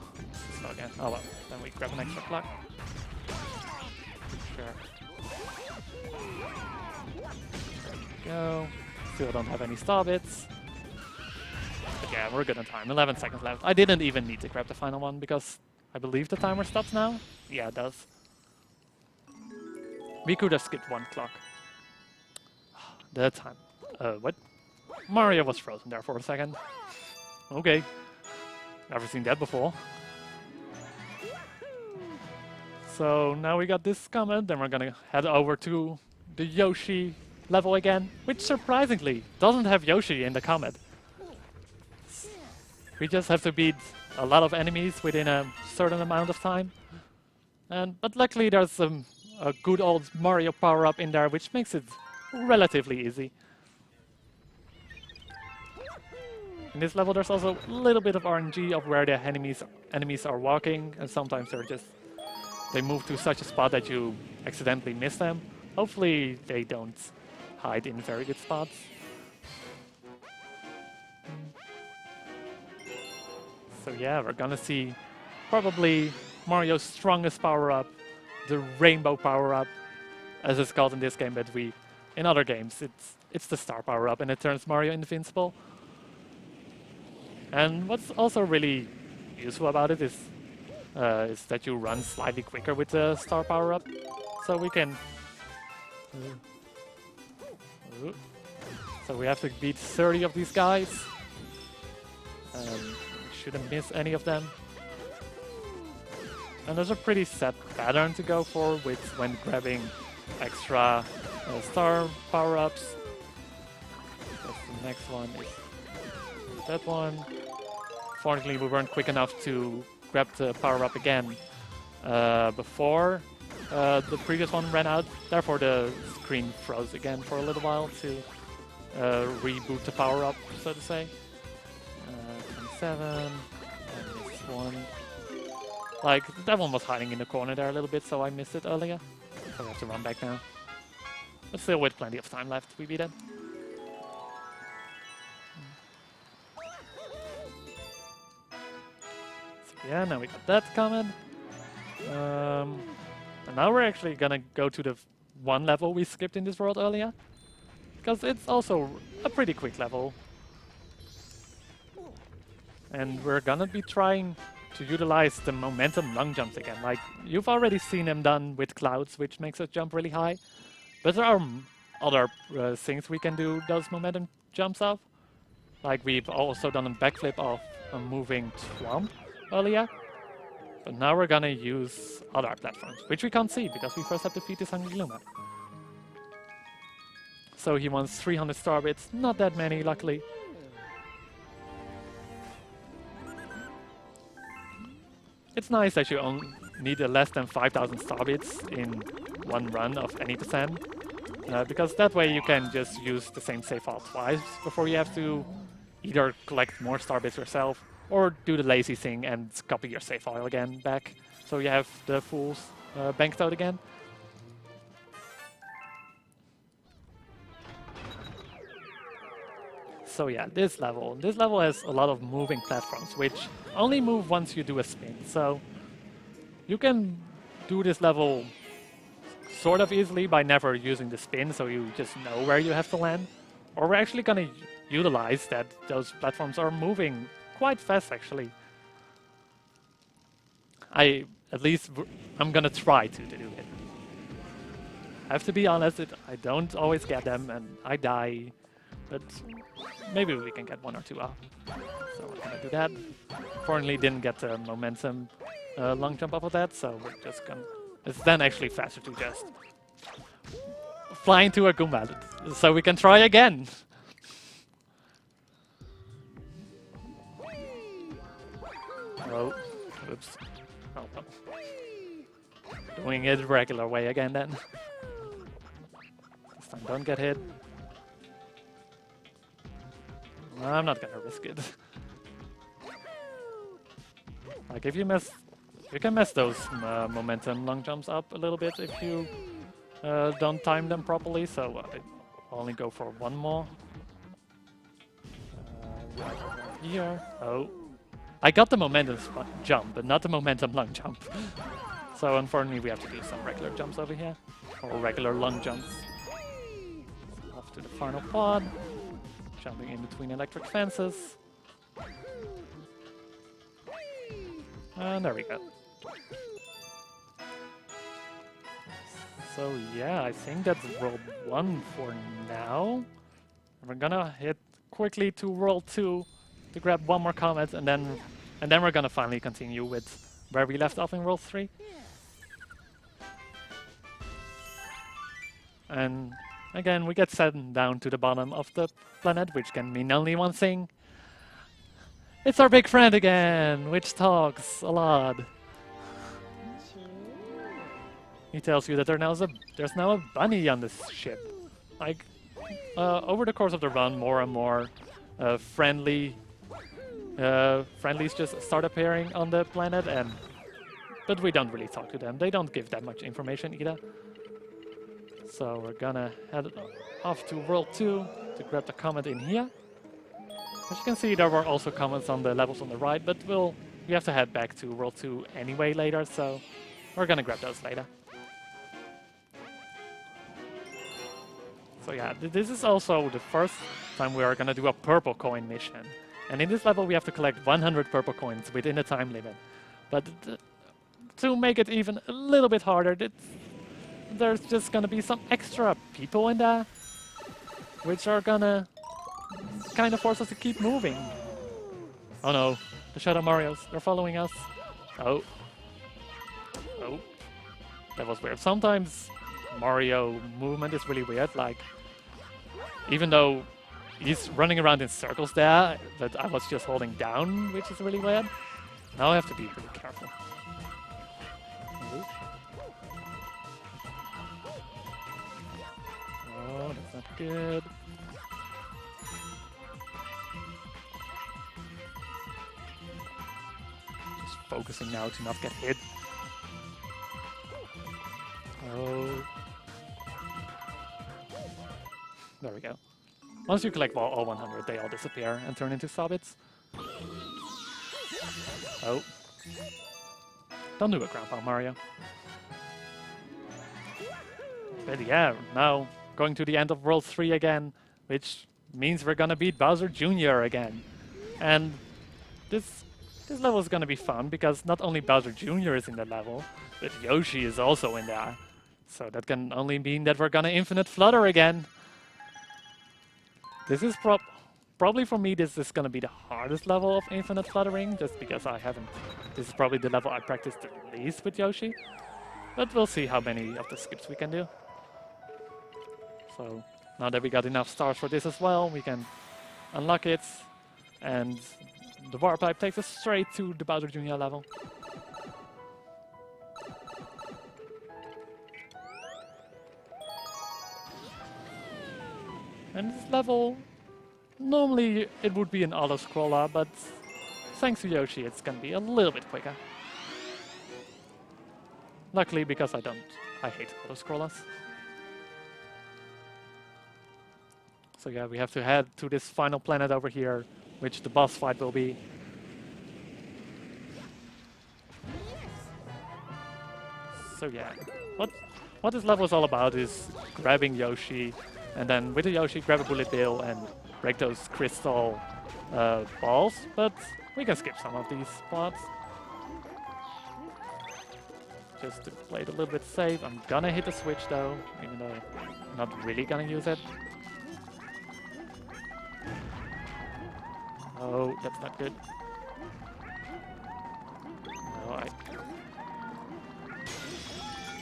slow again. Oh well, then we grab an extra clock. Sure. There we go. Still don't have any star bits. But yeah, we're good on time. 11 seconds left. I didn't even need to grab the final one because I believe the timer stops now. Yeah, it does. We could have skipped one clock. That time. What? Mario was frozen there for a second. Okay. Never seen that before. So now we got this comment, then we're gonna head over to the Yoshi level again, which surprisingly doesn't have Yoshi in the comment. We just have to beat a lot of enemies within a certain amount of time. But luckily there's a good old Mario power-up in there, which makes it relatively easy. In this level there's also a little bit of RNG of where the enemies are walking, and sometimes they move to such a spot that you accidentally miss them. Hopefully they don't hide in very good spots. So yeah, we're gonna see probably Mario's strongest power-up, the rainbow power-up, as it's called in this game, but in other games, it's the star power-up, and it turns Mario invincible. And what's also really useful about it is that you run slightly quicker with the star power up, so we can. So we have to beat 30 of these guys. Shouldn't miss any of them. And there's a pretty set pattern to go for with when grabbing extra star power-ups. The next one is that one. Fortunately, we weren't quick enough to grab the power-up again before the previous one ran out. Therefore, the screen froze again for a little while to reboot the power-up, so to say. 27, and this one. Like, that one was hiding in the corner there a little bit, so I missed it earlier. So we have to run back now. But still with plenty of time left, we beat it. So yeah, now we got that comment. And now we're actually gonna go to the one level we skipped in this world earlier. Because it's also a pretty quick level. And we're gonna be trying to utilize the momentum lung jumps again. Like, you've already seen them done with clouds, which makes us jump really high. But there are other things we can do those momentum jumps of. Like, we've also done a backflip of a moving Twomp earlier. But now we're gonna use other platforms, which we can't see because we first have to defeat this Hungry Luma. So he wants 300 star bits, not that many, luckily. It's nice that you only need less than 5,000 star bits in one run of any percent, because that way you can just use the same save file twice before you have to either collect more star bits yourself or do the lazy thing and copy your save file again back, so you have the full bank total again. So yeah, this level has a lot of moving platforms, which only move once you do a spin. So you can do this level sort of easily by never using the spin, so you just know where you have to land. Or we're actually gonna utilize that those platforms are moving quite fast, actually. I'm gonna try to do it. I have to be honest, I don't always get them and I die. But maybe we can get one or two off. So we're gonna do that. Fortunately, didn't get the momentum long jump off of that, so we're just gonna. It's then actually faster to just fly into a Goomba, so we can try again. Oh, oops. Oh no. Doing it regular way again then. This time don't get hit. I'm not gonna risk it. Like, if you can mess those momentum long jumps up a little bit if you don't time them properly. So I'll only go for one more. Right over here. Oh, I got the momentum jump, but not the momentum lung jump. So unfortunately, we have to do some regular jumps over here, or regular lung jumps. Off to the final pod. Jumping in between electric fences. And there we go. So yeah, I think that's World 1 for now. We're gonna hit quickly to World 2 to grab one more comet, and then we're gonna finally continue with where we left off in World 3. And again, we get sent down to the bottom of the planet, which can mean only one thing. It's our big friend again, which talks a lot. He tells you that there's now a bunny on this ship. Like, over the course of the run, more and more friendlies just start appearing on the planet, but we don't really talk to them. They don't give that much information either. So we're gonna head off to World 2 to grab the comet in here. As you can see, there were also comets on the levels on the right, but we have to head back to World 2 anyway later, so we're gonna grab those later. So yeah, this is also the first time we are gonna do a purple coin mission. And in this level, we have to collect 100 purple coins within a time limit. But to make it even a little bit harder, there's just gonna be some extra people in there, which are gonna kind of force us to keep moving. Oh no, the Shadow Marios, they're following us. Oh. Oh. That was weird. Sometimes Mario movement is really weird, like, even though he's running around in circles there, but I was just holding down, which is really weird. Now I have to be really careful. Oh, that's not good. Just focusing now to not get hit. Oh. There we go. Once you collect all 100, they all disappear and turn into Sobbits. Oh. Don't do it, Grandpa Mario. But yeah, now going to the end of World 3 again, which means we're gonna beat Bowser Jr. again. And this level is gonna be fun, because not only Bowser Jr. is in the level, but Yoshi is also in there. So that can only mean that we're gonna infinite flutter again. This is probably for me, this is gonna be the hardest level of infinite fluttering, just because this is probably the level I practiced the least with Yoshi. But we'll see how many of the skips we can do. So now that we got enough stars for this as well, we can unlock it, and the warp pipe takes us straight to the Bowser Jr. level. And this level, normally it would be an auto-scroller, but thanks to Yoshi it's gonna be a little bit quicker. Luckily, because I hate auto-scrollers. So yeah, we have to head to this final planet over here, which the boss fight will be. So yeah, what this level is all about is grabbing Yoshi, and then with the Yoshi, grab a bullet bill and break those crystal balls, but we can skip some of these spots. Just to play it a little bit safe. I'm gonna hit the switch though, even though I'm not really gonna use it. Oh, that's not good.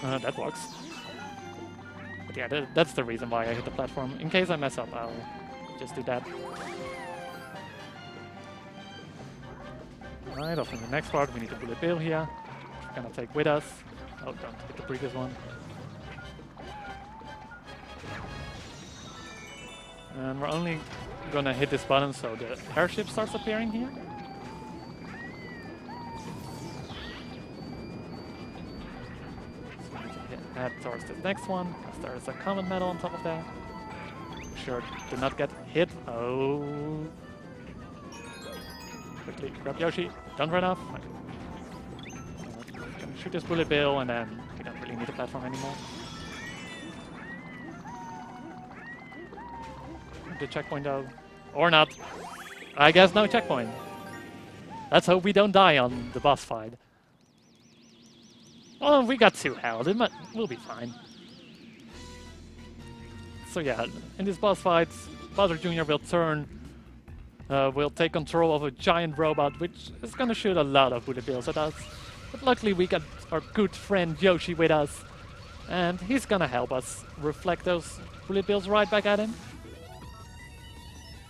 No, that works. But yeah, that's the reason why I hit the platform. In case I mess up, I'll just do that. Alright, off in the next part, we need a bullet bill here. We're gonna take with us. Oh, don't hit the previous one. And we're only gonna hit this button so the airship starts appearing here. Head towards the next one, because there is a common medal on top of that. Sure, do not get hit. Oh. Quickly grab Yoshi. Don't run off. Gonna shoot this bullet bill, and then we don't really need the platform anymore. The checkpoint though. Or not. I guess no checkpoint. Let's hope we don't die on the boss fight. Oh, we got 2 health. We'll be fine. So yeah, in this boss fight, Bowser Jr. will take control of a giant robot, which is gonna shoot a lot of bullet bills at us. But luckily we got our good friend Yoshi with us, and he's gonna help us reflect those bullet bills right back at him.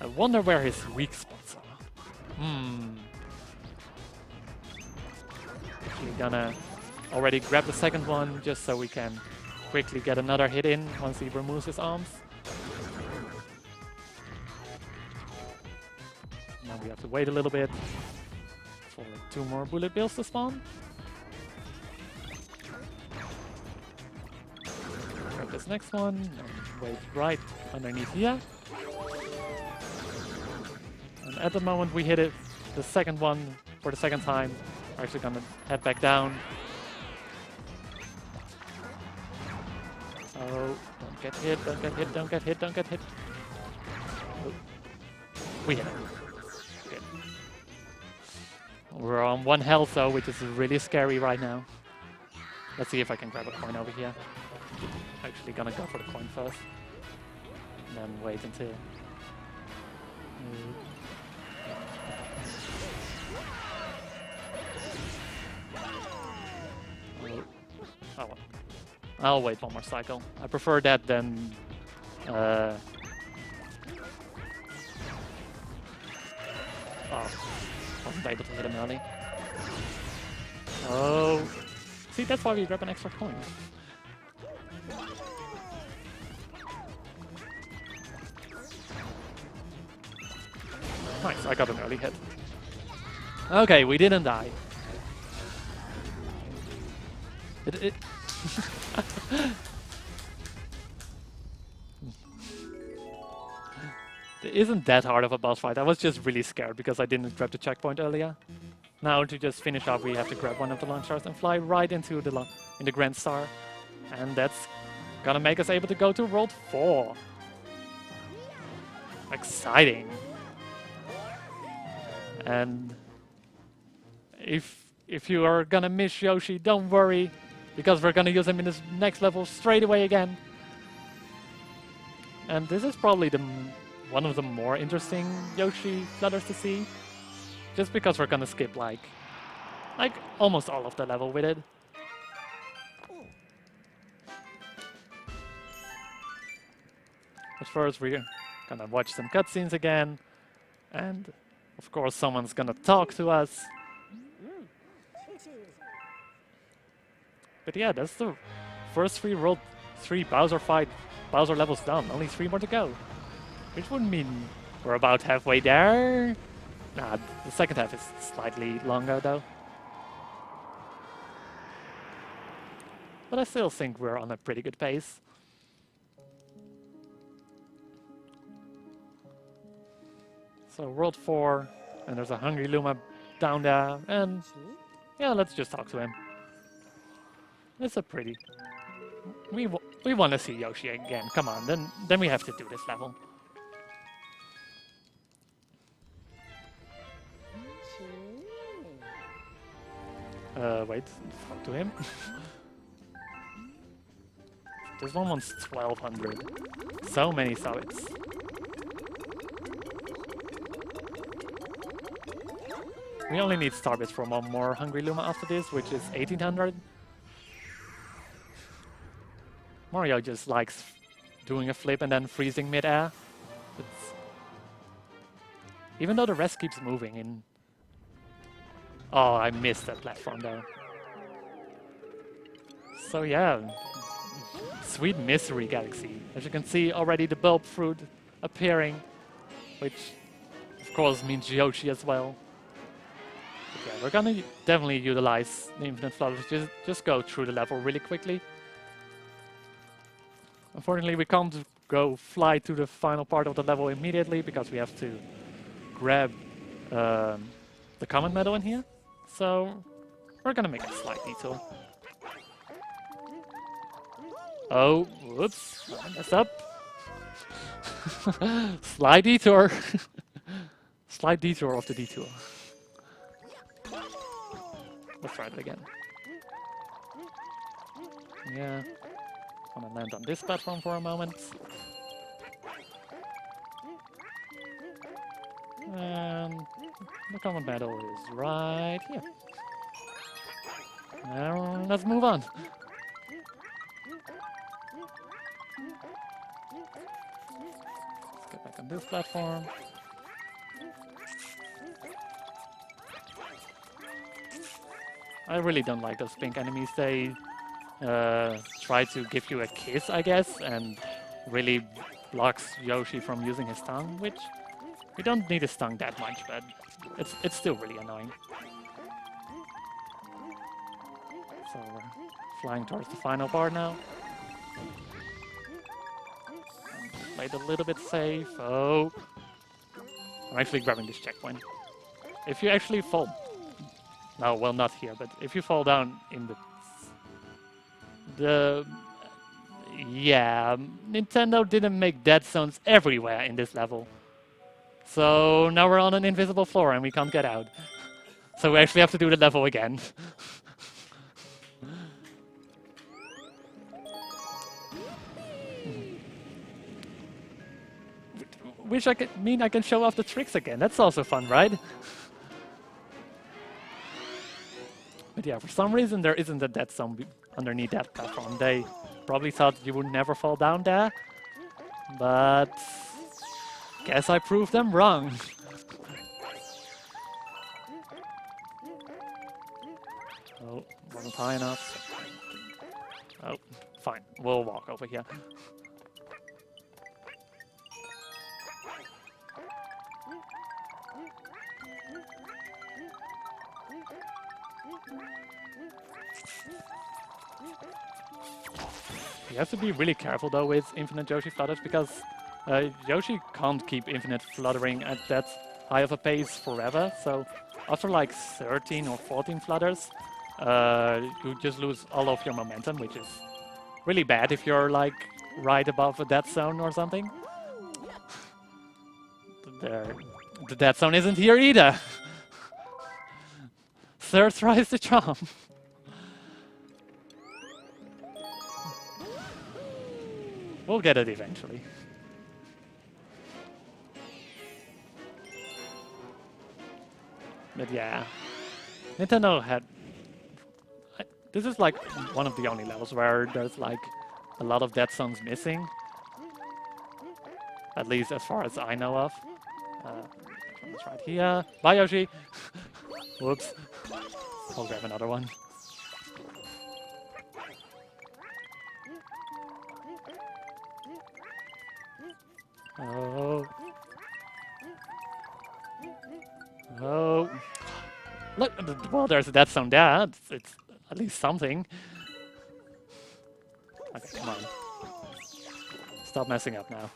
I wonder where his weak spots are. We're gonna already grab the second one, just so we can quickly get another hit in once he removes his arms. Now we have to wait a little bit for 2 more bullet bills to spawn. Grab this next one and wait right underneath here. And at the moment we hit it, the second one for the second time, we're actually gonna head back down. Oh, don't get hit, don't get hit, don't get hit, don't get hit. Oh. We hit it. Good. We're on 1 health though, which is really scary right now. Let's see if I can grab a coin over here. Actually gonna go for the coin first. And then wait until... Oh well. I'll wait 1 more cycle. I prefer that than... Oh, wasn't able to hit him early. Oh, see, that's why we grab an extra coin. Nice, I got an early hit. Okay, we didn't die. It It isn't that hard of a boss fight. I was just really scared because I didn't grab the checkpoint earlier. Now to just finish off, we have to grab one of the launch stars and fly right into the Grand Star. And that's gonna make us able to go to World 4. Exciting. And if you are gonna miss Yoshi, don't worry, because we're gonna use him in this next level straight away again. And this is probably one of the more interesting Yoshi flutters to see, just because we're gonna skip like almost all of the level with it. But first we're gonna watch some cutscenes again, and of course someone's gonna talk to us. But yeah, that's the first 3 World 3 Bowser levels done. Only 3 more to go. Which would mean we're about halfway there. Nah, the second half is slightly longer though. But I still think we're on a pretty good pace. So World 4, and there's a Hungry Luma down there, and yeah, let's just talk to him. It's a pretty... We want to see Yoshi again, come on, then we have to do this level. Wait, talk to him. This one wants 1200. So many summits. We only need Starbits for 1 more Hungry Luma after this, which is 1800. Mario just likes doing a flip and then freezing mid-air. Even though the rest keeps moving in... Oh, I missed that platform though. So yeah, Sweet Mystery Galaxy. As you can see already the bulb fruit appearing, which of course means Yoshi as well. But yeah, we're gonna definitely utilize the infinite flutters, just go through the level really quickly. Unfortunately, we can't go fly to the final part of the level immediately because we have to grab the common medal in here. So we're gonna make a slight detour. Oh, whoops, I messed up. Slight detour. Slight detour of the detour. Let's try it again. Yeah. I'm gonna land on this platform for a moment. And the common medal is right here. Now let's move on. Let's get back on this platform. I really don't like those pink enemies. They try to give you a kiss, I guess, and really blocks Yoshi from using his tongue, which we don't need his tongue that much, but it's still really annoying. So we're flying towards the final part now. Played a little bit safe. Oh, I'm actually grabbing this checkpoint. If you actually fall, no, well, not here, but if you fall down in yeah, Nintendo didn't make dead zones everywhere in this level. So now we're on an invisible floor and we can't get out. So we actually have to do the level again. Wish I can show off the tricks again. That's also fun, right? But yeah, for some reason there isn't a dead zone underneath that platform. They probably thought you would never fall down there, but guess I proved them wrong. Oh, wasn't high enough. Oh, fine. We'll walk over here. You have to be really careful though with infinite Yoshi flutters because Yoshi can't keep infinite fluttering at that high of a pace forever. So after like 13 or 14 flutters, you just lose all of your momentum, which is really bad if you're like right above a dead zone or something. The dead zone isn't here either. Third try is the charm. We'll get it eventually. But yeah, Nintendo had... This is like one of the only levels where there's like a lot of dead zones missing. At least as far as I know of. It's right here. Bye, Yoshi! Whoops. I'll grab another one. Oh. Oh. Look, well, there's a dead zone there. It's at least something. Okay, come on. Stop messing up now.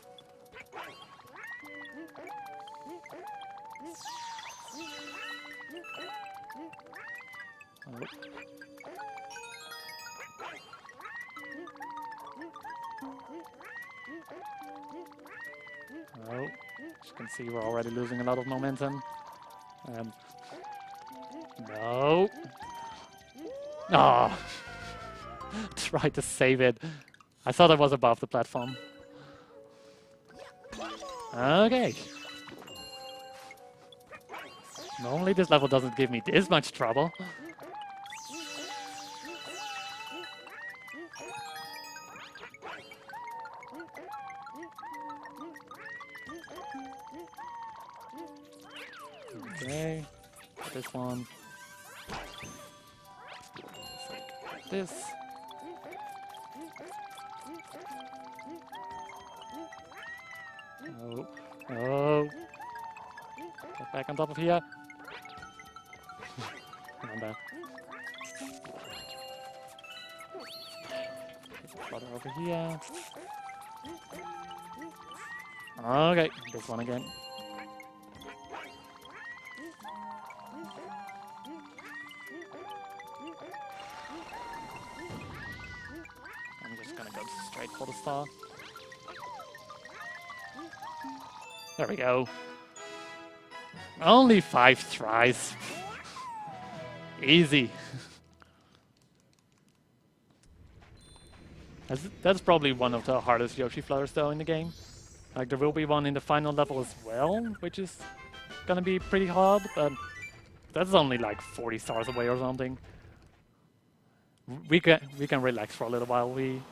Oh. Oh, as you can see, we're already losing a lot of momentum. No. Oh. Tried to save it. I thought I was above the platform. Okay. Normally this level doesn't give me this much trouble. Okay, this one. Like this. Oh, oh. Get back on top of here. Come on there. Flutter over here. Okay, this one again. I'm just gonna go straight for the star. There we go. Only 5 tries. Easy. That's probably one of the hardest Yoshi flutters though in the game. Like there will be one in the final level as well, which is gonna be pretty hard, but that's only like 40 stars away or something. We can relax for a little while. We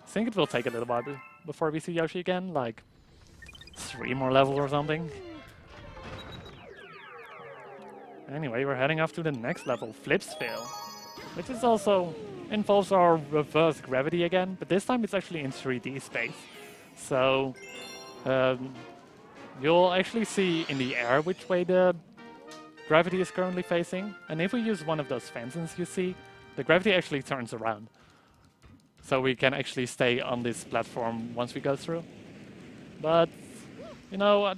think it will take a little while before we see Yoshi again, like 3 more levels or something. Anyway, we're heading off to the next level, Flipsville, which is also involves our reverse gravity again, but this time it's actually in 3D space. So you'll actually see in the air which way the gravity is currently facing, and if we use one of those fences you see, the gravity actually turns around. So we can actually stay on this platform once we go through. But, you know,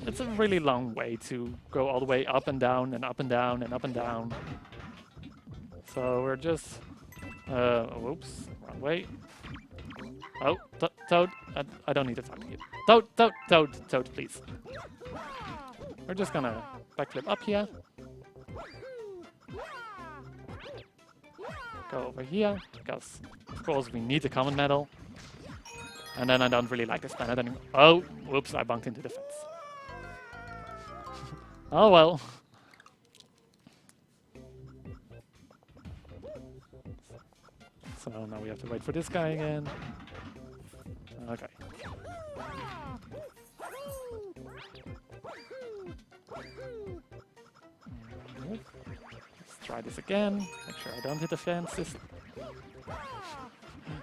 it's a really long way to go all the way up and down and up and down and up and down. So we're just... whoops, wrong way. Oh, Toad, I don't need to talk to you. Toad, please. We're just gonna backflip up here. go over here, because of course we need the common medal. And then I don't really like this planet anymore. Oh, whoops, I bumped into the fence. Oh well. So now we have to wait for this guy again. Okay. Let's try this again. Make sure I don't hit the fence.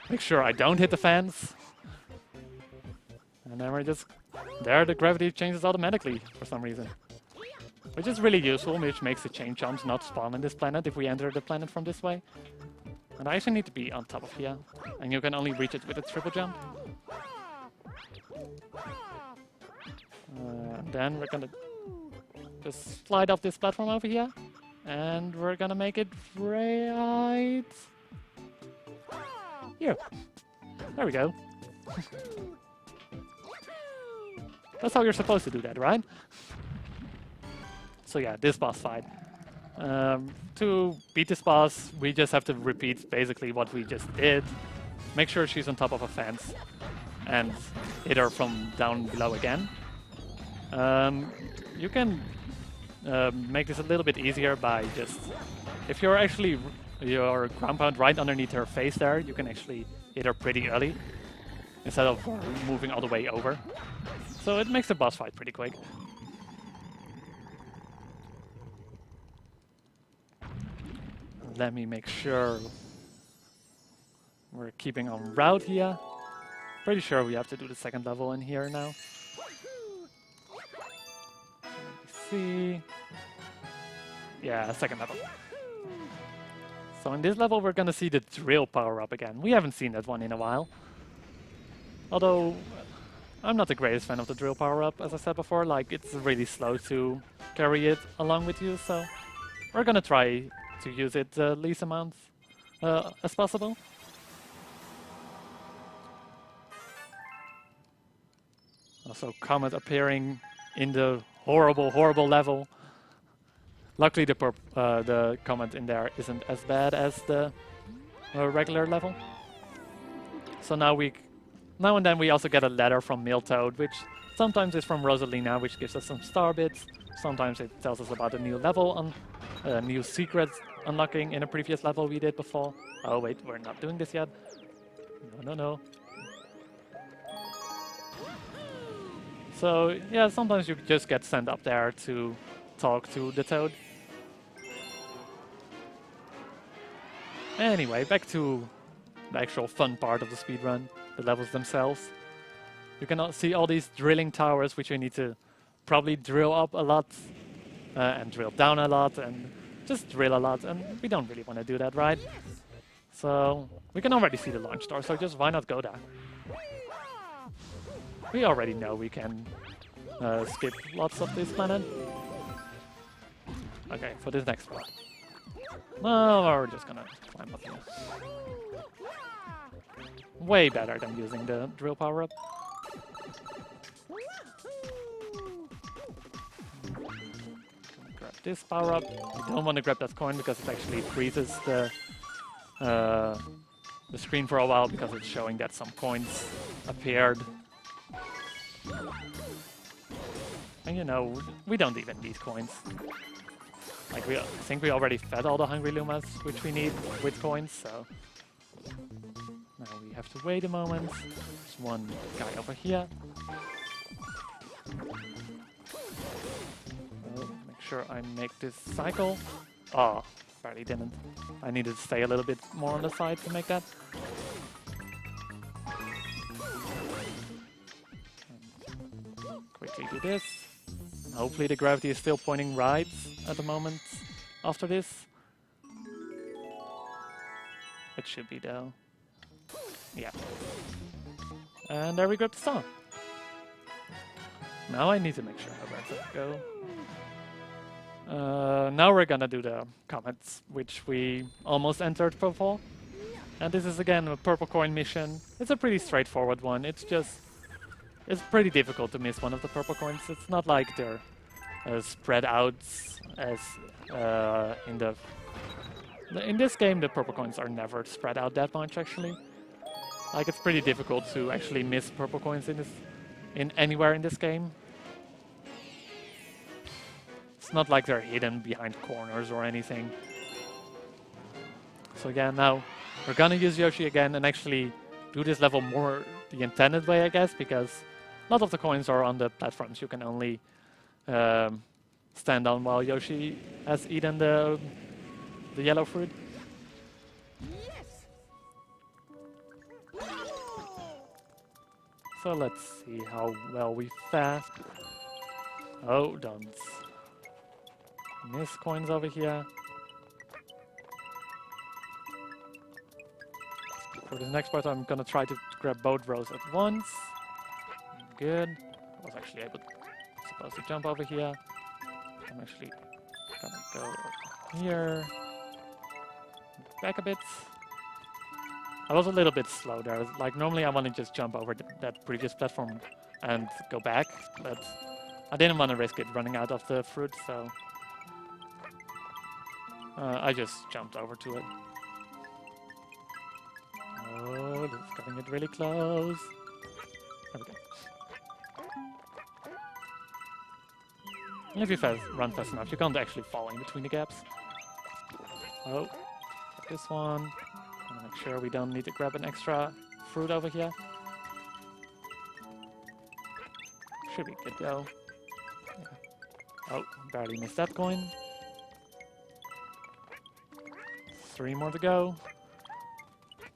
Make sure I don't hit the fence. And then we're just... There, the gravity changes automatically for some reason. Which is really useful, which makes the chain jumps not spawn in this planet if we enter the planet from this way. And I actually need to be on top of here. And you can only reach it with a triple jump. Then we're gonna just slide off this platform over here. And we're gonna make it right here. There we go. That's how you're supposed to do that, right? So yeah, this boss fight. To beat this boss, we just have to repeat basically what we just did. Make sure she's on top of a fence and hit her from down below again. You can make this a little bit easier by just... If you're actually your ground pound right underneath her face there, you can actually hit her pretty early instead of moving all the way over. So it makes the boss fight pretty quick. Let me make sure we're keeping on route here. Pretty sure we have to do the second level in here now. Let me see. Yeah, second level. So in this level we're gonna see the drill power up again. We haven't seen that one in a while. Although I'm not the greatest fan of the drill power up, as I said before. Like, it's really slow to carry it along with you, so we're gonna try to use it the least amount as possible. Also, Comet appearing in the horrible, horrible level. Luckily, the Comet in there isn't as bad as the regular level. So now and then we also get a letter from Miltoad, which sometimes is from Rosalina, which gives us some star bits. Sometimes it tells us about a new level, new secret unlocking in a previous level we did before. Oh wait, we're not doing this yet. No. So yeah, sometimes you just get sent up there to talk to the Toad. Anyway, back to the actual fun part of the speedrun, the levels themselves. You can see all these drilling towers, which you need to probably drill up a lot and drill down a lot and just drill a lot, and we don't really want to do that, right? So we can already see the launch door, so just why not go there? We already know we can skip lots of this planet. Okay, for this next one. No, we're just gonna climb up here. Way better than using the drill power-up. Grab this power-up. You don't want to grab that coin because it actually freezes the screen for a while because it's showing that some coins appeared. And you know, we don't even need coins. Like, I think we already fed all the Hungry Lumas, which we need with coins, so... Now we have to wait a moment. There's one guy over here. Make sure I make this cycle. Oh, barely didn't. I needed to stay a little bit more on the side to make that. Quickly do this. Hopefully the gravity is still pointing right at the moment after this. It should be though. Yeah. And there we grab the star. Now I need to make sure where to go. Now we're gonna do the comets, which we almost entered before. And this is again a purple coin mission. It's a pretty straightforward one. It's pretty difficult to miss one of the purple coins. It's not like they're spread out as in the In this game, the purple coins are never spread out that much, actually. Like, it's pretty difficult to actually miss purple coins in anywhere in this game. It's not like they're hidden behind corners or anything. So yeah, now we're gonna use Yoshi again and actually do this level more the intended way, I guess, because a lot of the coins are on the platforms you can only stand on while Yoshi has eaten the yellow fruit. So let's see how well we fare. Oh, don't miss coins over here. For the next part, I'm gonna try to grab both rows at once. Good. I was actually supposed to jump over here. I'm actually gonna go over here. Back a bit. I was a little bit slow there. Like, normally I want to just jump over that previous platform and go back, but I didn't want to risk it running out of the fruit, so I just jumped over to it. Oh, this is getting it really close. There we go. And if you run fast enough, you can't actually fall in between the gaps. Oh, this one. Make sure we don't need to grab an extra fruit over here. Should be good though. Yeah. Oh, barely missed that coin. 3 more to go.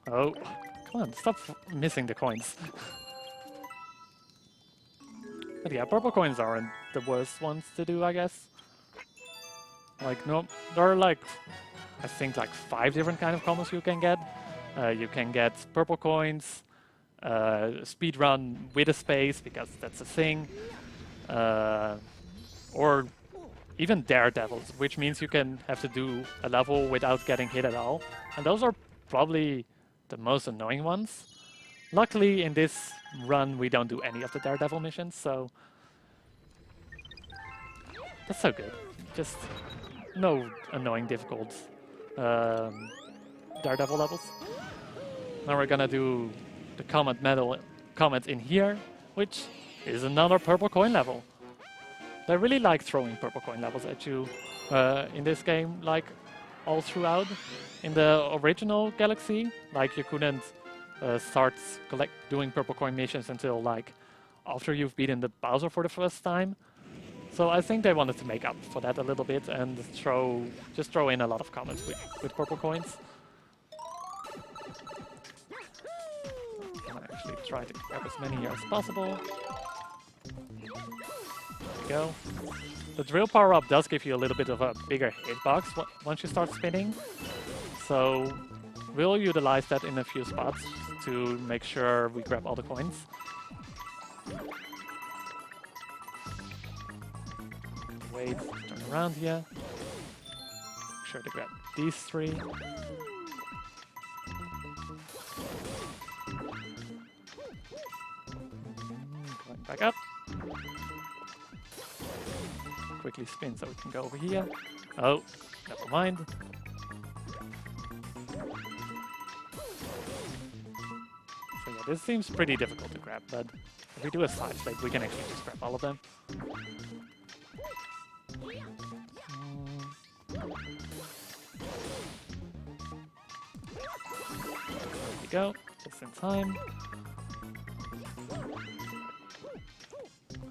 Oh, come on, stop missing the coins. But yeah, purple coins aren't the worst ones to do, I guess. Like, no, there are like, I think like 5 different kind of combos you can get. You can get purple coins, speedrun with a space, because that's a thing, or even daredevils, which means you can have to do a level without getting hit at all. And those are probably the most annoying ones. Luckily, in this run, we don't do any of the daredevil missions, so that's so good. Just no annoying, difficult daredevil levels. Now we're gonna do the comet in here, which is another purple coin level. They really like throwing purple coin levels at you in this game, like all throughout. In the original Galaxy, like you couldn't start doing purple coin missions until like after you've beaten the Bowser for the first time. So I think they wanted to make up for that a little bit and just throw in a lot of comets with purple coins. I'm gonna actually try to grab as many here as possible. There we go. The drill power-up does give you a little bit of a bigger hitbox once you start spinning. So we'll utilize that in a few spots to make sure we grab all the coins. Wait, turn around here. Make sure to grab these 3. Going back up. Quickly spin so we can go over here. Oh, never mind. So yeah, this seems pretty difficult to grab, but if we do a side flip, we can actually just grab all of them. There we go, just in time.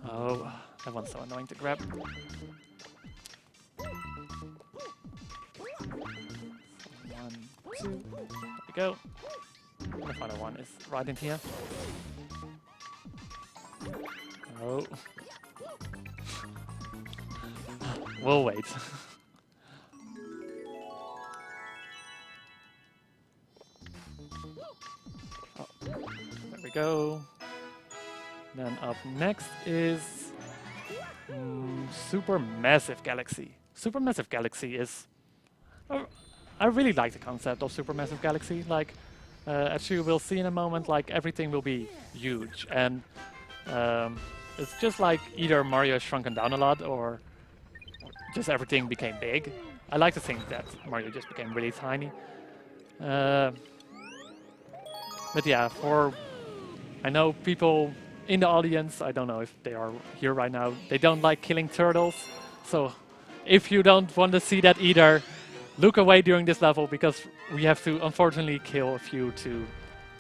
Oh, that one's so annoying to grab. 1, 2, there we go. And the final one is right in here. Oh. We'll wait. Oh, there we go. Then up next is Supermassive Galaxy. Supermassive Galaxy is... I really like the concept of Supermassive Galaxy. Like, as you will see in a moment, like everything will be huge, and it's just like either Mario has shrunken down a lot or just everything became big. I like to think that Mario just became really tiny. But yeah, I know people in the audience, I don't know if they are here right now, they don't like killing turtles. So if you don't want to see that either, look away during this level because we have to unfortunately kill a few to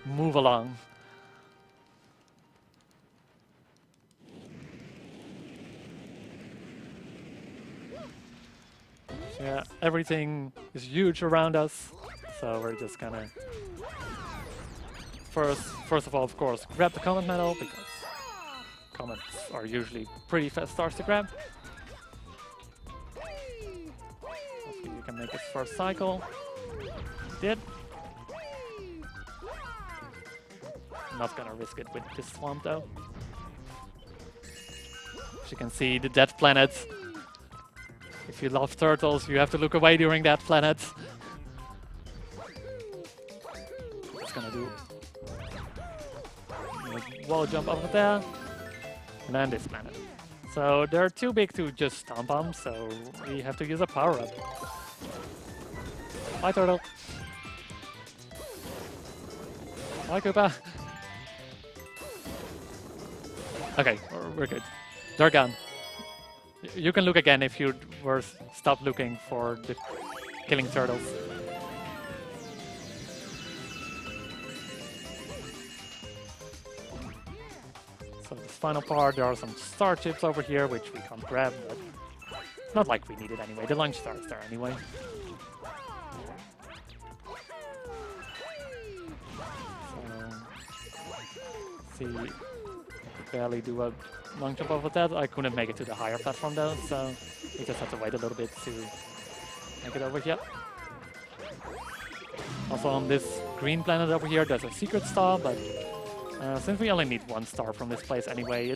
move along. So yeah, everything is huge around us, so we're just gonna first of all, of course, grab the comet medal because comets are usually pretty fast stars to grab. Hopefully you can make its first cycle. Did. Not gonna risk it with this swamp though. As you can see, the dead planet. If you love turtles, you have to look away during that planet. Just gonna do a wall jump over there, and then this planet. So they're too big to just stomp on, so we have to use a power up. Bye, turtle. Bye, Koopa. Okay, we're good. They're gone. You can look again if you were stopped looking for the killing turtles. So this final part, there are some star chips over here which we can't grab, but it's not like we need it anyway. The launch star is there anyway. So, see, barely do a long jump over that. I couldn't make it to the higher platform though, so we just have to wait a little bit to make it over here. Also on this green planet over here, there's a secret star, but since we only need one star from this place anyway,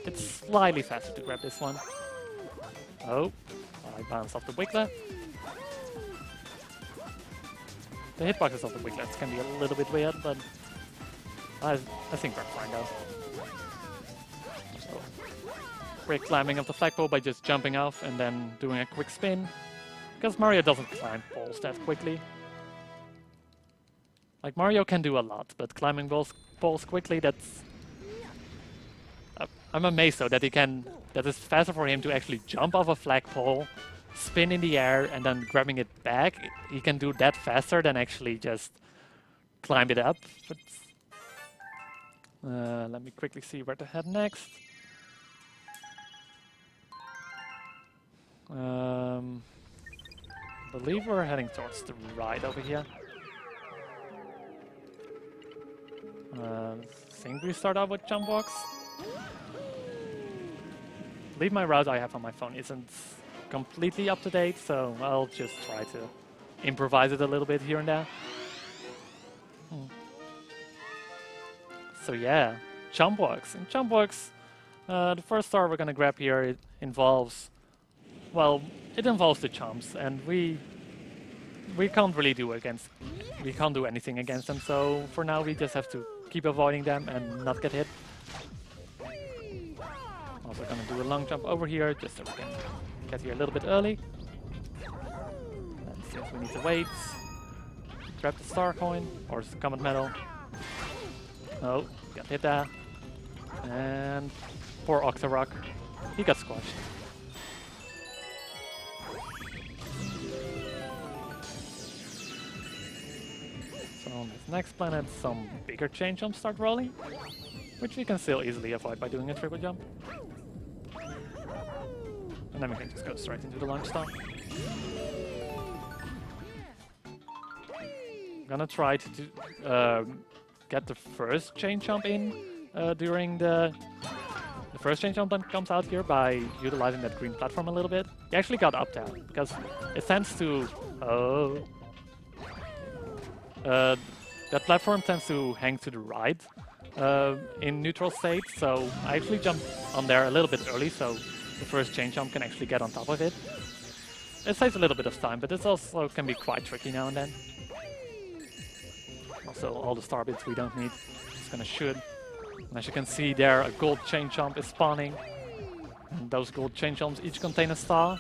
it's slightly faster to grab this one. Oh, I bounced off the Wiggler. The hitboxes of the Wigglets can be a little bit weird, but I think we're fine though. So, quick climbing of the flagpole by just jumping off and then doing a quick spin. Because Mario doesn't climb poles that quickly. Like, Mario can do a lot, but climbing poles quickly, that's... I'm amazed though that that it's faster for him to actually jump off a flagpole, spin in the air, and then grabbing it back. He can do that faster than actually just climb it up. But, let me quickly see where to head next. I believe we're heading towards the right over here. Think we start out with jump walks. I believe my route I have on my phone isn't completely up to date, so I'll just try to improvise it a little bit here and there. So yeah, jump walks. In jump walks, the first star we're gonna grab here, it involves the jumps, and we can't really do anything against them. So for now, we just have to keep avoiding them and not get hit. Also gonna do a long jump over here, just so we can get here a little bit early. And since we need to wait, grab the star coin or comet medal. Oh, got hit there. And poor Octorok, he got squashed. So on this next planet, some bigger chain jumps start rolling, which we can still easily avoid by doing a triple jump. And then we can just go straight into the launch star. I'm gonna try to get the first chain jump in during the first chain jump that comes out here by utilizing that green platform a little bit. He actually got up there because it tends to that platform tends to hang to the right in neutral state, so I actually jumped on there a little bit early, so the first chain jump can actually get on top of it. It saves a little bit of time, but it also can be quite tricky now and then. Also, all the star bits we don't need. Just gonna shoot. And as you can see there, a gold chain jump is spawning. And those gold chain jumps each contain a star.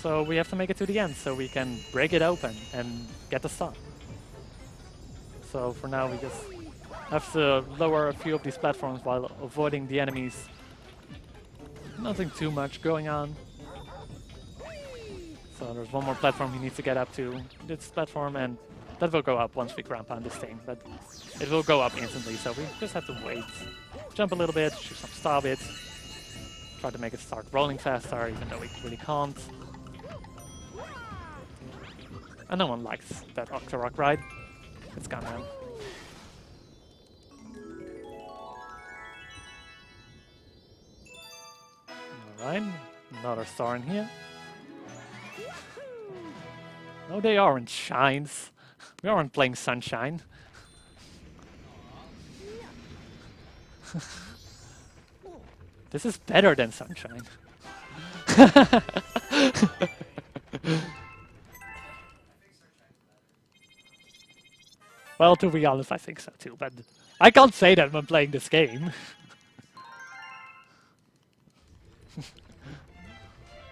So we have to make it to the end so we can break it open and get the star. So for now we just have to lower a few of these platforms while avoiding the enemies. Nothing too much going on. So there's one more platform he needs to get up to. This platform, and that will go up once we ground pound this thing, but it will go up instantly, so we just have to wait. Jump a little bit, shoot some star bits. Try to make it start rolling faster, even though we really can't. And no one likes that Octorok ride. It's gone now. Alright, another star in here. No, they aren't shines. We aren't playing Sunshine. This is better than Sunshine. Well, to be honest, I think so too, but I can't say that when playing this game.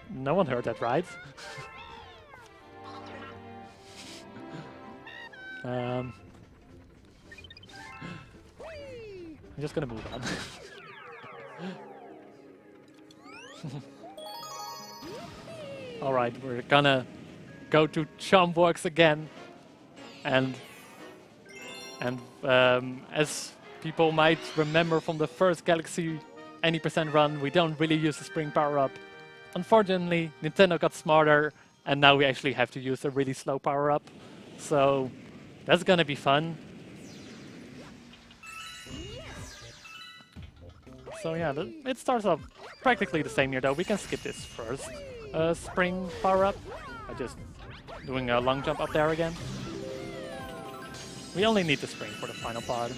No one heard that, right? I'm just gonna move on. Alright, we're gonna go to Chomworks again. And as people might remember from the first Galaxy any % run, we don't really use the spring power-up. Unfortunately, Nintendo got smarter, and now we actually have to use a really slow power-up. So that's gonna be fun. So yeah, it starts off practically the same here though. We can skip this first spring power-up by just doing a long jump up there again. We only need the spring for the final part.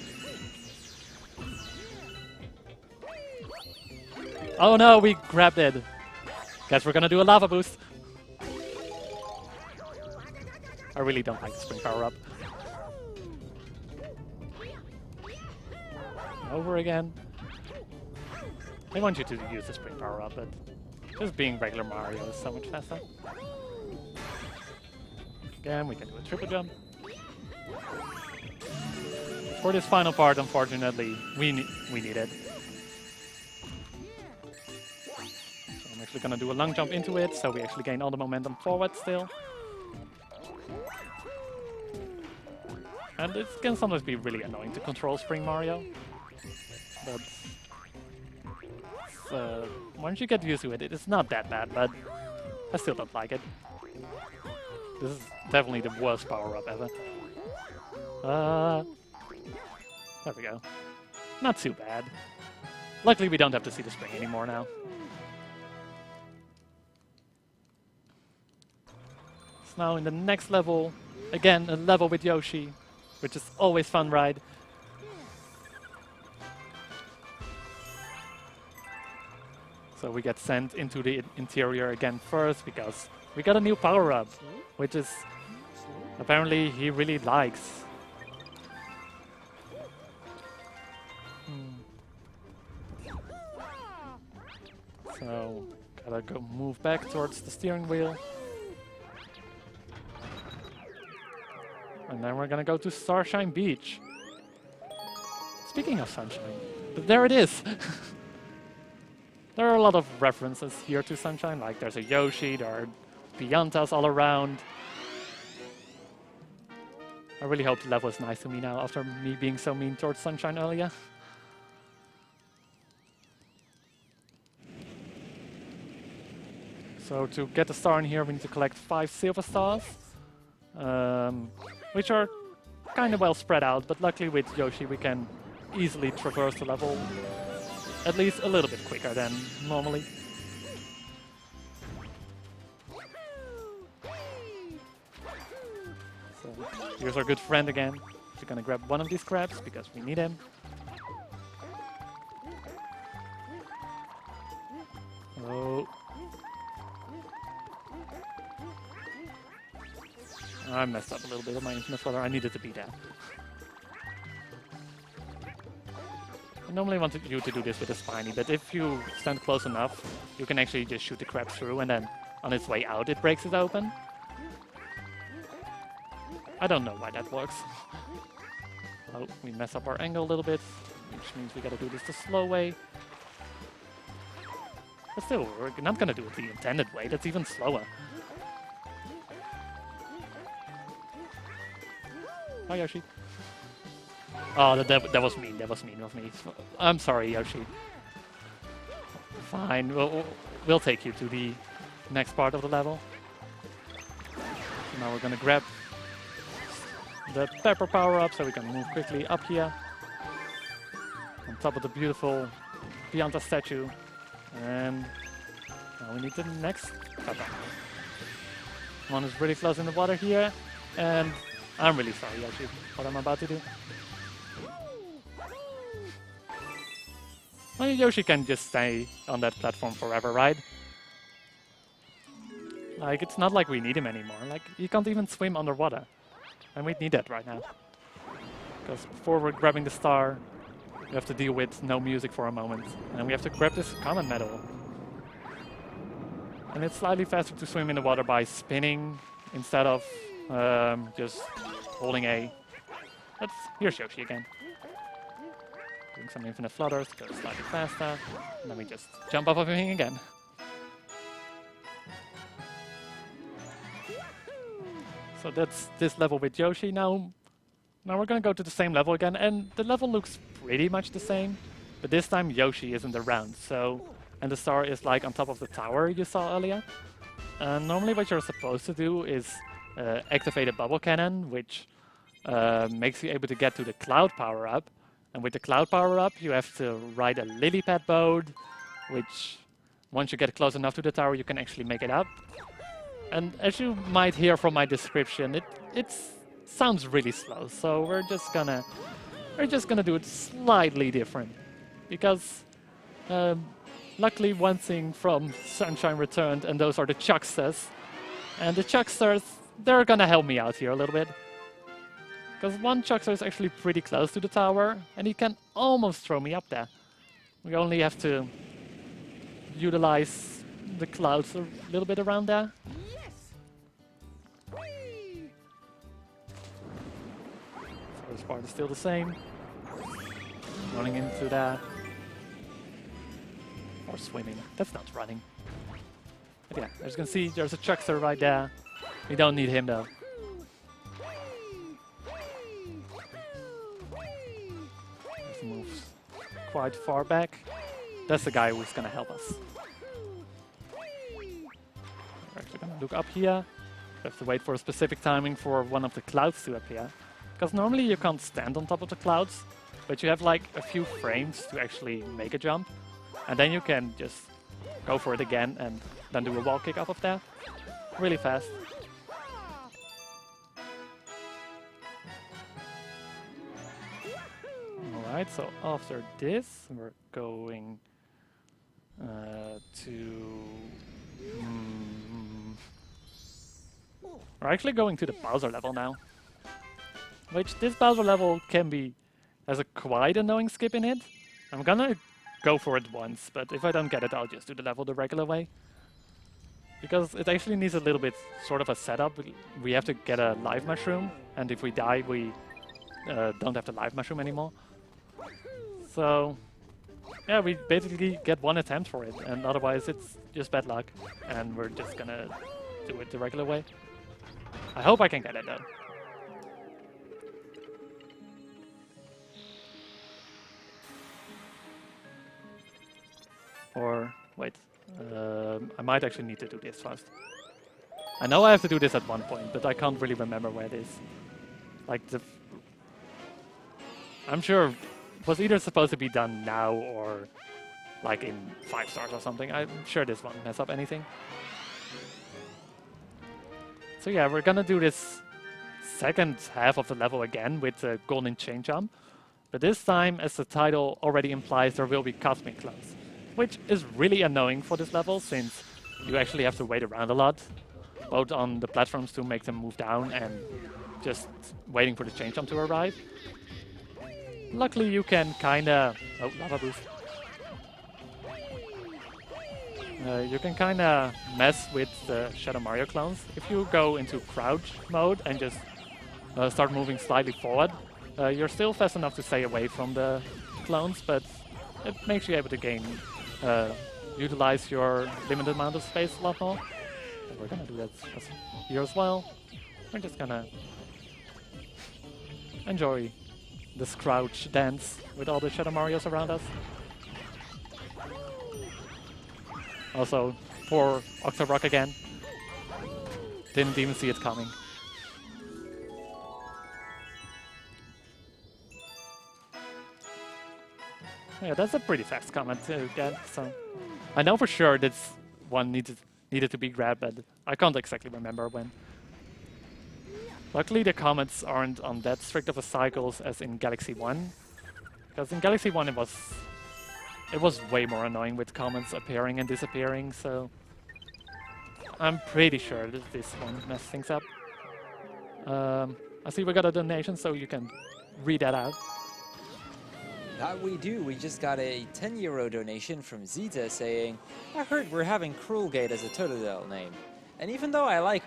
Oh no, we grabbed it. Guess we're gonna do a lava boost. I really don't like the spring power-up. Over again. I want you to use the spring power-up, but just being regular Mario is so much faster. Again, we can do a triple jump. For this final part, unfortunately, we need it. So I'm actually gonna do a long jump into it, so we actually gain all the momentum forward still. And it can sometimes be really annoying to control Spring Mario. But once you get used to it, it's not that bad, but I still don't like it. This is definitely the worst power-up ever. There we go. Not too bad. Luckily, we don't have to see the spring anymore now. So now in the next level, again, a level with Yoshi, which is always fun, right? So we get sent into the interior again first because we got a new power-up, which is apparently he really likes. So gotta go move back towards the steering wheel. And then we're gonna go to Starshine Beach. Speaking of Sunshine, there it is! There are a lot of references here to Sunshine, like there's a Yoshi, there are Piantas all around. I really hope the level is nice to me now after me being so mean towards Sunshine earlier. So to get the star in here, we need to collect 5 silver stars, which are kind of well spread out, but luckily with Yoshi we can easily traverse the level at least a little bit quicker than normally. So here's our good friend again. We're gonna grab one of these crabs because we need him. Oh. I messed up a little bit with my infinite flutter. I needed to be that. I normally wanted you to do this with a spiny, but if you stand close enough, you can actually just shoot the crab through and then on its way out it breaks it open. I don't know why that works. Oh, we mess up our angle a little bit, which means we gotta do this the slow way. But still, we're not gonna do it the intended way, that's even slower. Hi, Yoshi. Oh, that was mean. That was mean of me. I'm sorry, Yoshi. Fine. We'll take you to the next part of the level. So now we're gonna grab the pepper power-up so we can move quickly up here. On top of the beautiful Pianta statue. And now we need the next pepper. One is really close in the water here. And I'm really sorry, Yoshi, what I'm about to do. Well, Yoshi can just stay on that platform forever, right? Like, it's not like we need him anymore. Like, he can't even swim underwater. And we need that right now. Because before we're grabbing the star, we have to deal with no music for a moment. And then we have to grab this common medal. And it's slightly faster to swim in the water by spinning instead of just holding A. Here's Yoshi again. Doing some infinite flutters, goes slightly faster, and then we just jump off of him again. So that's this level with Yoshi. Now we're gonna go to the same level again, and the level looks pretty much the same, but this time Yoshi isn't around, and the star is like on top of the tower you saw earlier. Normally what you're supposed to do is activate a bubble cannon, which makes you able to get to the cloud power-up. And with the cloud power-up, you have to ride a lily pad boat, which once you get close enough to the tower, you can actually make it up. And as you might hear from my description, it sounds really slow. So we're just gonna do it slightly different, because luckily one thing from Sunshine Returned, and those are the Chucksters. And the Chucksters, they're gonna help me out here a little bit. Because one Chuckster is actually pretty close to the tower, and he can almost throw me up there. We only have to utilize the clouds a little bit around there. Yes. So this part is still the same. Running into that. Or swimming. That's not running. But yeah, as you can see, there's a Chuckster right there. We don't need him though. Moves quite far back. That's the guy who's gonna help us. We're actually gonna look up here. We have to wait for a specific timing for one of the clouds to appear. Because normally you can't stand on top of the clouds, but you have like a few frames to actually make a jump. And then you can just go for it again and then do a wall kick off of there. Really fast. Alright, so after this, we're going we're actually going to the Bowser level now. Which this Bowser level has a quite annoying skip in it. I'm gonna go for it once, but if I don't get it, I'll just do the level the regular way. Because it actually needs a little bit sort of a setup. We have to get a live mushroom, and if we die, we don't have the live mushroom anymore. So, yeah, we basically get one attempt for it, and otherwise it's just bad luck, and we're just gonna do it the regular way. I hope I can get it though. Or, wait, I might actually need to do this first. I know I have to do this at one point, but I can't really remember where it is. Like I'm sure it was either supposed to be done now or like in 5 stars or something. I'm sure this won't mess up anything. So yeah, we're gonna do this second half of the level again with the golden chain jump. But this time, as the title already implies, there will be cosmic clouds, which is really annoying for this level since you actually have to wait around a lot, both on the platforms to make them move down and just waiting for the chain jump to arrive. Luckily you can kinda... Oh, lava boost. You can kind of mess with the Shadow Mario clones. If you go into crouch mode and just start moving slightly forward, you're still fast enough to stay away from the clones, but it makes you able to utilize your limited amount of space a lot more. And we're gonna do that here as well. We're just gonna enjoy this crouch dance with all the Shadow Marios around us. Also, poor Octorock again. Didn't even see it coming. Yeah, that's a pretty fast comment to get, so... I know for sure this one needed to be grabbed, but I can't exactly remember when. Luckily the comments aren't on that strict of a cycles as in Galaxy 1. Because in Galaxy 1 it was way more annoying with comments appearing and disappearing, so... I'm pretty sure that this one messed things up. I see we got a donation, so you can read that out. That we do. We just got a 10 euro donation from Zita saying, I heard we're having Cruelgate as a Totodile name. And even though I like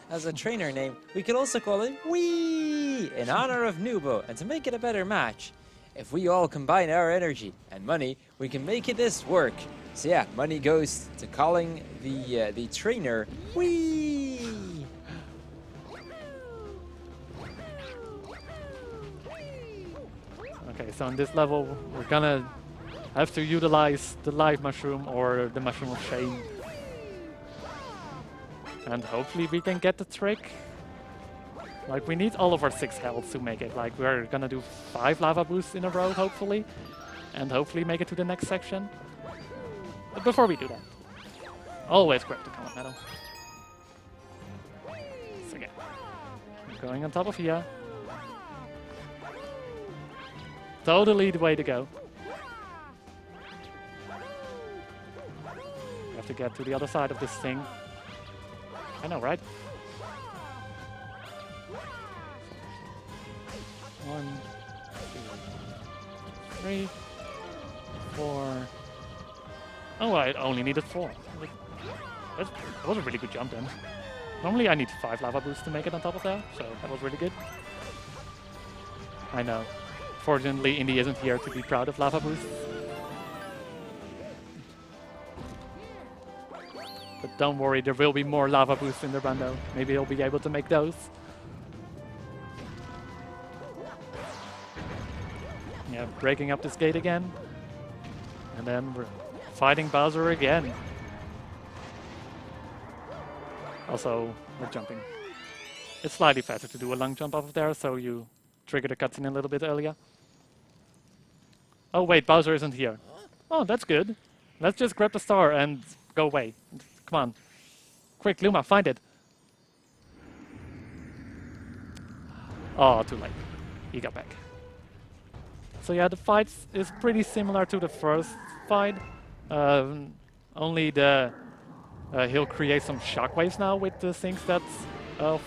as a trainer name, we could also call it Wee in honor of Nubo and to make it a better match. If we all combine our energy and money, we can make this work. So yeah, money goes to calling the trainer Wee. Okay, so on this level, we're gonna have to utilize the live mushroom or the mushroom of shame. And hopefully we can get the trick. Like, we need all of our 6 health to make it. Like, we're gonna do 5 lava boosts in a row, hopefully. And hopefully make it to the next section. But before we do that, always grab the comet medal. So again, going on top of here. Totally the way to go. We have to get to the other side of this thing. I know, right? 1, 2, 3, 4. Oh, I only needed 4. That was a really good jump then. Normally I need 5 lava boosts to make it on top of that, so that was really good. I know. Fortunately, Indy isn't here to be proud of lava boosts. But don't worry, there will be more lava boosts in the run though. Maybe he'll be able to make those. Yeah, breaking up this gate again. And then we're fighting Bowser again. Also, we're jumping. It's slightly faster to do a long jump off of there, so you trigger the cutscene a little bit earlier. Oh wait, Bowser isn't here. Oh, that's good. Let's just grab the star and go away. Come on. Quick, Luma, find it. Oh, too late. He got back. So yeah, the fight is pretty similar to the first fight. Only he'll create some shockwaves now with the things that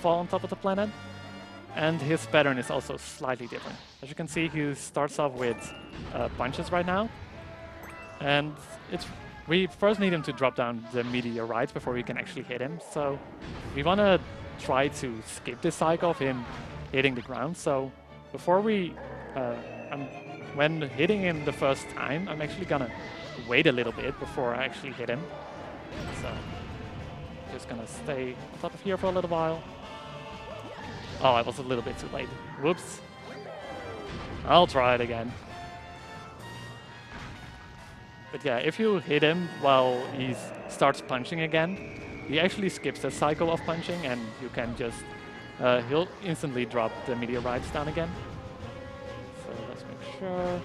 fall on top of the planet. And his pattern is also slightly different. As you can see, he starts off with punches right now. And we first need him to drop down the meteorites before we can actually hit him. So we want to try to skip this cycle of him hitting the ground. So before when hitting him the first time, I'm actually gonna wait a little bit before I actually hit him. So just gonna stay on top of here for a little while. Oh, I was a little bit too late. Whoops. I'll try it again. But yeah, if you hit him while he starts punching again, he actually skips the cycle of punching and you can just... he'll instantly drop the meteorites down again. So let's make sure...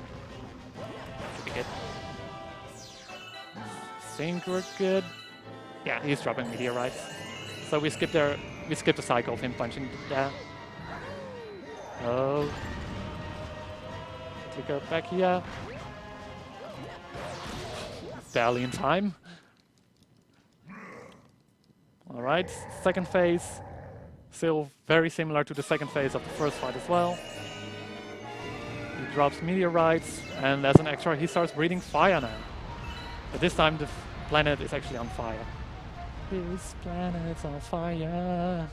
Should be good. Think we're good. Yeah, he's dropping meteorites. So we skip the cycle of him punching there. Oh. Click back here. Barely in time. Alright, second phase. Still very similar to the second phase of the first fight as well. He drops meteorites, and as an extra he starts breathing fire now. But this time the planet is actually on fire. This planet's on fire.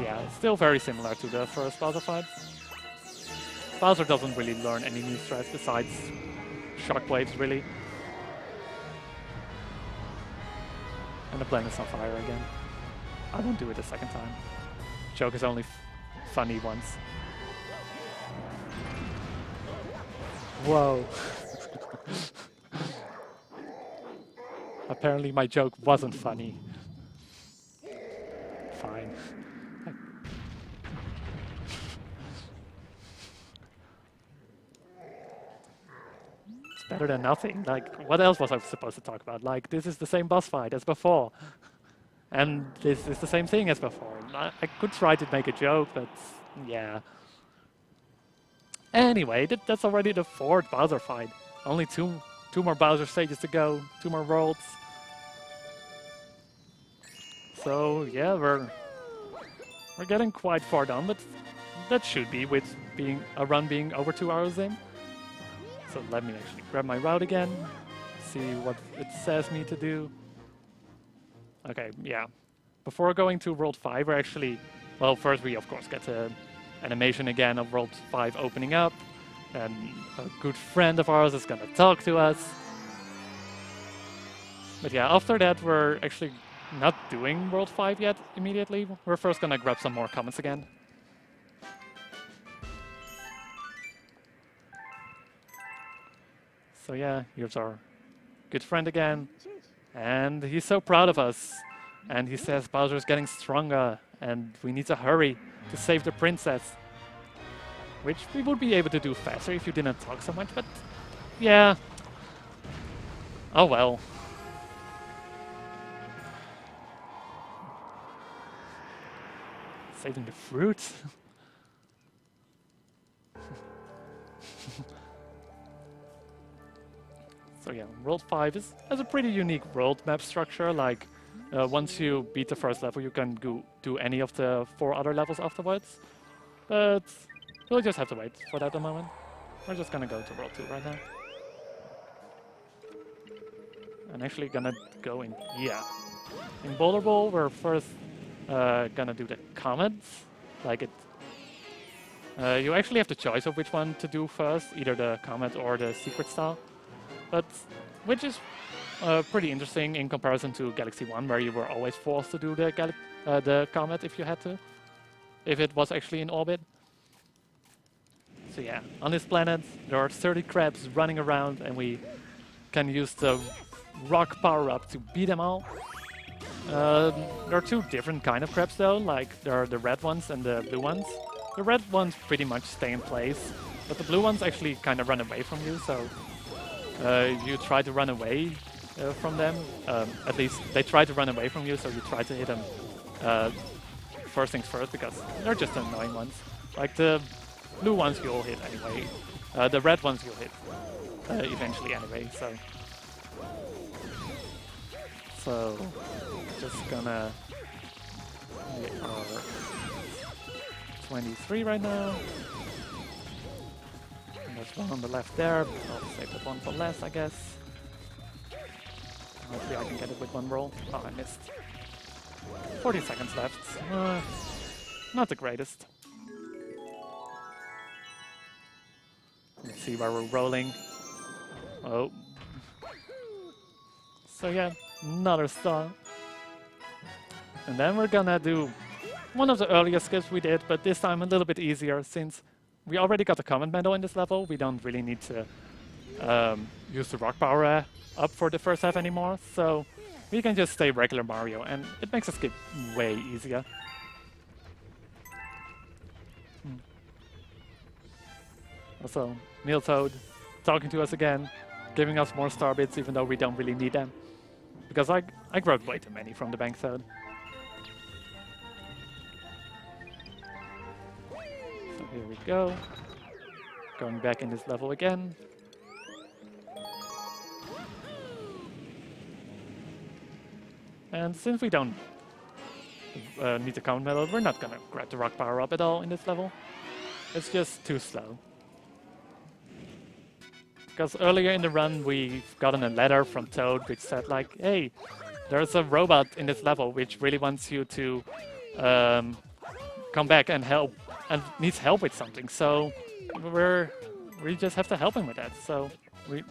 Yeah, it's still very similar to the first Bowser fight. Bowser doesn't really learn any new strats besides shockwaves, really. And the planet's on fire again. I won't do it a second time. Joke is only funny once. Whoa. Apparently my joke wasn't funny. Fine. It's better than nothing. Like, what else was I supposed to talk about? Like, this is the same boss fight as before. And this is the same thing as before. I could try to make a joke, but yeah. Anyway, that's already the 4th Bowser fight. Only two more Bowser stages to go, 2 more worlds. So yeah, we're getting quite far done, but that should be with a run being over 2 hours in. So let me actually grab my route again, see what it says me to do. Okay, yeah. Before going to World 5, we're actually... Well, first we, of course, get the animation again of World 5 opening up. And a good friend of ours is gonna talk to us. But yeah, after that, we're actually not doing World 5 yet immediately. We're first gonna grab some more comments again. So yeah, here's our good friend again. And he's so proud of us. And he says Bowser's getting stronger and we need to hurry to save the princess. Which we would be able to do faster if you didn't talk so much, but yeah. Oh well. Saving the fruits? So yeah, World 5 has a pretty unique world map structure. Like, once you beat the first level, you can go do any of the 4 other levels afterwards. But we'll just have to wait for that at the moment. We're just gonna go to World 2 right now. I'm actually gonna go in here. In Boulder Bowl, we're first gonna do the comets. Like it, you actually have the choice of which one to do first, either the comet or the secret star. But which is pretty interesting in comparison to Galaxy 1, where you were always forced to do the comet if you had to, if it was actually in orbit. So yeah, on this planet there are 30 crabs running around, and we can use the rock power-up to beat them all. There are 2 different kind of crabs though, like there are the red ones and the blue ones. The red ones pretty much stay in place, but the blue ones actually kind of run away from you, so you try to run away from them. At least they try to run away from you, so you try to hit them first things first, because they're just annoying ones. Like the blue ones you'll hit anyway. The red ones you'll hit eventually anyway, so just gonna hit our 23 right now. And there's one on the left there, but I'll save that one for last, I guess. Hopefully I can get it with one roll. Oh, I missed. 40 seconds left. Not the greatest. Let's see where we're rolling. Oh. So yeah, another star. And then we're gonna do one of the earlier skips we did, but this time a little bit easier, since we already got the comment medal in this level. We don't really need to use the rock power up for the first half anymore, so we can just stay regular Mario, and it makes the skip way easier. Also, Toad talking to us again, giving us more star bits even though we don't really need them. Because I grabbed way too many from the bank Toad. So here we go. Going back in this level again. And since we don't need the count medal, we're not gonna grab the rock power up at all in this level. It's just too slow. Because earlier in the run, we've gotten a letter from Toad which said like, hey, there's a robot in this level which really wants you to come back and help, and needs help with something. So we just have to help him with that. So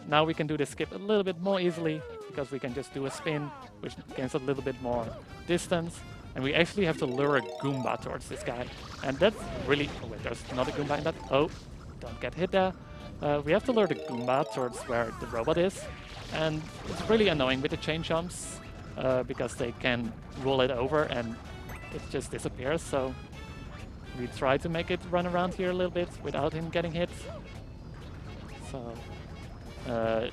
now we can do the skip a little bit more easily because we can just do a spin, which gains a little bit more distance. And we actually have to lure a Goomba towards this guy. And that's really... Oh wait, there's not a Goomba in that. Oh, don't get hit there. We have to lure the Goomba towards where the robot is. And it's really annoying with the chain jumps because they can roll it over and it just disappears. So we try to make it run around here a little bit without him getting hit. So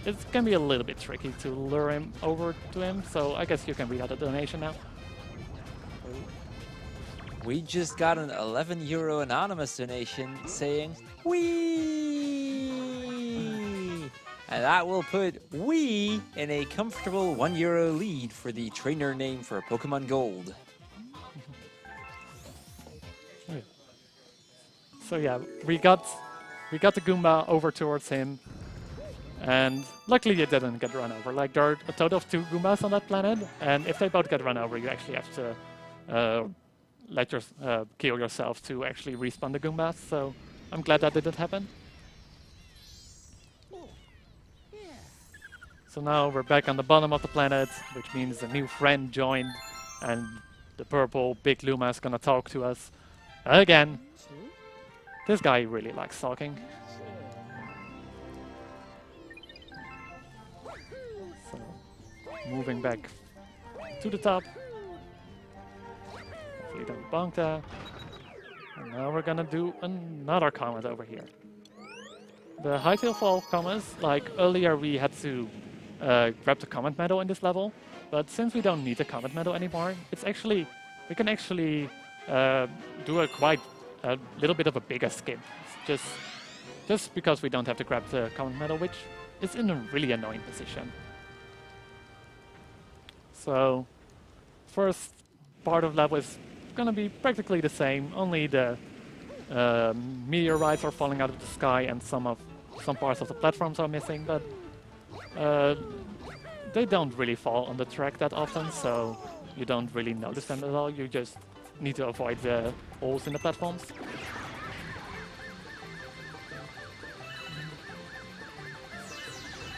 it can be a little bit tricky to lure him over to him. So I guess you can read out the donation now. We just got an 11 euro anonymous donation saying, "Wee!" And that will put Wee in a comfortable €1 lead for the trainer name for Pokemon Gold. So yeah, we got the Goomba over towards him, and luckily it didn't get run over. Like, there are a total of 2 Goombas on that planet, and if they both get run over, you actually have to kill yourself to actually respawn the Goombas. So I'm glad that didn't happen. So now we're back on the bottom of the planet, which means a new friend joined, and the purple big Luma is gonna talk to us again. This guy really likes talking. So, moving back to the top. Hopefully don't bonk there. And now we're gonna do another comet over here. The Hightail Fall comets, like earlier we had to grab the comet medal in this level, but since we don't need the comet medal anymore, we can actually do a little bit of a bigger skip, just because we don't have to grab the comet medal, which is in a really annoying position. So, first part of the level is gonna be practically the same, only the meteorites are falling out of the sky and some parts of the platforms are missing, but they don't really fall on the track that often, so you don't really notice them at all. You just need to avoid the holes in the platforms. Here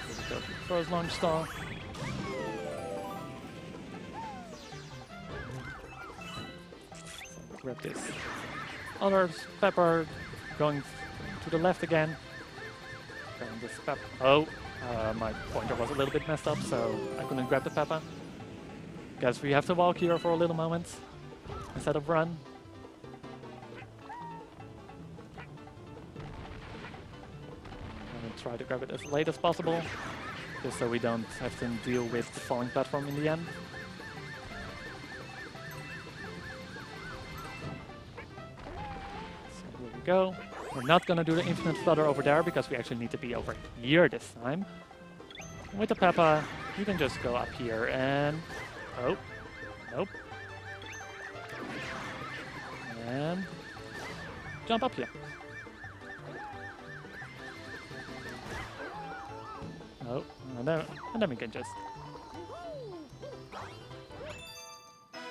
we go, first launch star. So grab this other pepper, going to the left again. Grab this pepper. Oh, my pointer was a little bit messed up, so I couldn't grab the pepper. Guess we have to walk here for a little moment instead of run. And try to grab it as late as possible, just so we don't have to deal with the falling platform in the end. So here we go. We're not gonna do the infinite flutter over there because we actually need to be over here this time. With the Peppa, you can just go up here and... Oh, nope. And jump up here. Oh, and then we can just...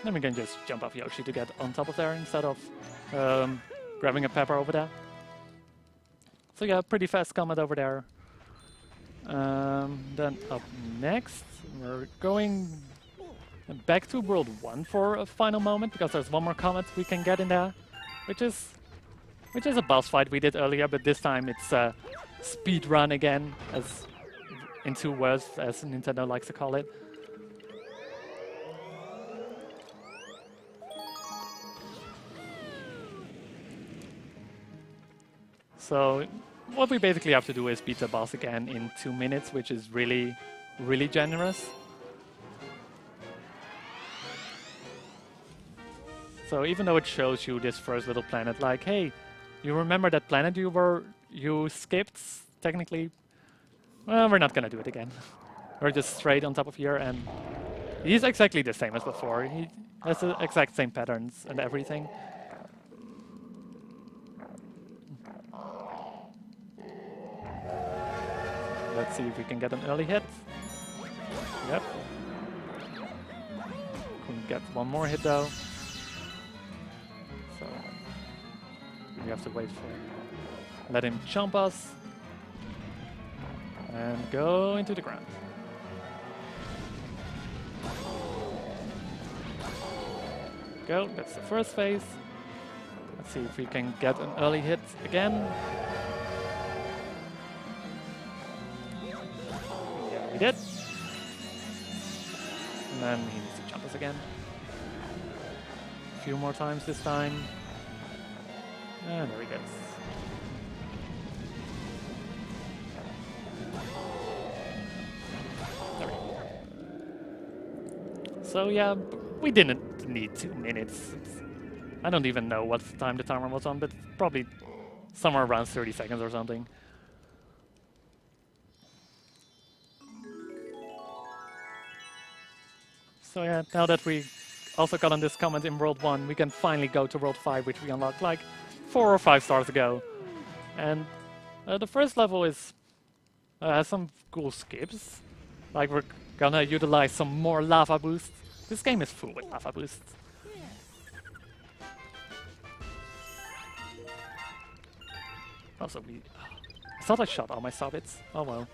Then we can just jump off Yoshi to get on top of there instead of grabbing a Pepper over there. So yeah, pretty fast comet over there. Then up next, we're going back to World 1 for a final moment, because there's one more comet we can get in there, which is a boss fight we did earlier, but this time it's a speed run again, as in 2 words, as Nintendo likes to call it. So what we basically have to do is beat the boss again in 2 minutes, which is really, really generous. So even though it shows you this first little planet, like, hey, you remember that planet you skipped? Technically, well, we're not gonna do it again. We're just straight on top of here, and he's exactly the same as before. He has the exact same patterns and everything. Let's see if we can get an early hit. Yep. Couldn't get one more hit though. So we have to wait for. Let him jump us. And go into the ground. Go, that's the first phase. Let's see if we can get an early hit again. Yeah, we did. And then he needs to jump us again. A few more times this time. And there he goes. There we go. So yeah, we didn't need 2 minutes. I don't even know what time the timer was on, but probably somewhere around 30 seconds or something. So yeah, now that we also got on this comment in World 1, we can finally go to World 5, which we unlocked like 4 or 5 stars ago. And the first level is has some cool skips. Like we're gonna utilize some more lava boosts. This game is full with lava boosts. Also, I thought I shot all my sobbits. Oh well.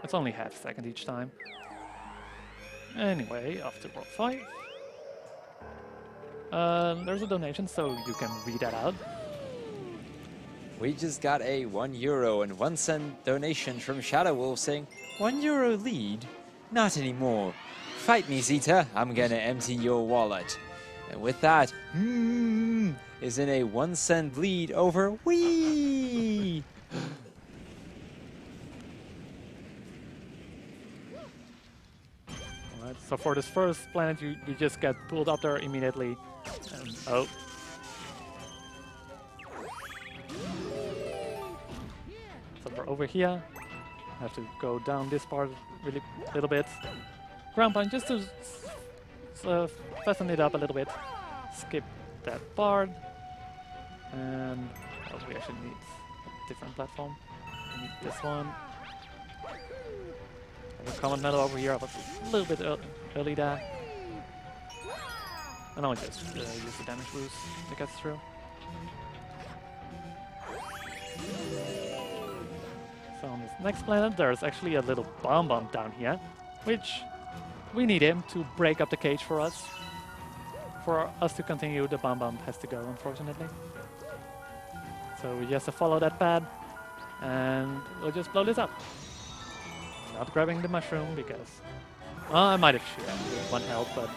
It's only half a second each time. Anyway, after World 5. There's a donation, so you can read that out. We just got a €1.01 donation from ShadowWolf saying, €1 lead? Not anymore. Fight me, Zeta. I'm gonna empty your wallet. And with that, is in a 1 cent lead over Wii. Alright, so for this first planet, you just get pulled up there immediately. And, oh. So we're over here. I have to go down this part really little bit. Ground pound just to fasten it up a little bit. Skip that part. And oh, we actually need a different platform. We need this one. The common metal over here, I was a little bit early there. And I'll just use the damage boost to get through. So on this next planet, there's actually a little bomb down here, which we need him to break up the cage for us. For us to continue, the bomb has to go, unfortunately. So we just have to follow that path, and we'll just blow this up. Not grabbing the mushroom because I might have shot with 1 health, but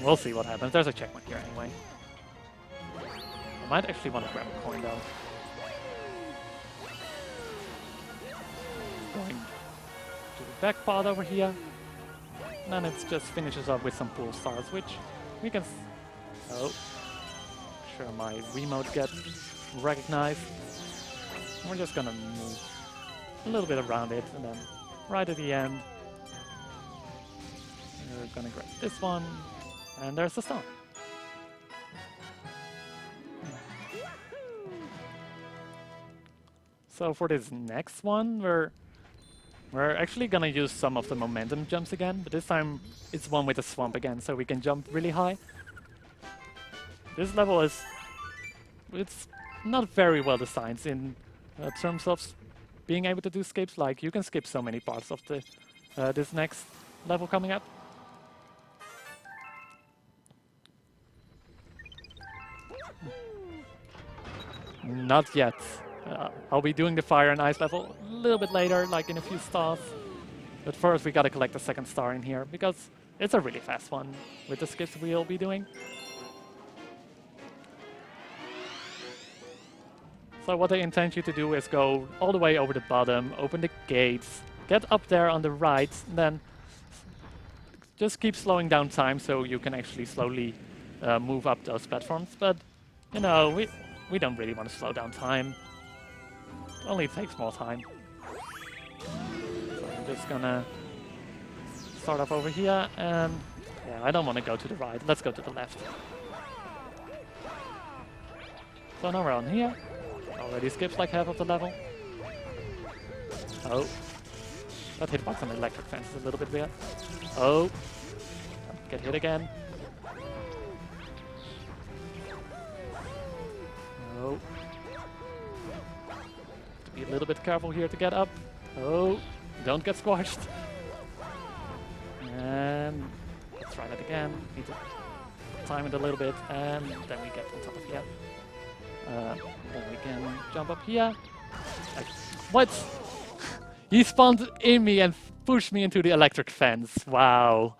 we'll see what happens. There's a checkpoint here anyway. I might actually want to grab a coin though. Going to the back part over here, and then it just finishes up with some pool stars, which we can. Oh, sure, my remote gets recognized. We're just gonna move a little bit around it, and then right at the end, we're gonna grab this one, and there's the stone. So for this next one, we're actually gonna use some of the momentum jumps again, but this time it's one with a swamp again, so we can jump really high. This level it's not very well designed in terms of being able to do skips. Like you can skip so many parts of the this next level coming up. Not yet. I'll be doing the fire and ice level a little bit later, like in a few stars. But first we gotta collect the 2nd star in here, because it's a really fast one with the skips we'll be doing. So what they intend you to do is go all the way over the bottom, open the gates, get up there on the right, and then just keep slowing down time so you can actually slowly move up those platforms. But, you know, we don't really want to slow down time. It only takes more time. So I'm just gonna start off over here, and yeah, I don't want to go to the right. Let's go to the left. So now we're on here. I'll Already skips like half of the level. Oh. That hitbox on the electric fence is a little bit weird. Oh. Get hit again. Oh. Have to be a little bit careful here to get up. Oh. Don't get squashed. And let's try that again. Need to time it a little bit, and then we get on top of here. Then we can jump up here. What? He spawned in me and pushed me into the electric fence. Wow.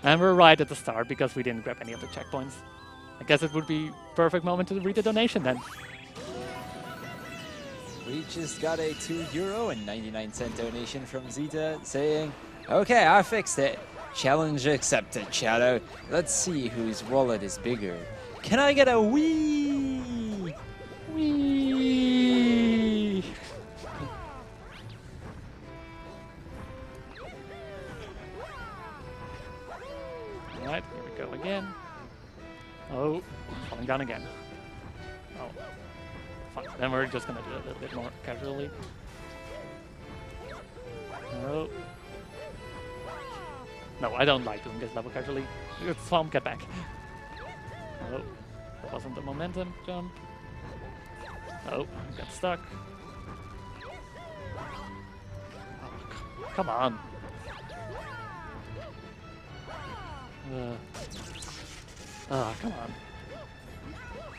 And we're right at the start because we didn't grab any of the checkpoints. I guess it would be perfect moment to read the donation then. We just got a €2.99 donation from Zeta saying, "Okay, I fixed it. Challenge accepted, Shadow. Let's see whose wallet is bigger. Can I get a wee? Wee." Alright, here we go again. Oh, falling down again. Oh, fine. Then we're just gonna do it a little bit more casually. Oh. No, I don't like doing this level casually. Swamp, get back. Oh, that wasn't the momentum jump. Oh, got stuck. Oh, come on. Come on.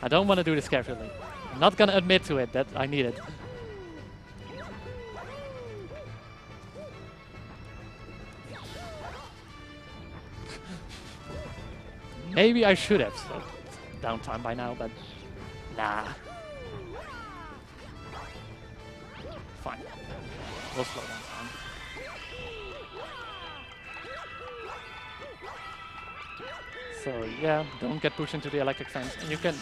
I don't want to do this casually. I'm not gonna admit to it that I need it. Maybe I should have slowed down time by now, but nah. Fine. We'll slow down time. So yeah, don't get pushed into the electric fence. And you can,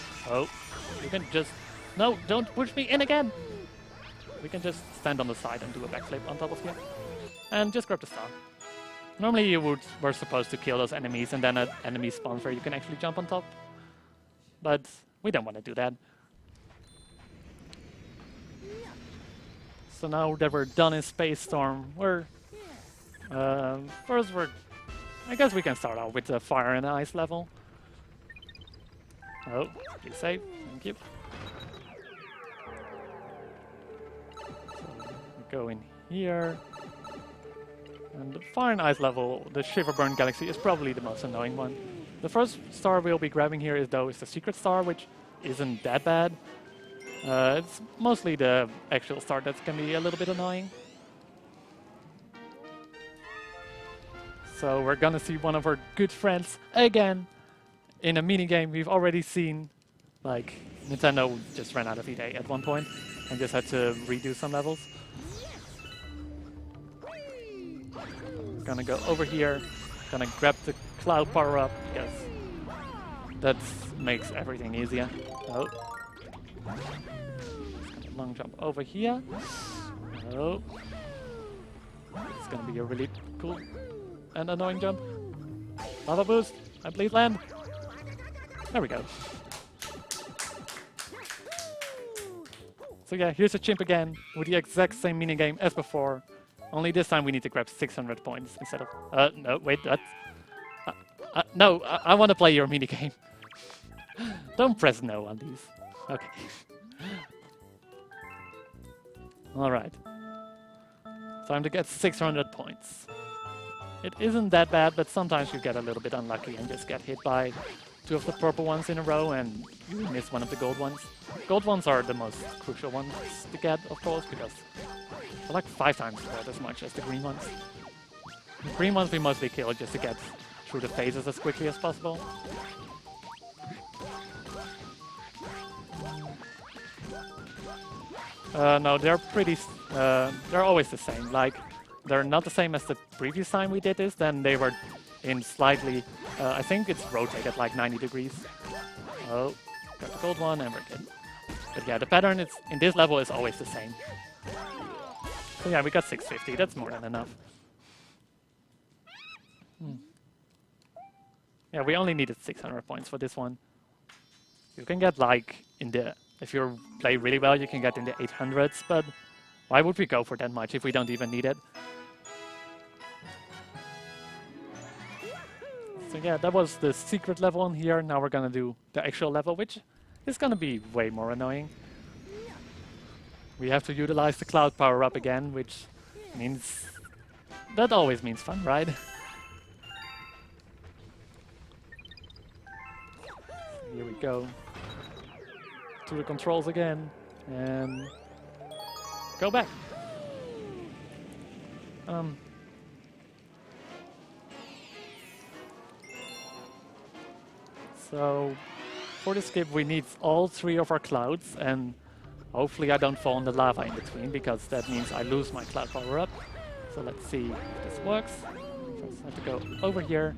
you can just, no, don't push me in again. We can just stand on the side and do a backflip on top of you. And just grab the star. Normally you were supposed to kill those enemies and then an enemy spawns where you can actually jump on top. But we don't want to do that. So now that we're done in Space Storm, I guess we can start out with the fire and ice level. Oh, be safe, thank you. So we go in here. And the fire and ice level, the Shiverburn Galaxy, is probably the most annoying one. The first star we'll be grabbing here is the secret star, which isn't that bad. It's mostly the actual star that can be a little bit annoying. So we're gonna see one of our good friends again in a minigame we've already seen. Like, Nintendo just ran out of EA at one point and just had to redo some levels. Gonna go over here, gonna grab the cloud power up because that makes everything easier. Oh. Long jump over here. Oh. It's gonna be a really cool and annoying jump. Lava boost, and please land. There we go. So yeah, here's a chimp again with the exact same minigame as before. Only this time we need to grab 600 points instead of... no, wait, that's... no, I want to play your minigame. Don't press no on these. Okay. Alright. Time to get 600 points. It isn't that bad, but sometimes you get a little bit unlucky and just get hit by two of the purple ones in a row and you miss one of the gold ones. Gold ones are the most crucial ones to get, of course, because they're like 5 times worth as much as the green ones. The green ones we mostly kill just to get through the phases as quickly as possible. No, they're pretty... they're always the same. Like, they're not the same as the previous time we did this, then they were in slightly... I think it's rotated like 90 degrees. Oh, got the gold one and we're good. But yeah, the pattern in this level is always the same. So yeah, we got 650, that's more than enough. Yeah, we only needed 600 points for this one. You can get like, in the If you play really well, you can get in the 800s, but why would we go for that much if we don't even need it? So yeah, that was the secret level in here. Now we're gonna do the actual level, which is gonna be way more annoying. We have to utilize the cloud power up again, which means... that always means fun, right? Here we go. To the controls again, and go back. So for the skip we need all 3 of our clouds, and hopefully I don't fall in the lava in between, because that means I lose my cloud power up. So let's see if this works. First I have to go over here,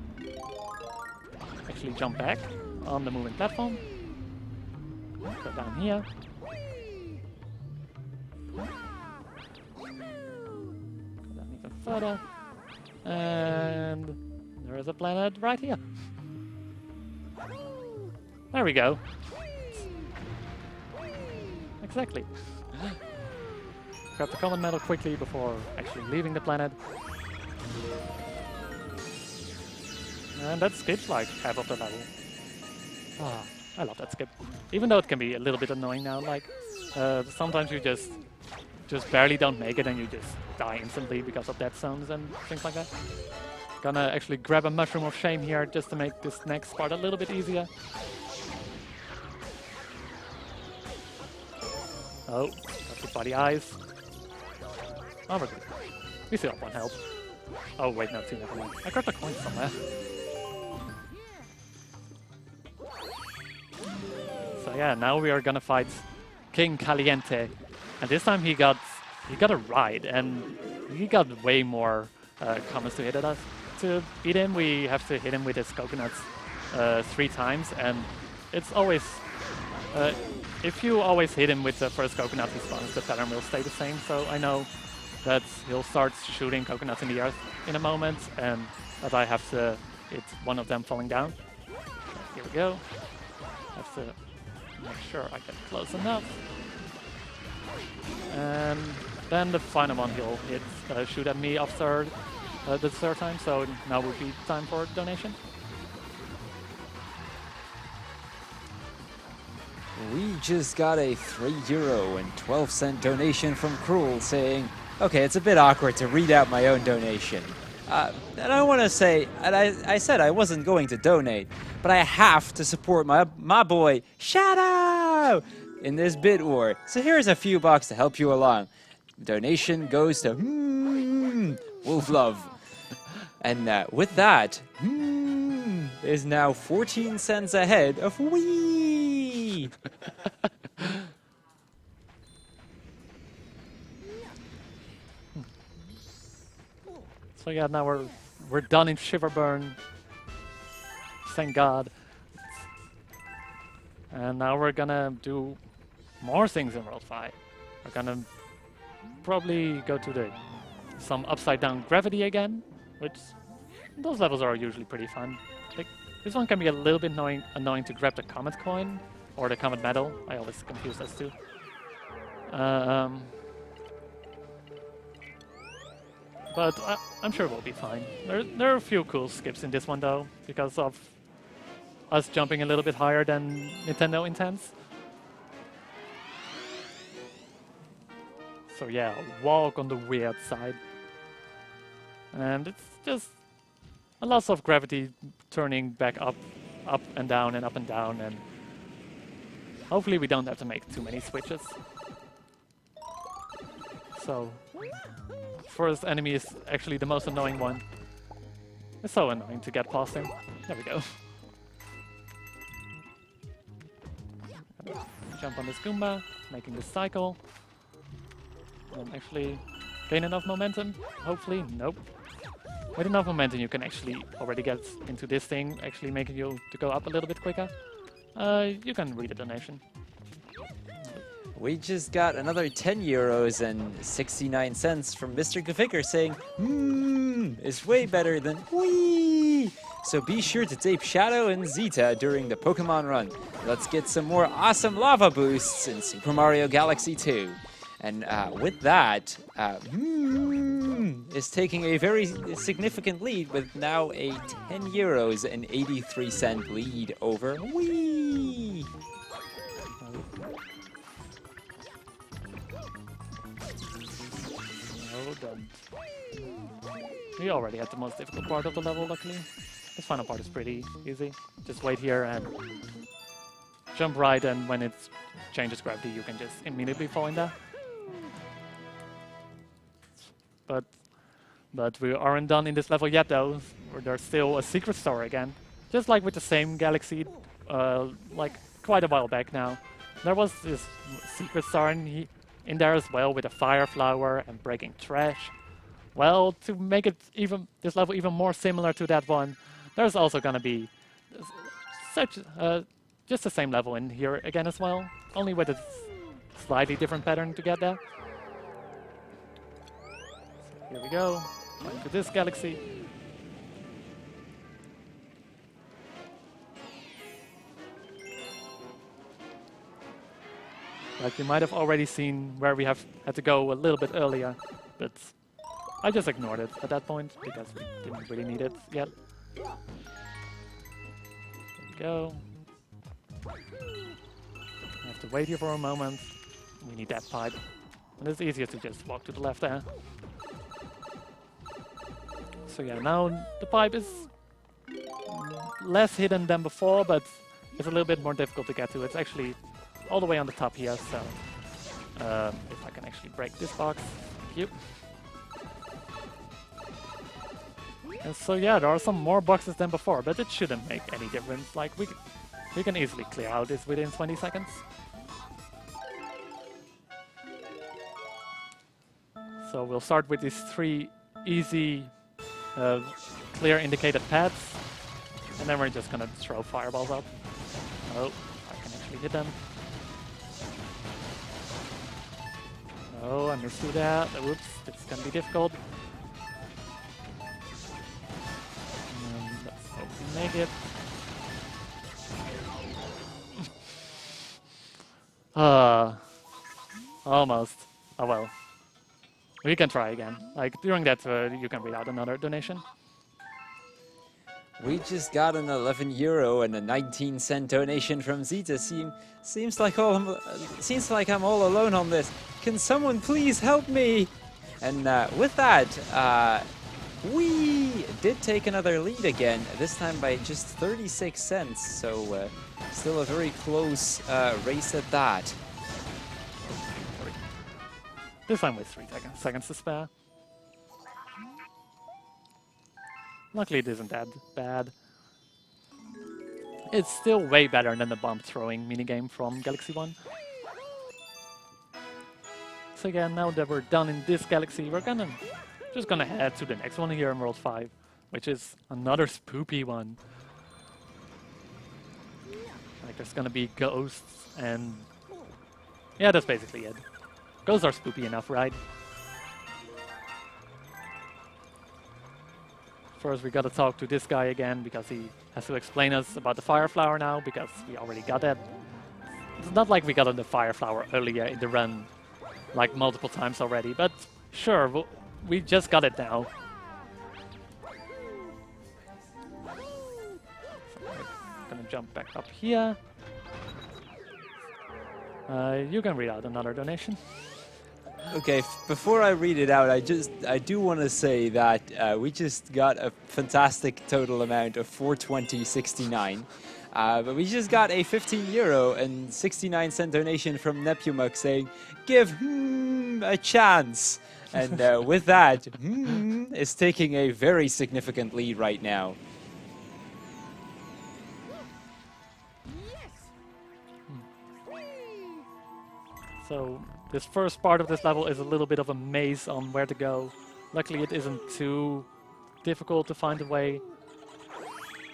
actually jump back on the moving platform, go down here, go down even further, and there is a planet right here. There we go. Exactly. Grab the common medal quickly before actually leaving the planet. And that skips like half of the level. Ah, I love that skip. Even though it can be a little bit annoying now, like sometimes you just barely don't make it and you just die instantly because of dead zones and things like that. Gonna actually grab a mushroom of shame here just to make this next part a little bit easier. Oh, got the body eyes. Oh, we're good. We still have 1 health. Oh, wait, no, 2, never mind. I grabbed a coin somewhere. So yeah, now we are gonna fight King Caliente. And this time he got a ride, and he got way more comments to hit at us. To beat him, we have to hit him with his coconuts 3 times, and it's always... if you always hit him with the first coconut he spawns, the pattern will stay the same, so I know that he'll start shooting coconuts in the earth in a moment, and that I have to hit one of them falling down. Here we go. Have to make sure I get close enough. And then the final one he'll hit, shoot at me after the 3rd time, so now would be time for donation. We just got a €3.12 donation from Cruel saying, okay, it's a bit awkward to read out my own donation. And I want to say, and I said I wasn't going to donate, but I have to support my boy, Shadow, in this bid war. So here's a few bucks to help you along. Donation goes to Wolf Love. And with that, is now 14 cents ahead of Wee. So yeah, now we're done in Shiverburn. Thank God. And now we're gonna do more things in World 5. We're gonna probably go to some upside down gravity again, which those levels are usually pretty fun. Like, this one can be a little bit annoying to grab the Comet coin or the Comet medal. I always confuse those two. But I'm sure we'll be fine. There are a few cool skips in this one though, because of us jumping a little bit higher than Nintendo intends. So yeah, walk on the weird side. And it's just a lot of gravity turning back up and down and up and down, and hopefully we don't have to make too many switches. So, first enemy is actually the most annoying one. It's so annoying to get past him. There we go. Jump on this Goomba, making this cycle. And actually gain enough momentum, hopefully. Nope. With enough momentum you can actually already get into this thing, actually making you to go up a little bit quicker. You can read a donation. We just got another €10 and 69 cents from Mr. Gavicker saying, it's way better than wee. So be sure to tape Shadow and Zeta during the Pokemon run. Let's get some more awesome lava boosts in Super Mario Galaxy 2. And with that, is taking a very significant lead with now a 10 euros and 83 cent lead over Wii. No, done. We already had the most difficult part of the level, luckily. This final part is pretty easy. Just wait here and jump right, and when it changes gravity, you can just immediately fall in there. But we aren't done in this level yet, though. There's still a secret star again. Just like with the same galaxy, like quite a while back now. There was this secret star in there as well, with a fire flower and breaking trash. Well, to make it this level even more similar to that one, there's also gonna be just the same level in here again as well, only with a slightly different pattern to get there. So here we go, going to this galaxy. Like you might have already seen where we had to go a little bit earlier, but I just ignored it at that point because we didn't really need it yet. There we go. I have to wait here for a moment. We need that pipe. And it's easier to just walk to the left there. So yeah, now the pipe is less hidden than before, but it's a little bit more difficult to get to. It's actually all the way on the top here, so if I can actually break this box. Thank you. And so yeah, there are some more boxes than before, but it shouldn't make any difference. Like we can easily clear out this within 20 seconds. So we'll start with these 3 easy, clear indicated paths, and then we're just gonna throw fireballs up. Oh, I can actually hit them. Oh, I missed that. Whoops, it's gonna be difficult. Let's hope we make it. Almost. Oh well. We can try again. Like, during that, you can read out another donation. We just got an 11 euro and a 19 cent donation from Zeta. Seems like I'm all alone on this. Can someone please help me? And with that, we did take another lead again, this time by just 36 cents. So still a very close race at that. This time with 3 seconds to spare. Luckily it isn't that bad. It's still way better than the bomb throwing minigame from Galaxy 1. So again, now that we're done in this galaxy, we're just gonna head to the next one here in World 5, which is another spoopy one. Like there's gonna be ghosts and yeah, that's basically it. Ghosts are spoopy enough, right? First we gotta talk to this guy again because he has to explain us about the fire flower now because we already got that. It's not like we got the fire flower earlier in the run like multiple times already, but sure, we just got it now. So we're gonna jump back up here. You can read out another donation. Okay, before I read it out, I do want to say that we just got a fantastic total amount of 420.69. But we just got a 15 euro and 69 cent donation from Nepumuk saying, "Give a chance." And with that, is taking a very significant lead right now. So this first part of this level is a little bit of a maze on where to go. Luckily it isn't too difficult to find a way.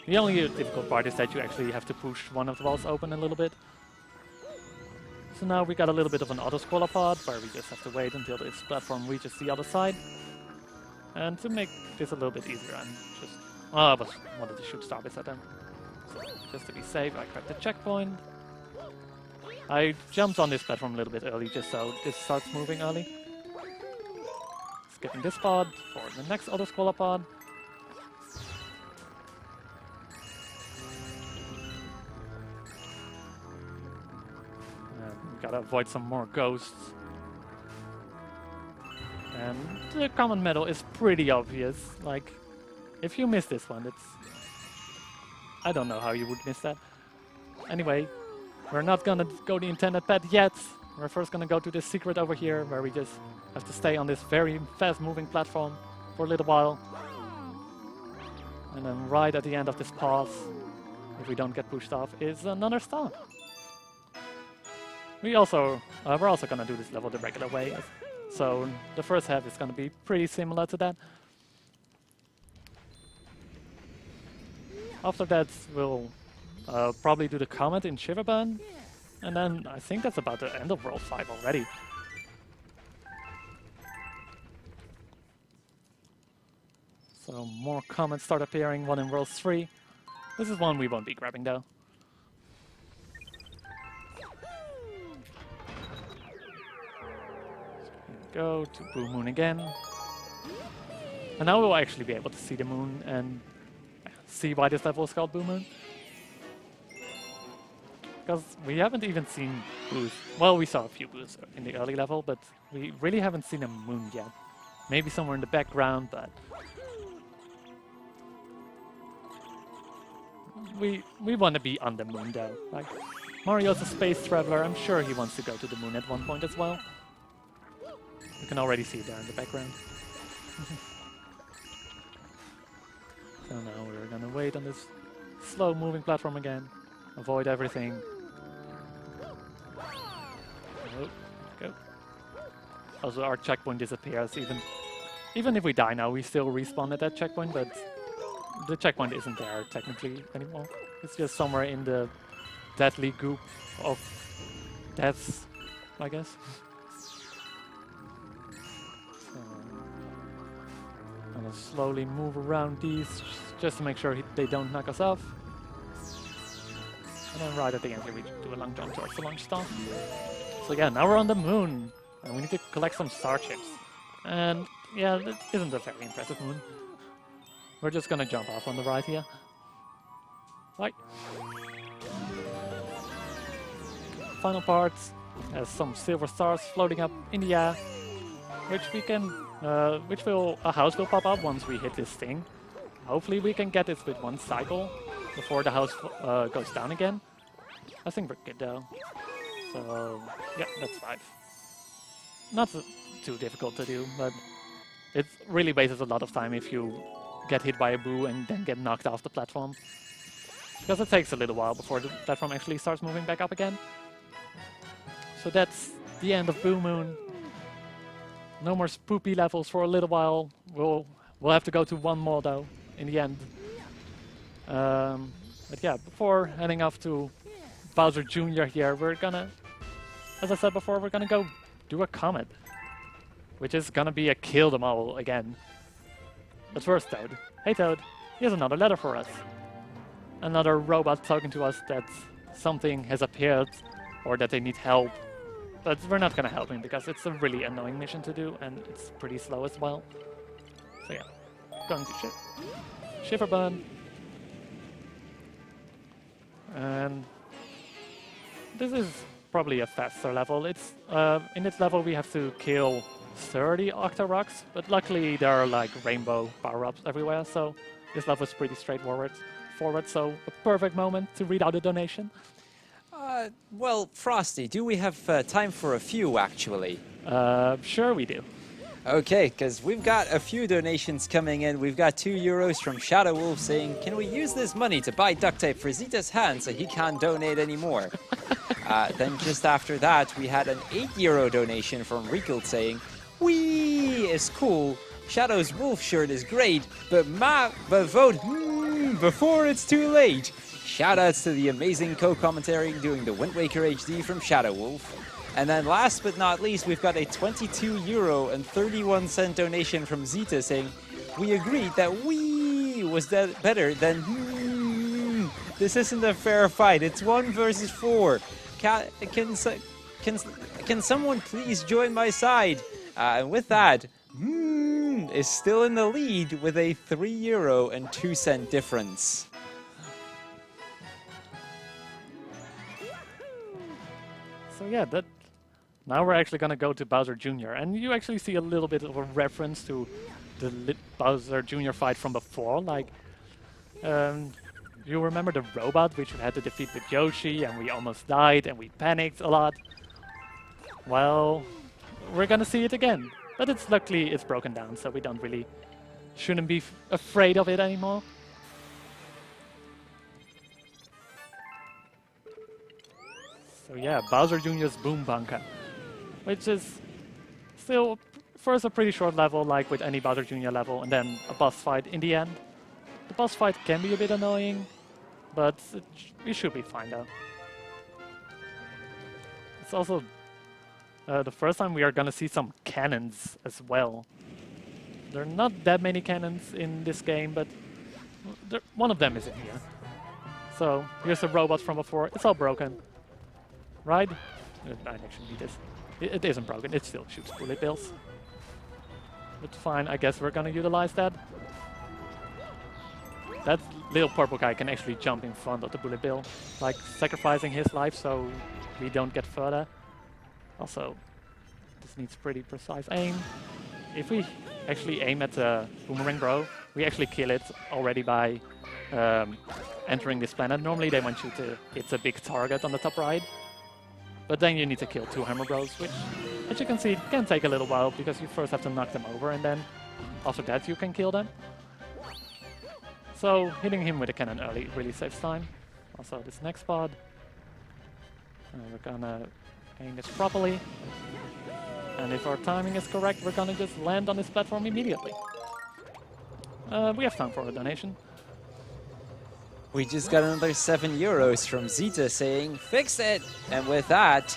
The only difficult part is that you actually have to push one of the walls open a little bit. So now we got a little bit of an auto-scroller pod where we just have to wait until this platform reaches the other side. And to make this a little bit easier, I'm just Oh, I wanted to shoot Starbase at them. So just to be safe, I grabbed the checkpoint. I jumped on this platform a little bit early just so this starts moving early. Skipping this pod for the next auto-scroller pod. Gotta avoid some more ghosts. And the common medal is pretty obvious. Like, if you miss this one, it's... I don't know how you would miss that. Anyway, we're not gonna go the intended path yet. We're first gonna go to this secret over here, where we just have to stay on this very fast-moving platform for a little while. And then right at the end of this pass, if we don't get pushed off, is another star. We're also gonna do this level the regular way. So the first half is gonna be pretty similar to that. After that, we'll probably do the Comet in Shiverburn. And then I think that's about the end of World 5 already. So more Comets start appearing, one in World 3. This is one we won't be grabbing though. Go to Blue Moon again. And now we'll actually be able to see the moon and see why this level is called Blue Moon. Because we haven't even seen blues. Well, we saw a few blues in the early level, but we really haven't seen a moon yet. Maybe somewhere in the background, but... We want to be on the moon though. Like, Mario's a space traveler, I'm sure he wants to go to the moon at one point as well. You can already see it there in the background. So now we're gonna wait on this slow moving platform again. Avoid everything. Oh, go. Also our checkpoint disappears. Even if we die now, we still respawn at that checkpoint, but the checkpoint isn't there technically anymore. It's just somewhere in the deadly goop of deaths, I guess. I'm gonna slowly move around these just to make sure they don't knock us off. And then right at the end here we do a long jump towards the launch star. So yeah, now we're on the moon and we need to collect some star chips. And yeah, that isn't a very impressive moon. We're just gonna jump off on the right here. Right. Final part has some silver stars floating up in the air, which we can, a house will pop up once we hit this thing. Hopefully we can get this with one cycle before the house goes down again. I think we're good though. So yeah, that's 5. Not too difficult to do, but it really wastes a lot of time if you get hit by a boo and then get knocked off the platform. Because it takes a little while before the platform actually starts moving back up again. So that's the end of Blue Moon. No more spoopy levels for a little while. We'll have to go to one more though in the end. But yeah, before heading off to Bowser Jr. here, we're gonna, as I said before, we're gonna go do a Comet, which is gonna be a kill them all again. But first, Toad. Hey Toad, here's another letter for us. Another robot talking to us that something has appeared or that they need help. But we're not gonna help him because it's a really annoying mission to do and it's pretty slow as well. So yeah, going to Shiverburn. And this is probably a faster level. It's in this level we have to kill 30 Octoroks, but luckily there are like rainbow power-ups everywhere, so this level is pretty straightforward. So a perfect moment to read out a donation. Well, Frosty, do we have time for a few, actually? Sure we do. Okay, because we've got a few donations coming in. We've got €2 from ShadowWolf saying, can we use this money to buy duct tape for Zita's hand so he can't donate anymore? Then just after that, we had an €8 donation from Rikult saying, Wee is cool, Shadow's wolf shirt is great, but vote before it's too late. Shoutouts to the amazing co-commentary doing the Wind Waker HD from ShadowWolf. And then last but not least, we've got a €22.31 donation from Zita saying, we agreed that we was that better than this isn't a fair fight. It's 1 versus 4. Can someone please join my side? And with that, is still in the lead with a €3.02 difference. So yeah, now we're actually gonna go to Bowser Jr. And you actually see a little bit of a reference to the Bowser Jr. fight from before. Like, you remember the robot which we had to defeat with Yoshi, and we almost died, and we panicked a lot. Well, we're gonna see it again. But luckily it's broken down, so we shouldn't be afraid of it anymore. So yeah, Bowser Jr.'s Boom Bunker, which is still first a pretty short level, like with any Bowser Jr. level, and then a boss fight in the end. The boss fight can be a bit annoying, but we should be fine though. It's also the first time we are gonna see some cannons as well. There are not that many cannons in this game, but one of them is in here. So here's a robot from before. It's all broken, right? I actually need this. It isn't broken. It still shoots bullet bills. But fine, I guess we're gonna utilize that. That little purple guy can actually jump in front of the bullet bill, like sacrificing his life so we don't get further. Also, this needs pretty precise aim. If we actually aim at the boomerang bro, we actually kill it already by entering this planet. Normally they want you to hit a big target on the top right, but then you need to kill 2 hammer bros, which, as you can see, can take a little while because you first have to knock them over, and then after that you can kill them. So hitting him with a cannon early really saves time. Also this next pod, we're gonna aim this properly, and if our timing is correct, we're gonna just land on this platform immediately. We have time for a donation. We just got another €7 from Zita saying, fix it! And with that,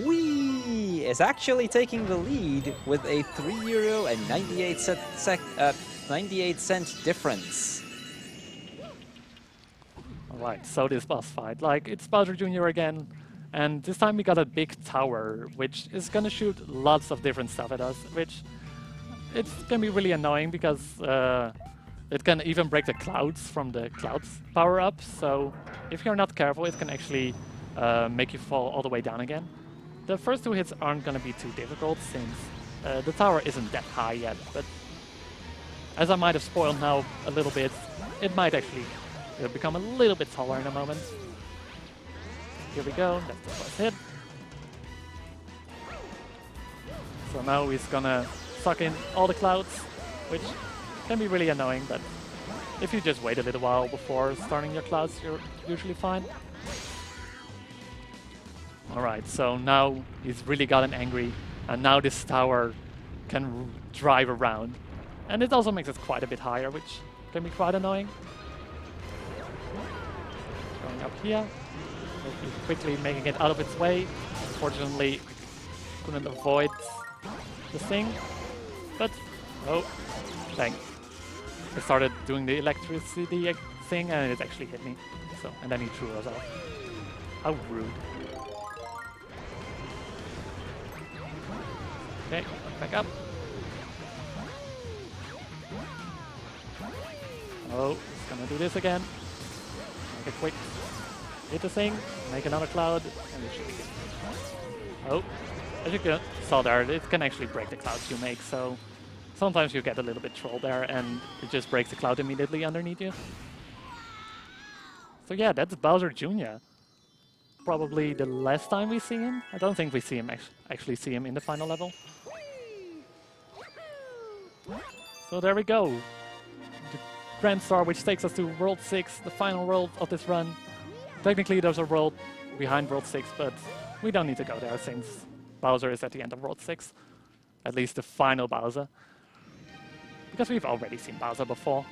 Wee is actually taking the lead with a €3.98 difference. Alright, so this boss fight, like, it's Bowser Jr. again, and this time we got a big tower, which is gonna shoot lots of different stuff at us, which it's gonna be really annoying because it can even break the clouds from the clouds power-up, so if you're not careful, it can actually make you fall all the way down again. The first 2 hits aren't gonna be too difficult since the tower isn't that high yet, but as I might have spoiled now a little bit, it might actually become a little bit taller in a moment. Here we go, that's the first hit. So now he's gonna suck in all the clouds, which can be really annoying, but if you just wait a little while before starting your clouds, you're usually fine. Alright, so now he's really gotten angry, and now this tower can drive around. And it also makes it quite a bit higher, which can be quite annoying. Going up here, quickly making it out of its way. Unfortunately, couldn't avoid the thing, but oh, thanks. I started doing the electricity thing and it actually hit me. So, and then he threw us off. How rude. Okay, back up. Oh, it's gonna do this again. Make it quick. Hit the thing, make another cloud, and it should be good. Oh, as you saw there, it can actually break the clouds you make, so sometimes you get a little bit trolled there and it just breaks the cloud immediately underneath you. So yeah, that's Bowser Jr. Probably the last time we see him. I don't think we see him actually see him in the final level. So there we go. The Grand Star, which takes us to World 6, the final world of this run. Technically there's a world behind World 6, but we don't need to go there since Bowser is at the end of World 6. At least the final Bowser. Because we've already seen Bowser before.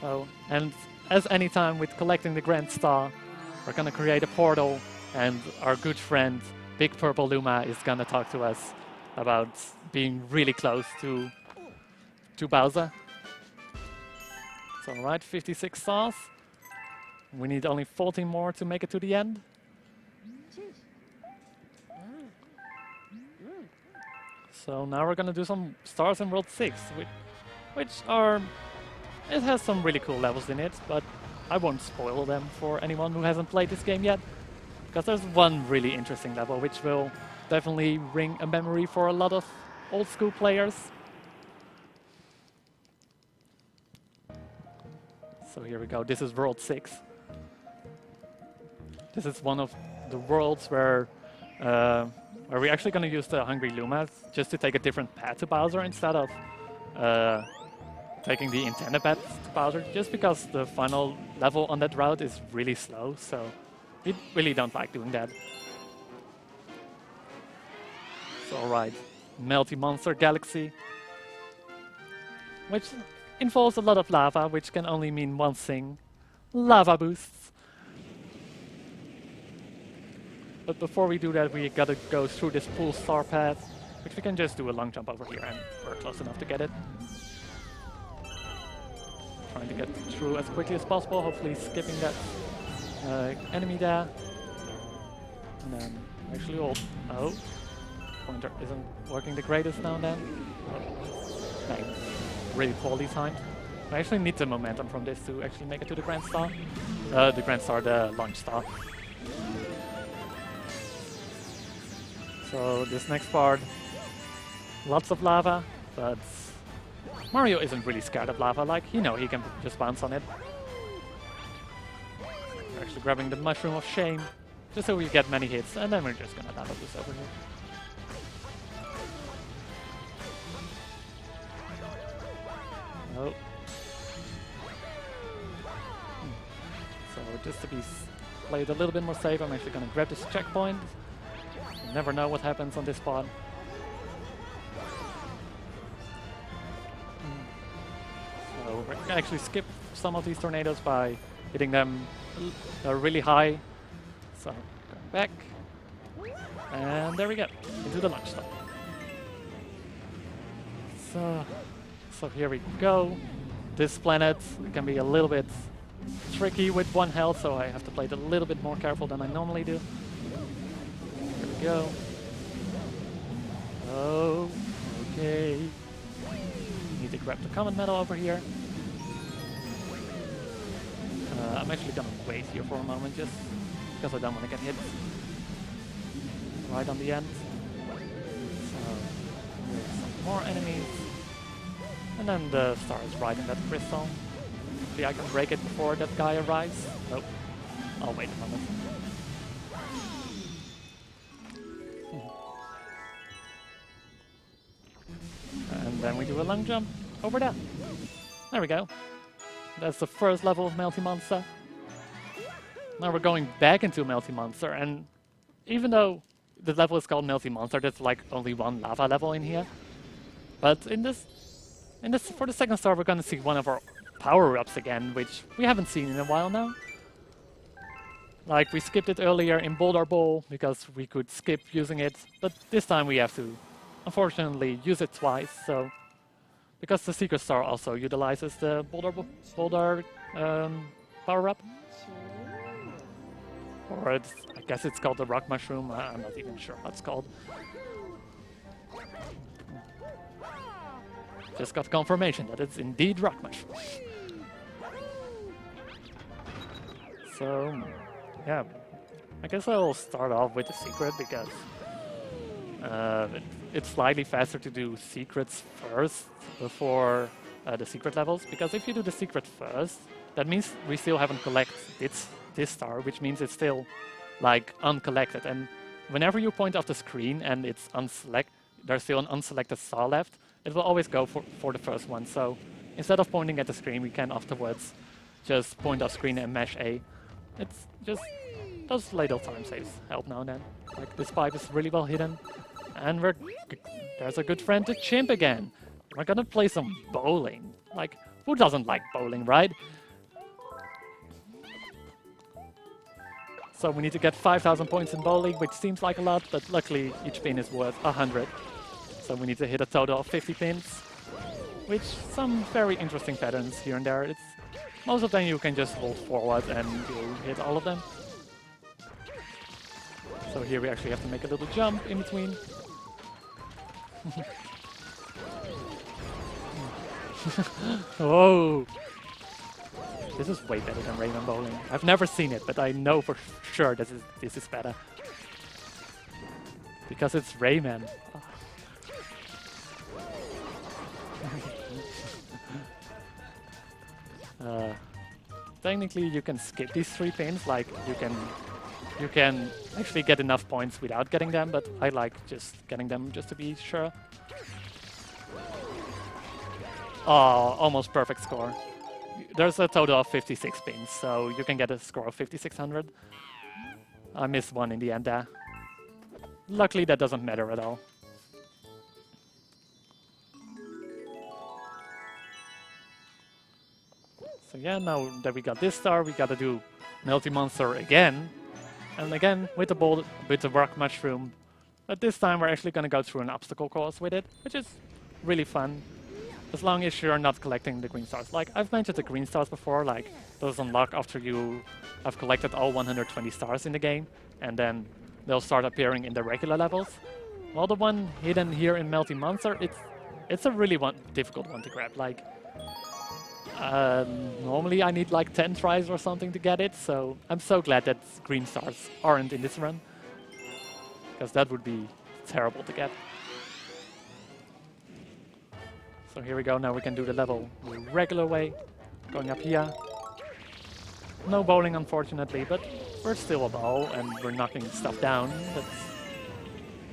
So, and as any time with collecting the Grand Star, we're gonna create a portal, and our good friend Big Purple Luma is gonna talk to us about being really close to Bowser. So alright, 56 stars. We need only 14 more to make it to the end. So now we're gonna do some stars in World 6, which are... It has some really cool levels in it, but I won't spoil them for anyone who hasn't played this game yet. Because there's one really interesting level which will definitely ring a memory for a lot of old school players. So here we go, this is World 6. This is one of the worlds where we're actually going to use the Hungry Lumas just to take a different path to Bowser instead of taking the intended path to Bowser, just because the final level on that route is really slow, so we really don't like doing that. So alright, Melty Monster Galaxy, which involves a lot of lava, which can only mean one thing: lava boosts. But before we do that, we gotta go through this full star path, which we can just do a long jump over here, and we're close enough to get it. Trying to get through as quickly as possible, hopefully skipping that enemy there. And then actually oh, pointer isn't working the greatest now and then. No, really poorly timed. I actually need the momentum from this to actually make it to the Grand Star. The launch star. So this next part, lots of lava, but Mario isn't really scared of lava, like, you know, he can just bounce on it. We're actually grabbing the Mushroom of Shame, just so we get many hits, and then we're just gonna lava boost over here. Oh. So just to be played a little bit more safe, I'm actually gonna grab this checkpoint. You never know what happens on this spot. So we're gonna actually skip some of these tornadoes by hitting them really high. So going back, and there we go, into the launch stop. So here we go. This planet can be a little bit tricky with one health, so I have to play it a little bit more careful than I normally do. Here we go. Oh, okay. Need to grab the common medal over here. I'm actually gonna wait here for a moment just because I don't want to get hit right on the end. So here's some more enemies. And then the star is right in that crystal. Maybe I can break it before that guy arrives. Nope. I'll wait a moment. And then we do a long jump over there. There we go. That's the first level of Melty Monster. Now we're going back into Melty Monster, and even though the level is called Melty Monster, there's like only one lava level in here. But for the second star, we're gonna see one of our power-ups again, which we haven't seen in a while now. Like, we skipped it earlier in Boulder Bowl because we could skip using it, but this time we have to, unfortunately, use it twice. So, because the Secret Star also utilizes the Boulder power-up, or I guess it's called the Rock Mushroom. I'm not even sure what it's called. Just got confirmation that it's indeed Rock Mushroom. So, yeah, I guess I'll start off with the secret because it's slightly faster to do secrets first before the secret levels. Because if you do the secret first, that means we still haven't collected this star, which means it's still like uncollected. And whenever you point off the screen and it's there's still an unselected star left, it will always go for the first one. So instead of pointing at the screen, we can afterwards just point off screen and mash A. It's just those little time saves help now and then. Like, this pipe is really well hidden. And there's a good friend, the Chimp again. We're gonna play some bowling. Like, who doesn't like bowling, right? So we need to get 5,000 points in bowling, which seems like a lot, but luckily each pin is worth 100. So we need to hit a total of 50 pins. which some very interesting patterns here and there. It's most of them you can just hold forward and you'll hit all of them. So here we actually have to make a little jump in between. Whoa! This is way better than Rayman bowling. I've never seen it, but I know for sure this is better. Because it's Rayman. Technically you can skip these 3 pins, like you can actually get enough points without getting them, but I like just getting them just to be sure. Oh, almost perfect score. There's a total of 56 pins, so you can get a score of 5600. I missed one in the end there. Luckily that doesn't matter at all. So yeah, now that we got this star, we gotta do Melty Monster again. And again, with the rock mushroom. But this time we're actually gonna go through an obstacle course with it, which is really fun. As long as you're not collecting the green stars. Like, I've mentioned the green stars before, like, those unlock after you have collected all 120 stars in the game, and then they'll start appearing in the regular levels. Well, the one hidden here in Melty Monster, it's a really difficult one to grab. Like, normally I need like 10 tries or something to get it, so I'm so glad that green stars aren't in this run. Because that would be terrible to get. So here we go, now we can do the level the regular way. Going up here. No bowling unfortunately, but we're still a bowl and we're knocking stuff down.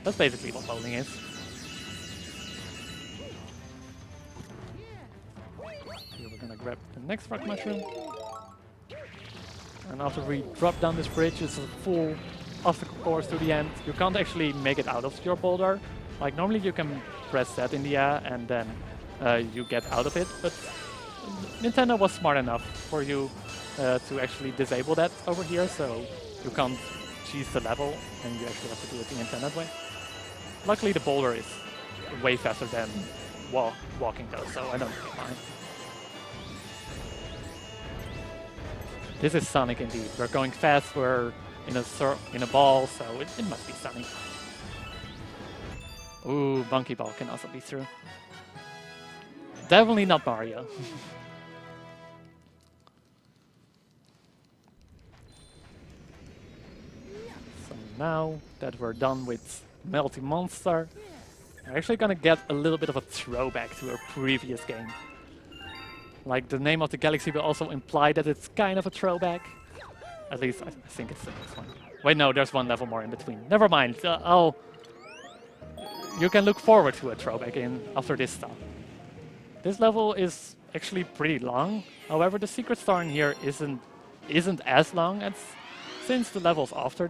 That's basically what bowling is. Here we're gonna grab the next rock mushroom. And after we drop down this bridge, it's a full obstacle course to the end. You can't actually make it out of your boulder. Like normally you can press that in the air and then you get out of it, but Nintendo was smart enough for you to actually disable that over here, so you can't cheese the level and you actually have to do it the intended way. Luckily the boulder is way faster than walking though, so I don't really mind. This is Sonic indeed. We're going fast, we're in a ball, so it must be Sonic. Ooh, Monkey Ball can also be through. Definitely not Mario. So now that we're done with Melty Monster, we're actually gonna get a little bit of a throwback to our previous game. Like the name of the galaxy will also imply that it's kind of a throwback. At least I think it's the next one. Wait, no, there's one level more in between. Never mind. You can look forward to a throwback after this stuff. This level is actually pretty long. However, the secret star in here isn't as long as since the levels after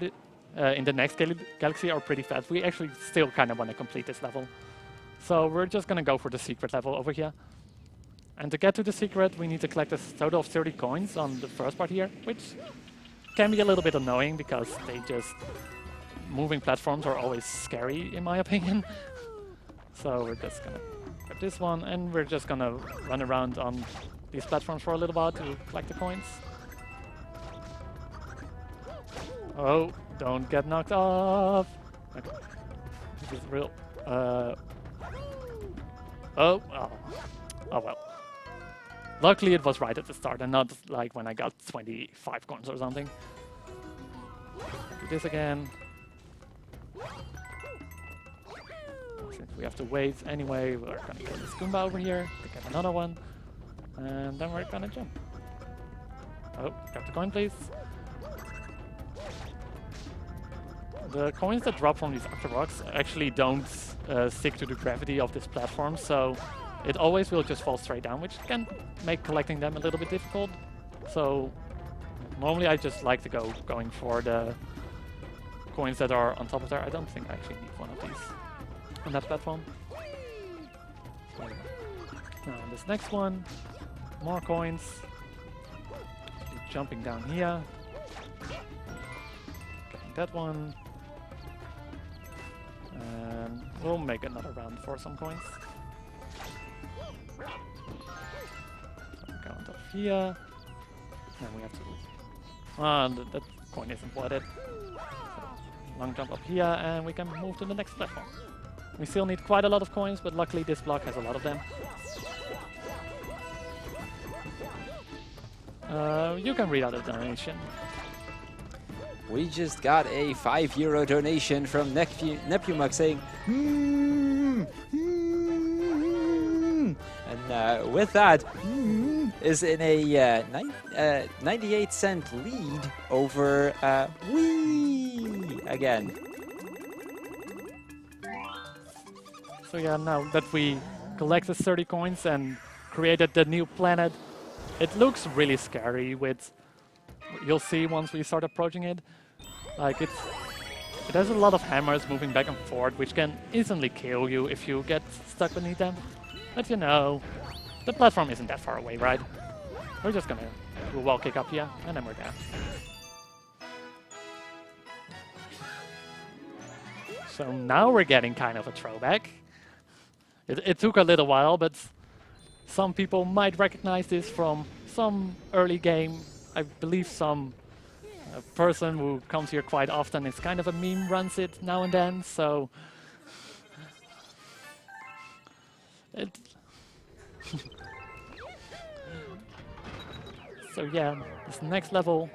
in the next galaxy are pretty fast. We actually still kind of want to complete this level. So we're just going to go for the secret level over here. And to get to the secret, we need to collect a total of 30 coins on the first part here, which can be a little bit annoying because moving platforms are always scary in my opinion. So we're just going to grab this one, and we're just gonna run around on these platforms for a little while to collect the coins. Oh, don't get knocked off! Okay. This is real. Oh well. Luckily it was right at the start and not like when I got 25 coins or something. Do this again. Since we have to wait anyway, we're gonna kill this Goomba over here, pick up another one, and then we're gonna jump. Oh, grab the coin please. The coins that drop from these octa rocks actually don't stick to the gravity of this platform, so it always will just fall straight down, which can make collecting them a little bit difficult. So normally I just like to going for the coins that are on top of there. I don't think I actually need one of these on that platform. So, now this next one, more coins. Keep jumping down here. Getting that one. And we'll make another round for some coins. here. And we have to... that coin isn't worth it. So, long jump up here, and we can move to the next platform. We still need quite a lot of coins, but luckily this block has a lot of them. You can read out a donation. We just got a €5 donation from Nepumuk saying, and with that, is in a 98-cent lead over Wee again. So yeah, now that we collected 30 coins and created the new planet, it looks really scary with... You'll see once we start approaching it. Like it has a lot of hammers moving back and forth, which can instantly kill you if you get stuck beneath them. But you know, the platform isn't that far away, right? We're just gonna do a wall kick up here, and then we're down. So now we're getting kind of a throwback. It took a little while, but some people might recognize this from some early game. I believe some person who comes here quite often, it's kind of a meme, runs it now and then, so... So yeah, this next level...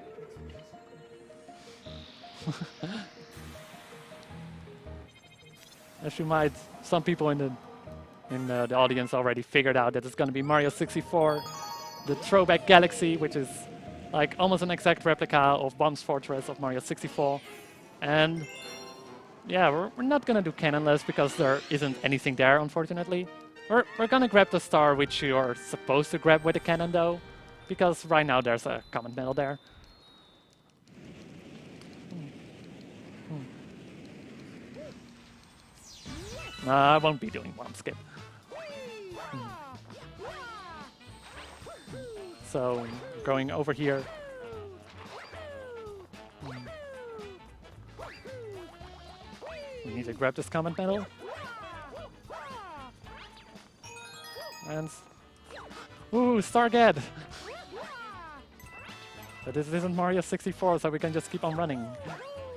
As you might, some people in the audience already figured out that it's going to be Mario 64, the Throwback Galaxy, which is like almost an exact replica of Bomb's Fortress of Mario 64. And yeah, we're not gonna do cannonless because there isn't anything there, unfortunately. We're gonna grab the star which you're supposed to grab with a cannon though, because right now there's a command medal there. I won't be doing one skip. So, going over here. We need to grab this command medal. And... Ooh, Stargad! But this isn't Mario 64, so we can just keep on running.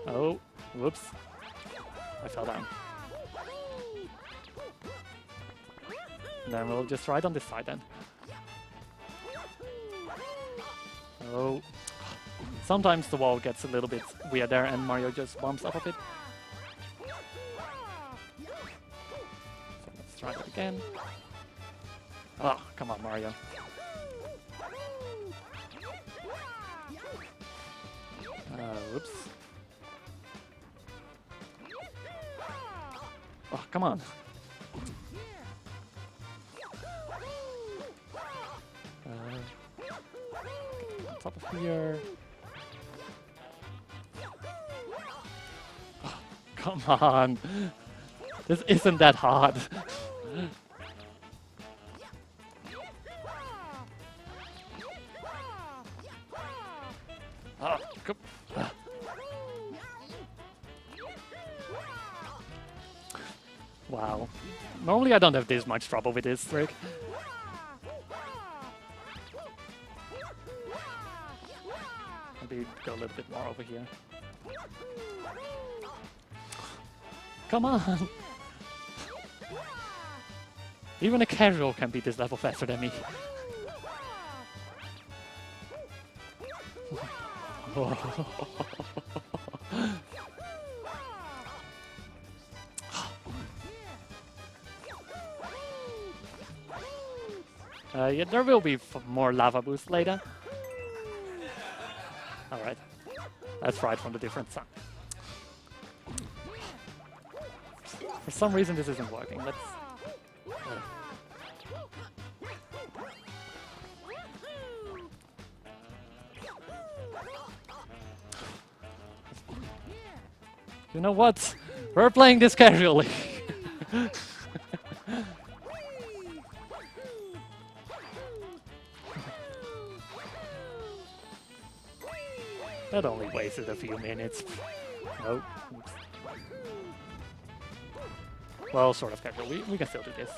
Oh, whoops. I fell down. And then we'll just ride on this side then. Oh. Sometimes the wall gets a little bit weird there and Mario just bumps up a bit. So let's try that again. Oh, come on, Mario. Oops. Oh, come on. Top of here. Oh, come on. This isn't that hard. Oh, come. Wow. Normally I don't have this much trouble with this trick. Maybe go a little bit more over here. Come on! Even a casual can beat this level faster than me. Yeah, there will be more lava boosts later. Alright, let's try it from the different side. For some reason this isn't working. Let's... You know what? We're playing this casually. That only wasted a few minutes. Oh. Oops. Well, sort of casual. We can still do this.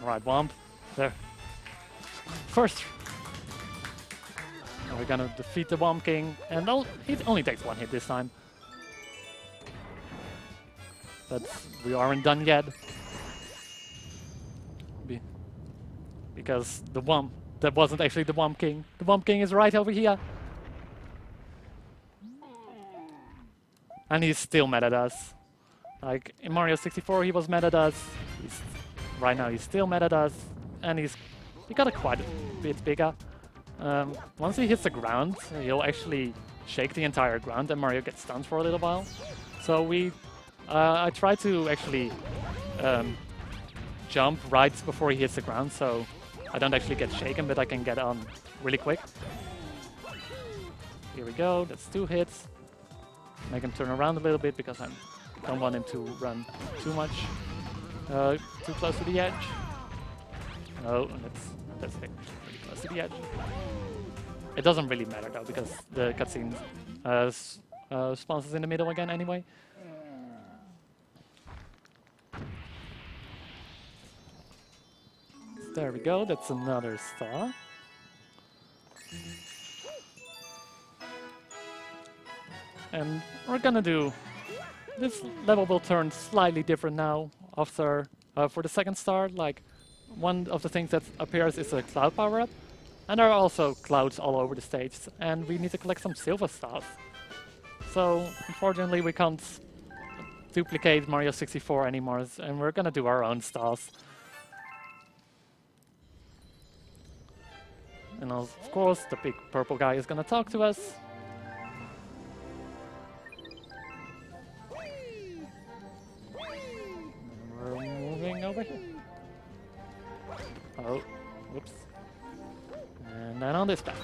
Alright, Womp. There. First. Now we're gonna defeat the Womp King, and it only takes one hit this time. But we aren't done yet. Because the Womp, that wasn't actually the Womp King. The Womp King is right over here. And he's still mad at us. Like in Mario 64 he was mad at us. Right now he's still mad at us. And he got quite a bit bigger. Once he hits the ground, he'll actually shake the entire ground and Mario gets stunned for a little while. So I try to actually jump right before he hits the ground, so I don't actually get shaken, but I can get on really quick. Here we go, that's 2 hits. Make him turn around a little bit because I don't want him to run too much, too close to the edge. No, that's pretty close to the edge. It doesn't really matter though, because the cutscene spawns us in the middle again anyway. There we go, that's another star. And we're gonna do... This level will turn slightly different now after... for the second star, like, one of the things that appears is a cloud power-up. And there are also clouds all over the stage, and we need to collect some silver stars. So, unfortunately we can't duplicate Mario 64 anymore, and we're gonna do our own stars. And of course, the big purple guy is gonna talk to us. And we're moving over here. Oh, whoops. And then on this path.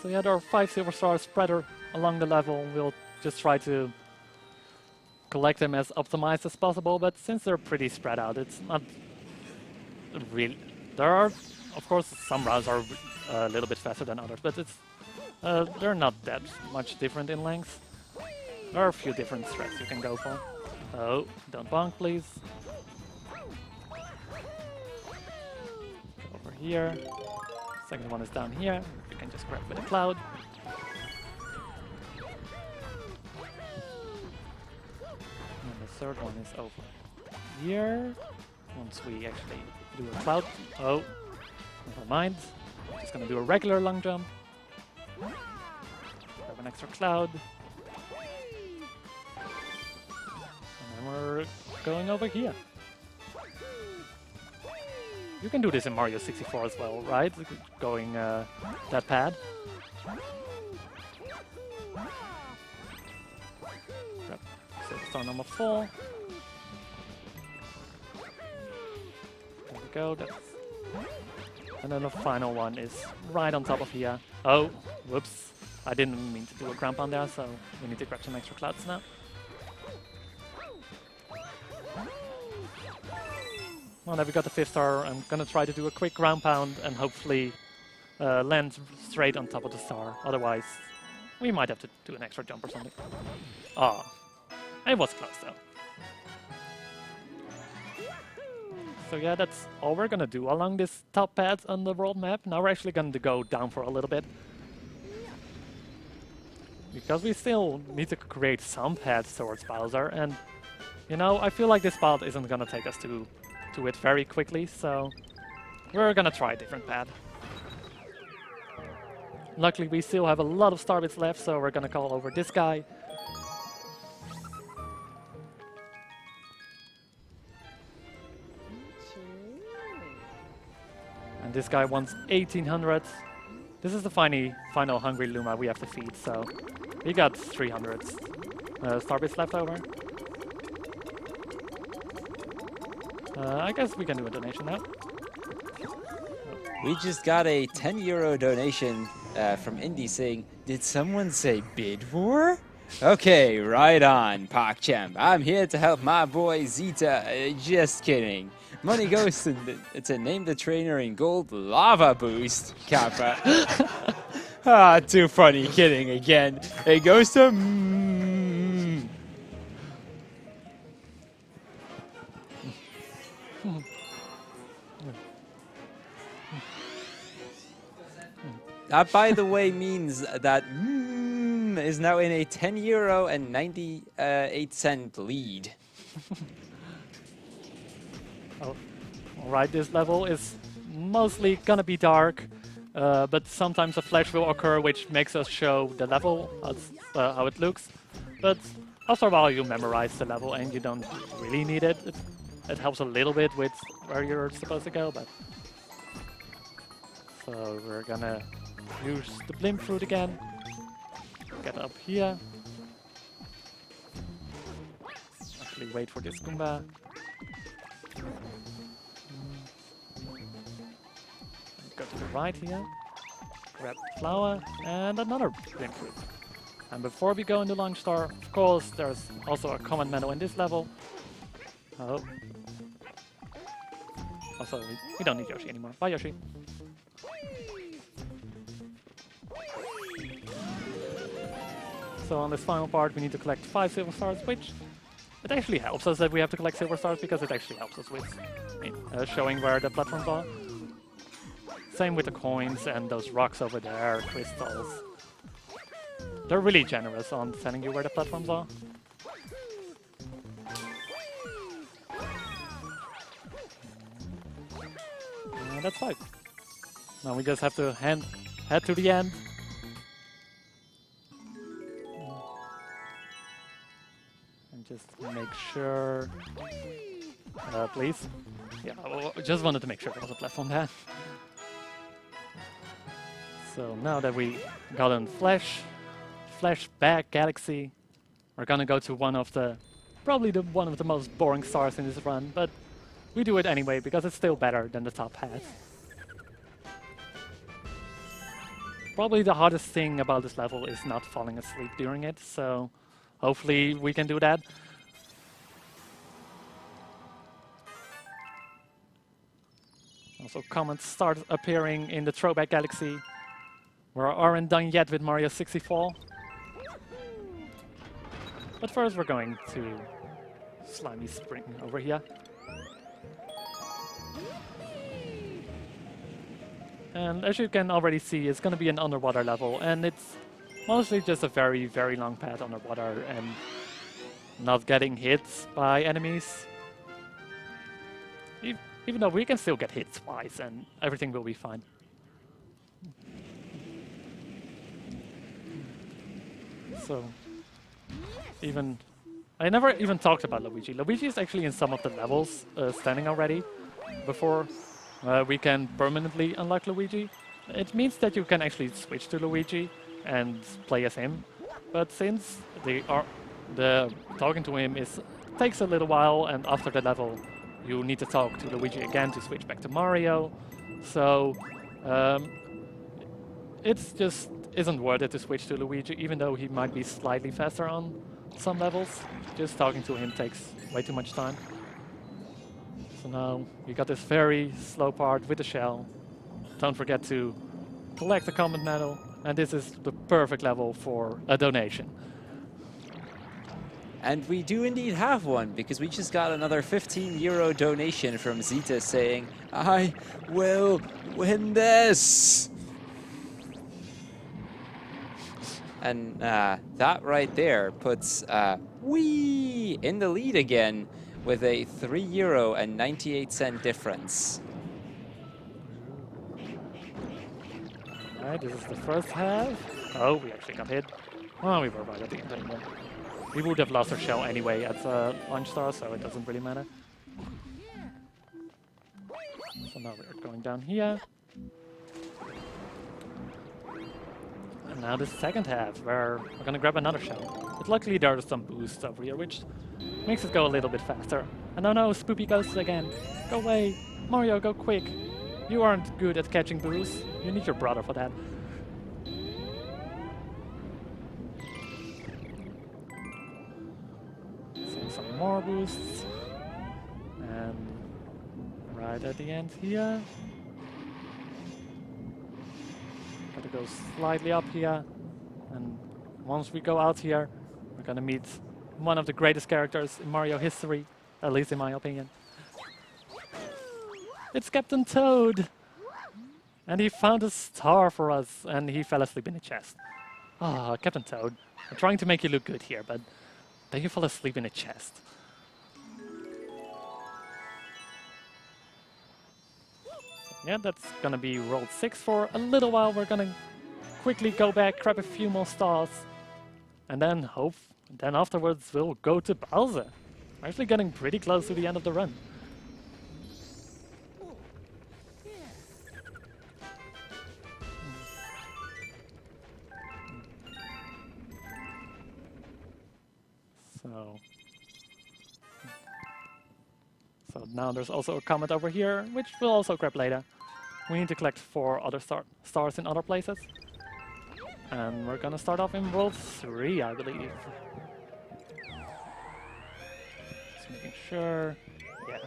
So yeah, there are 5 silver stars spread along the level. We'll just try to collect them as optimized as possible, but since they're pretty spread out, it's not really... There are, of course, some routes are a little bit faster than others, but they're not that much different in length. There are a few different threads you can go for. Oh, don't bonk, please. Over here. Second one is down here. You can just grab with a cloud. And the third one is over here. Once we actually do a cloud. Oh, never mind. I'm just gonna do a regular long jump. Grab an extra cloud. And then we're going over here. You can do this in Mario 64 as well, right? Going that pad. Grab silver star number 4. There we go. And then the final one is right on top of here. Oh, whoops. I didn't mean to do a ground pound there, so we need to grab some extra clouds now. Well, there we got the 5th star. I'm gonna try to do a quick ground pound and hopefully land straight on top of the star. Otherwise, we might have to do an extra jump or something. Ah, it was close though. So yeah, that's all we're gonna do along this top path on the world map. Now we're actually gonna go down for a little bit. Because we still need to create some paths towards Bowser, and you know, I feel like this path isn't gonna take us to it very quickly, so we're gonna try a different path. Luckily we still have a lot of star bits left, so we're gonna call over this guy. And this guy wants 1800. This is the final hungry Luma we have to feed, so we got 300 star bits left over. I guess we can do a donation now. We just got a 10 euro donation from Indy saying, "Did someone say bid war?" Okay, right on, PogChamp. I'm here to help my boy Zeta. Just kidding. Money goes to name the trainer in gold lava boost, Kappa. Ah, too funny, kidding again. It goes to That, by the way, means that is now in a €10.98 lead. Oh, alright, this level is mostly gonna be dark, but sometimes a flash will occur which makes us show the level, how it looks. But after a while you memorize the level and you don't really need it. It helps a little bit with where you're supposed to go, but... So we're gonna use the blimp fruit again. Get up here. Actually wait for this Goomba. Go to the right here. Grab the flower and another blimp fruit. And before we go into Launch Star, of course, there's also a common medal in this level. Oh. Also, we don't need Yoshi anymore. Bye, Yoshi. So on this final part, we need to collect 5 silver stars, which it actually helps us that we have to collect silver stars because it actually helps us with showing where the platforms are. Same with the coins and those rocks over there, crystals. They're really generous on telling you where the platforms are. And that's 5. Now we just have to head to the end. And just make sure... please? Yeah, I just wanted to make sure there was a platform there. So now that we got in Flashback Galaxy, we're gonna go to one of the most boring stars in this run, but we do it anyway because it's still better than the top hat. Probably the hardest thing about this level is not falling asleep during it, so hopefully we can do that. Also, comments start appearing in the Throwback Galaxy. We aren't done yet with Mario 64. But first we're going to Slimy Spring over here. And as you can already see, it's going to be an underwater level, and it's mostly just a very, very long path underwater and not getting hit by enemies. Even though we can still get hit twice and everything will be fine. So, I never even talked about Luigi. Luigi is actually in some of the levels standing already before we can permanently unlock Luigi. It means that you can actually switch to Luigi and play as him. But since the talking to him takes a little while, and after the level you need to talk to Luigi again to switch back to Mario. So it's just isn't worth it to switch to Luigi, even though he might be slightly faster on some levels. Just talking to him takes way too much time. So now we got this very slow part with the shell. Don't forget to collect the combat medal, and this is the perfect level for a donation. And we do indeed have one, because we just got another €15 donation from Zita saying, I will win this! And that right there puts Wee in the lead again with a €3.98 difference. Alright, this is the first half. Oh, we actually got hit. Oh, we were right at the end anymore. We would have lost our shell anyway at Launch Star, so it doesn't really matter. So now we're going down here. And now the second half, where we're gonna grab another shell. But luckily there are some boosts over here, which makes it go a little bit faster. And oh no, Spoopy Ghosts again. Go away! Mario, go quick! You aren't good at catching boosts. You need your brother for that. Some more boosts. And right at the end here. Gotta go slightly up here. And once we go out here, we're gonna meet one of the greatest characters in Mario history, at least in my opinion. It's Captain Toad! And he found a star for us, and he fell asleep in a chest. Ah, Captain Toad, I'm trying to make you look good here, but then you fall asleep in a chest. Yeah, that's gonna be World 6 for a little while. We're gonna quickly go back, grab a few more stars, and then then afterwards we'll go to Bowser. We're actually getting pretty close to the end of the run. So now there's also a comet over here, which we'll also grab later. We need to collect 4 other stars in other places. And we're gonna start off in World 3, I believe. Just making sure. Yeah.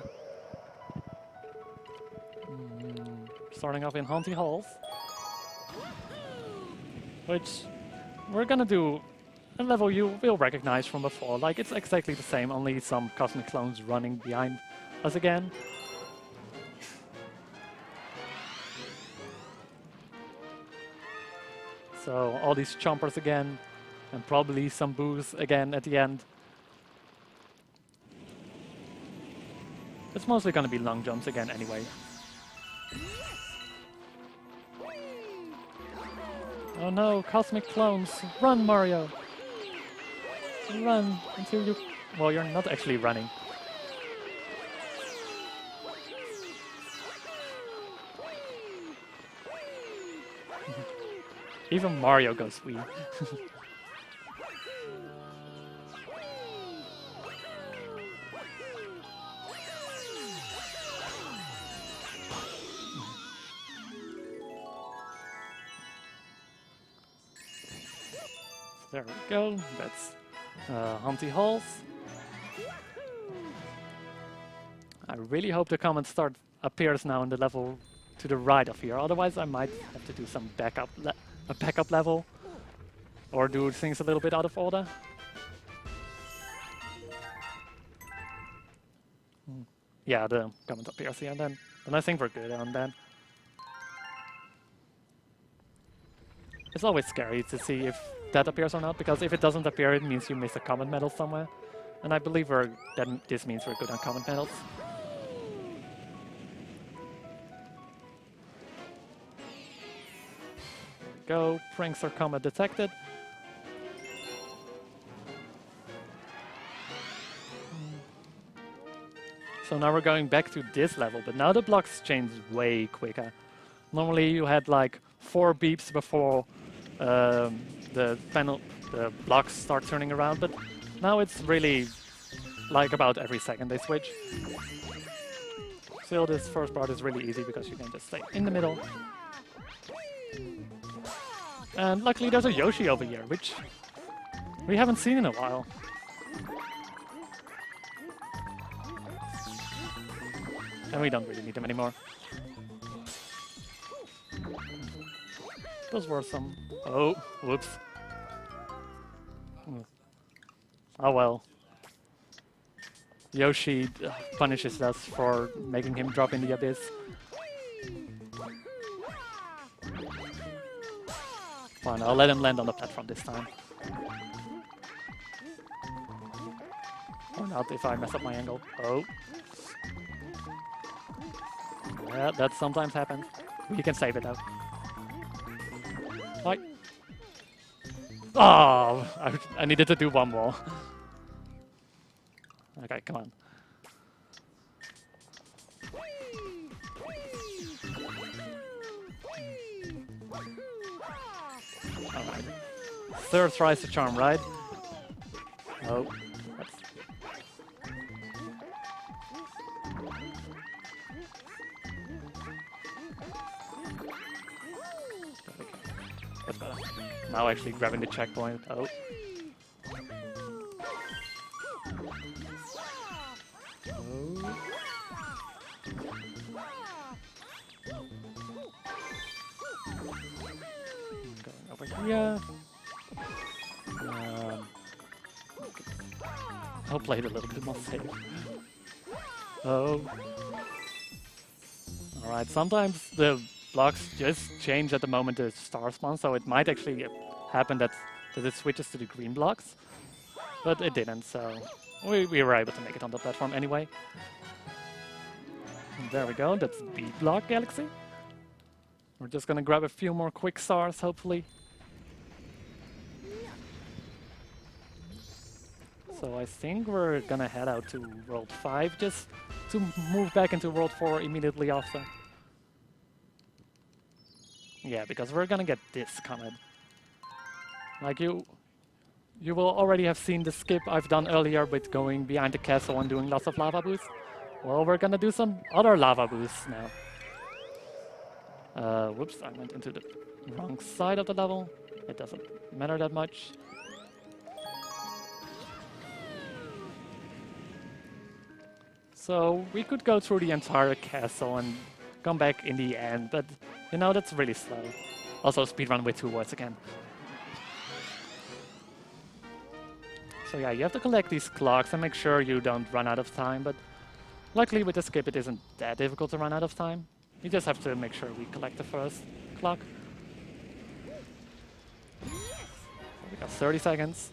Starting off in Haunty Halls. Which we're gonna do a level you will recognize from before. Like, it's exactly the same, only some cosmic clones running behind us again. So all these chompers again, and probably some boos again at the end. It's mostly gonna be long jumps again anyway. Oh no, cosmic clones! Run, Mario! Run until you... Well, you're not actually running. Even Mario goes wee. There we go. That's Haunty Halls. I really hope the comet appears now in the level to the right of here. Otherwise, I might have to do some a backup level, or do things a little bit out of order. Yeah, the comet appears here, then I think we're good on that. It's always scary to see if that appears or not, because if it doesn't appear, it means you missed a comet medal somewhere. And I believe this means we're good on comet medals. Go, Prankster comet detected. So now we're going back to this level, but now the blocks change way quicker. Normally you had like 4 beeps before the blocks start turning around, but now it's really like about every second they switch. Still, this first part is really easy because you can just stay in the middle. And luckily there's a Yoshi over here, which we haven't seen in a while. And we don't really need him anymore. Those were some... Oh, whoops. Oh well. Yoshi punishes us for making him drop in the abyss. Fine, I'll let him land on the platform this time. Or not if I mess up my angle. Oh. Yeah, that sometimes happens. We can save it though. Like. Oh, I needed to do one more. Okay, come on. Alright. Third tries the charm, right? Oh. That's better. Now actually grabbing the checkpoint. Oh. Yeah. I'll play it a little bit more safe. Oh. Alright, sometimes the blocks just change at the moment the star spawn, so it might actually happen that it switches to the green blocks. But it didn't, so we were able to make it on the platform anyway. And there we go, that's B block Galaxy. We're just gonna grab a few more quick stars, hopefully. So I think we're gonna head out to World 5 just to move back into World 4 immediately after. Yeah, because we're gonna get this comet. Like you will already have seen the skip I've done earlier with going behind the castle and doing lots of lava boosts. Well, we're gonna do some other lava boosts now. Whoops, I went into the wrong side of the level. It doesn't matter that much. So we could go through the entire castle and come back in the end, but you know, that's really slow. Also speedrun with 2 words again. So yeah, you have to collect these clocks and make sure you don't run out of time, but luckily with the skip it isn't that difficult to run out of time. You just have to make sure we collect the first clock. So we got 30 seconds.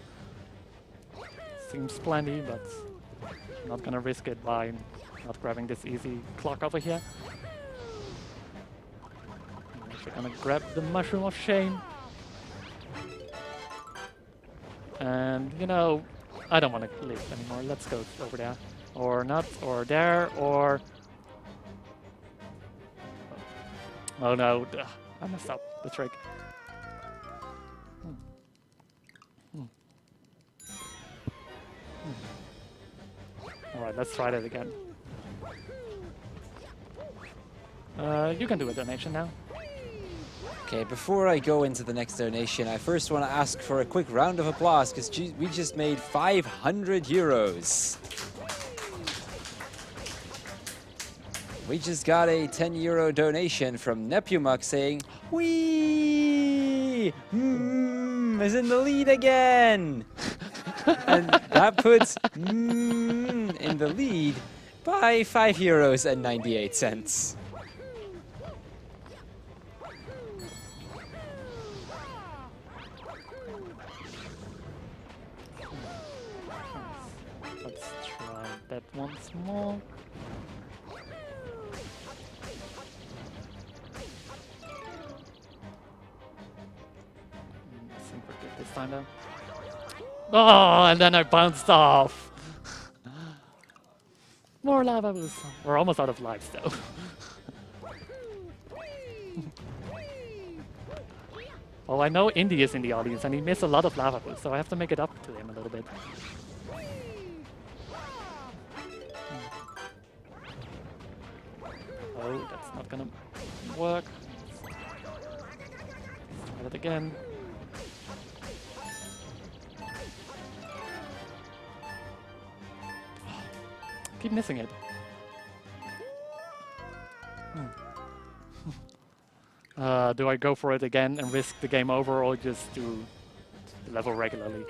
Seems plenty, but not gonna risk it by not grabbing this easy clock over here. We're gonna grab the Mushroom of Shame. And, you know, I don't want to live anymore. Let's go over there. Or not, or there, or... Oh no, I messed up the trick. Alright, let's try that again. You can do a donation now. Okay, before I go into the next donation, I first want to ask for a quick round of applause because we just made 500 euros. We just got a 10 euro donation from Nepumuk saying, "Wee is in the lead again." And that puts in the lead by 5 euros and 98 cents. Let's try that once more. I think we're good this time though. Oh, and then I bounced off. More lava boosts. We're almost out of lives though. Well, I know Indy is in the audience and he missed a lot of lava boosts, so I have to make it up to him a little bit. Oh, that's not gonna work. Let's try it again. Keep missing it. Do I go for it again and risk the game over, or just do the level regularly?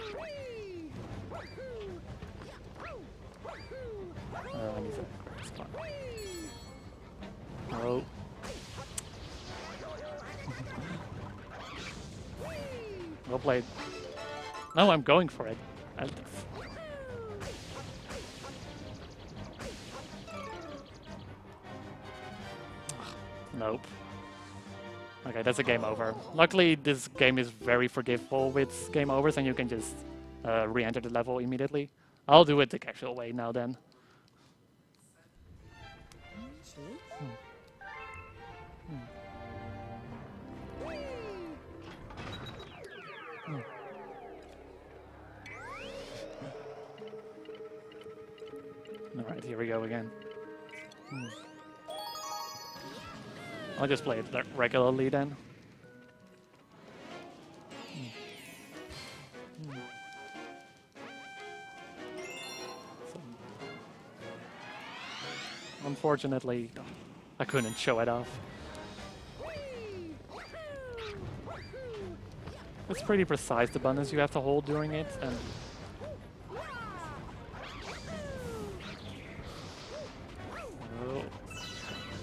I need to grab this clock. Oh. Well played. No, I'm going for it. Nope. Okay, that's a game over. Luckily, this game is very forgivable with game overs, and you can just re-enter the level immediately. I'll do it the casual way now then. Alright, here we go again. I'll just play it regularly then. So, unfortunately, I couldn't show it off. It's pretty precise, the buttons you have to hold during it, and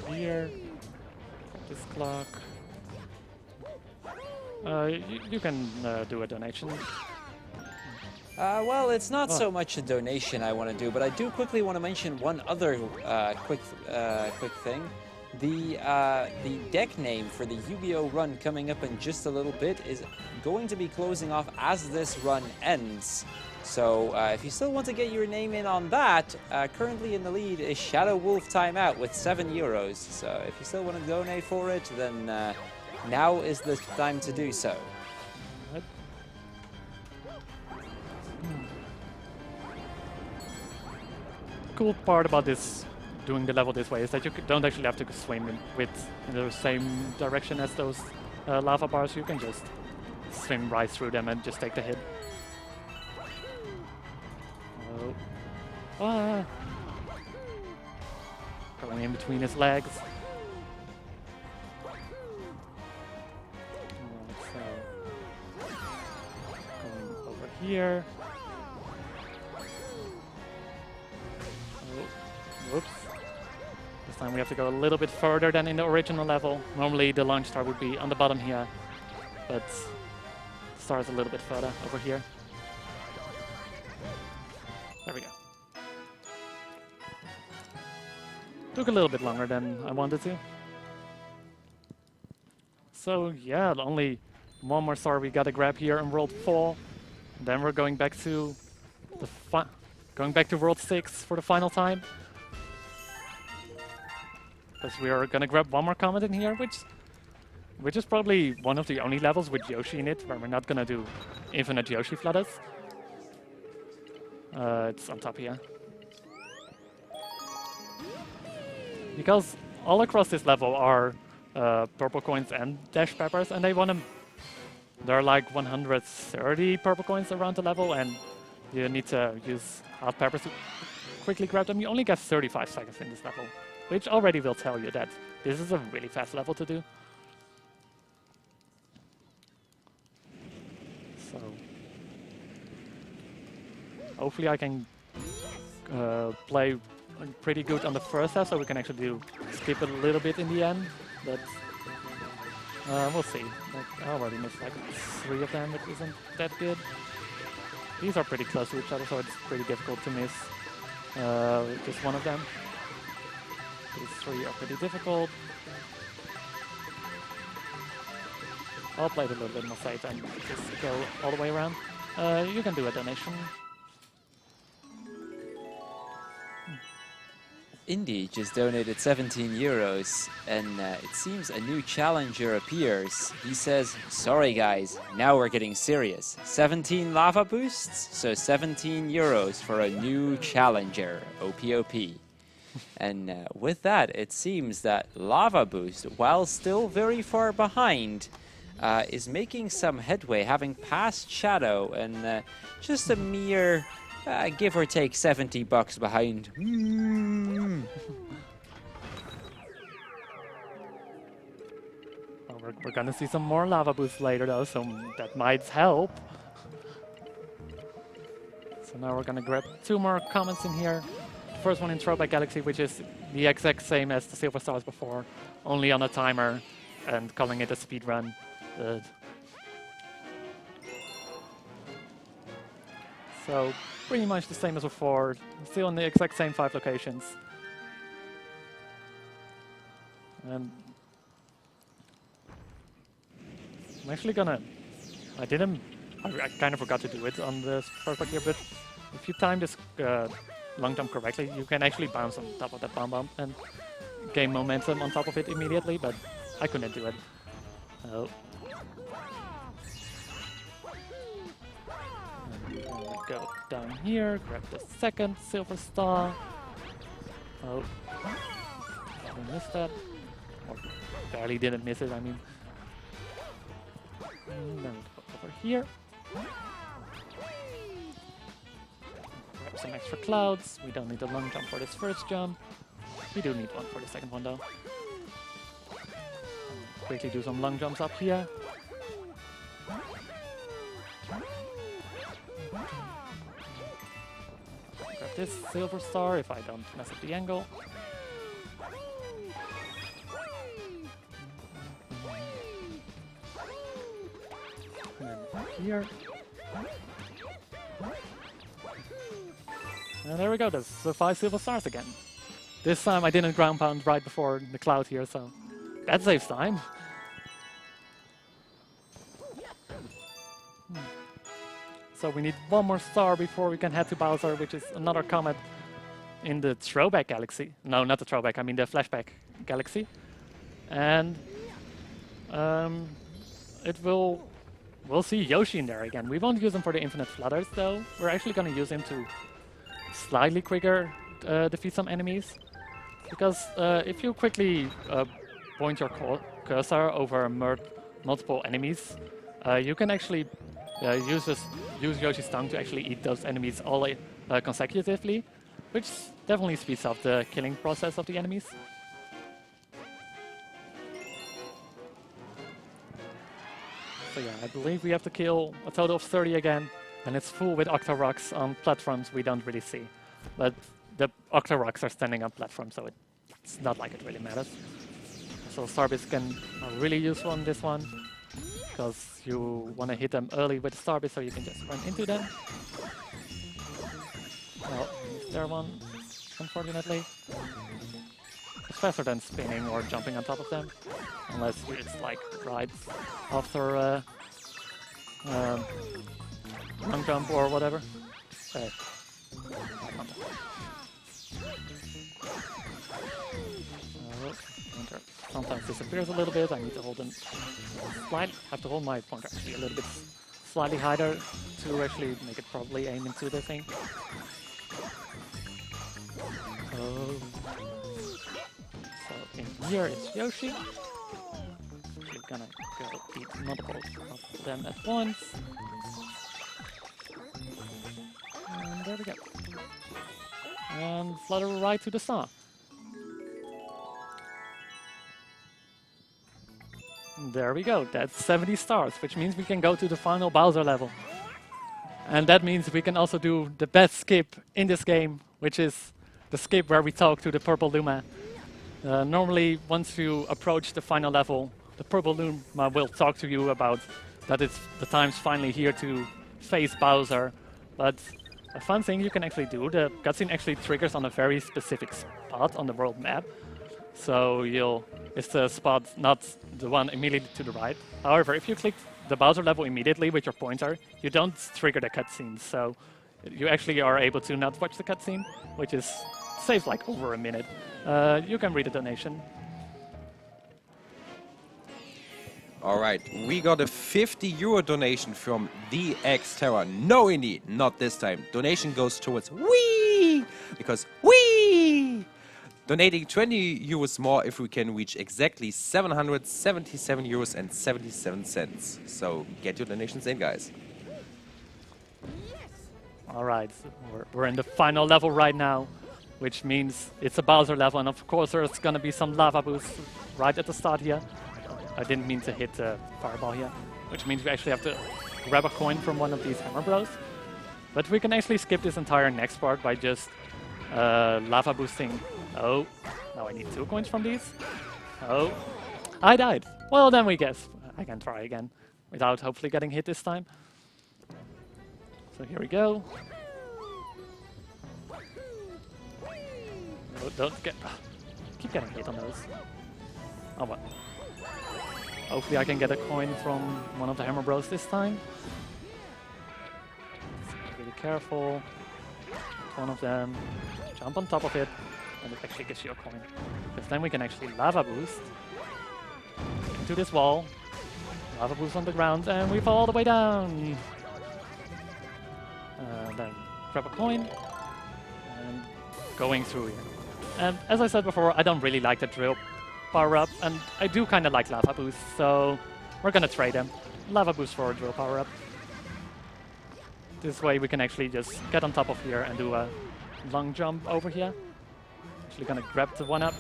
here, this clock. You can do a donation. Well, it's not so much a donation I want to do, but I do quickly want to mention one other quick thing. The deck name for the Yu-Gi-Oh run coming up in just a little bit is going to be closing off as this run ends. So if you still want to get your name in on that, currently in the lead is Shadow Wolf Timeout with €7. So if you still want to donate for it, then now is the time to do so. Cool part about this, doing the level this way, is that you don't actually have to swim in the same direction as those lava bars. You can just swim right through them and just take the hit. Oh. Ah. Going in between his legs. So going over here. Whoops. This time we have to go a little bit further than in the original level. Normally the launch star would be on the bottom here, but the star is a little bit further over here. There we go. Took a little bit longer than I wanted to. So yeah, only one more star we gotta grab here in World 4. Then we're going back to World 6 for the final time. Because we are gonna grab one more comet in here, which is probably one of the only levels with Yoshi in it where we're not gonna do infinite Yoshi flooders. It's on top here. Because all across this level are purple coins and dash peppers, and there are like 130 purple coins around the level, and you need to use half peppers to quickly grab them. You only get 35 seconds in this level, which already will tell you that this is a really fast level to do. So hopefully I can play pretty good on the first half, so we can actually skip it a little bit in the end. But we'll see. Like, I already missed like 3 of them, which isn't that good. These are pretty close to each other, so it's pretty difficult to miss just one of them. These 3 are pretty difficult. I'll play it a little bit more safe and just go all the way around. You can do a donation. Indy just donated €17, and it seems a new challenger appears. He says, sorry guys, now we're getting serious. 17 lava boosts, so €17 for a new challenger, OPOP. And with that, it seems that Lava Boost, while still very far behind, is making some headway, having passed Shadow, and just a mere give or take $70 behind. Well, we're gonna see some more lava boosts later though, so that might help. So now we're gonna grab 2 more comments in here. The first one in Throwback Galaxy, which is the exact same as the Silver Stars before, only on a timer and calling it a speed run. So pretty much the same as before, still in the exact same 5 locations. And I'm actually gonna, I kind of forgot to do it on the first part here, but if you time this long jump correctly, you can actually bounce on top of that bomb and gain momentum on top of it immediately, but I couldn't do it. Oh. Go down here, grab the second silver star. Oh, I missed that. Or barely didn't miss it, I mean. And then we go over here. Grab some extra clouds. We don't need a long jump for this first jump. We do need one for the second one though. Quickly do some long jumps up here. this silver star if I don't mess up the angle. And then up here. And there we go, there's the 5 silver stars again. This time I didn't ground pound right before the cloud here, so that saves time. So we need one more star before we can head to Bowser, which is another comet in the Throwback Galaxy. No, not the Throwback, I mean the Flashback Galaxy. And we'll see Yoshi in there again. We won't use him for the infinite flutters though. We're actually going to use him to slightly quicker defeat some enemies. Because if you quickly point your cursor over multiple enemies, you can actually use Yoshi's tongue to actually eat those enemies all consecutively, which definitely speeds up the killing process of the enemies. So yeah, I believe we have to kill a total of 30 again, and it's full with Octoroks on platforms we don't really see. But the Octoroks are standing on platforms, so it's not like it really matters. So Starbits can are really useful on this one, because you want to hit them early with Starbits so you can just run into them. Well, is there one, unfortunately. It's faster than spinning or jumping on top of them, unless it's like right after long jump or whatever. Pointer sometimes disappears a little bit. I need to hold them have to hold my pointer actually a little bit slightly higher to actually make it probably aim into the thing. Oh. So in here is Yoshi. We're gonna go beat multiple of them at once. And there we go. And flutter right to the star. There we go, that's 70 stars, which means we can go to the final Bowser level. And that means we can also do the best skip in this game, which is the skip where we talk to the Purple Luma. Normally, once you approach the final level, the Purple Luma will talk to you about that the time's finally here to face Bowser. But a fun thing you can actually do, the cutscene actually triggers on a very specific spot on the world map. So it's the spot, not the one immediately to the right. However, if you click the Bowser level immediately with your pointer, you don't trigger the cutscene. So you actually are able to not watch the cutscene, which saves like over a minute. You can read a donation. All right, we got a 50 euro donation from the X-Terror. No, indeed, not this time. Donation goes towards Wii! Because Wii! Donating 20 euros more if we can reach exactly 777 euros and 77 cents. So get your donations in, guys. All right, so we're in the final level right now, which means it's a Bowser level, and of course there's gonna be some lava boosts right at the start here. I didn't mean to hit the fireball here, which means we actually have to grab a coin from one of these Hammer Bros. But we can actually skip this entire next part by just lava boosting. Oh, now I need 2 coins from these. Oh, I died. Well, then we guess I can try again without hopefully getting hit this time. So here we go. Oh, don't get... keep getting hit on those. Oh well. Hopefully I can get a coin from one of the Hammer Bros this time. Be really careful. One of them. Jump on top of it. And it actually gives you a coin. Because then we can actually lava boost into this wall. Lava boost on the ground, and we fall all the way down. Then grab a coin. And going through here. And as I said before, I don't really like the drill power-up, and I do kind of like lava boost, so we're gonna trade them. Lava boost for a drill power-up. This way we can actually just get on top of here and do a long jump over here. Actually gonna grab the 1-up,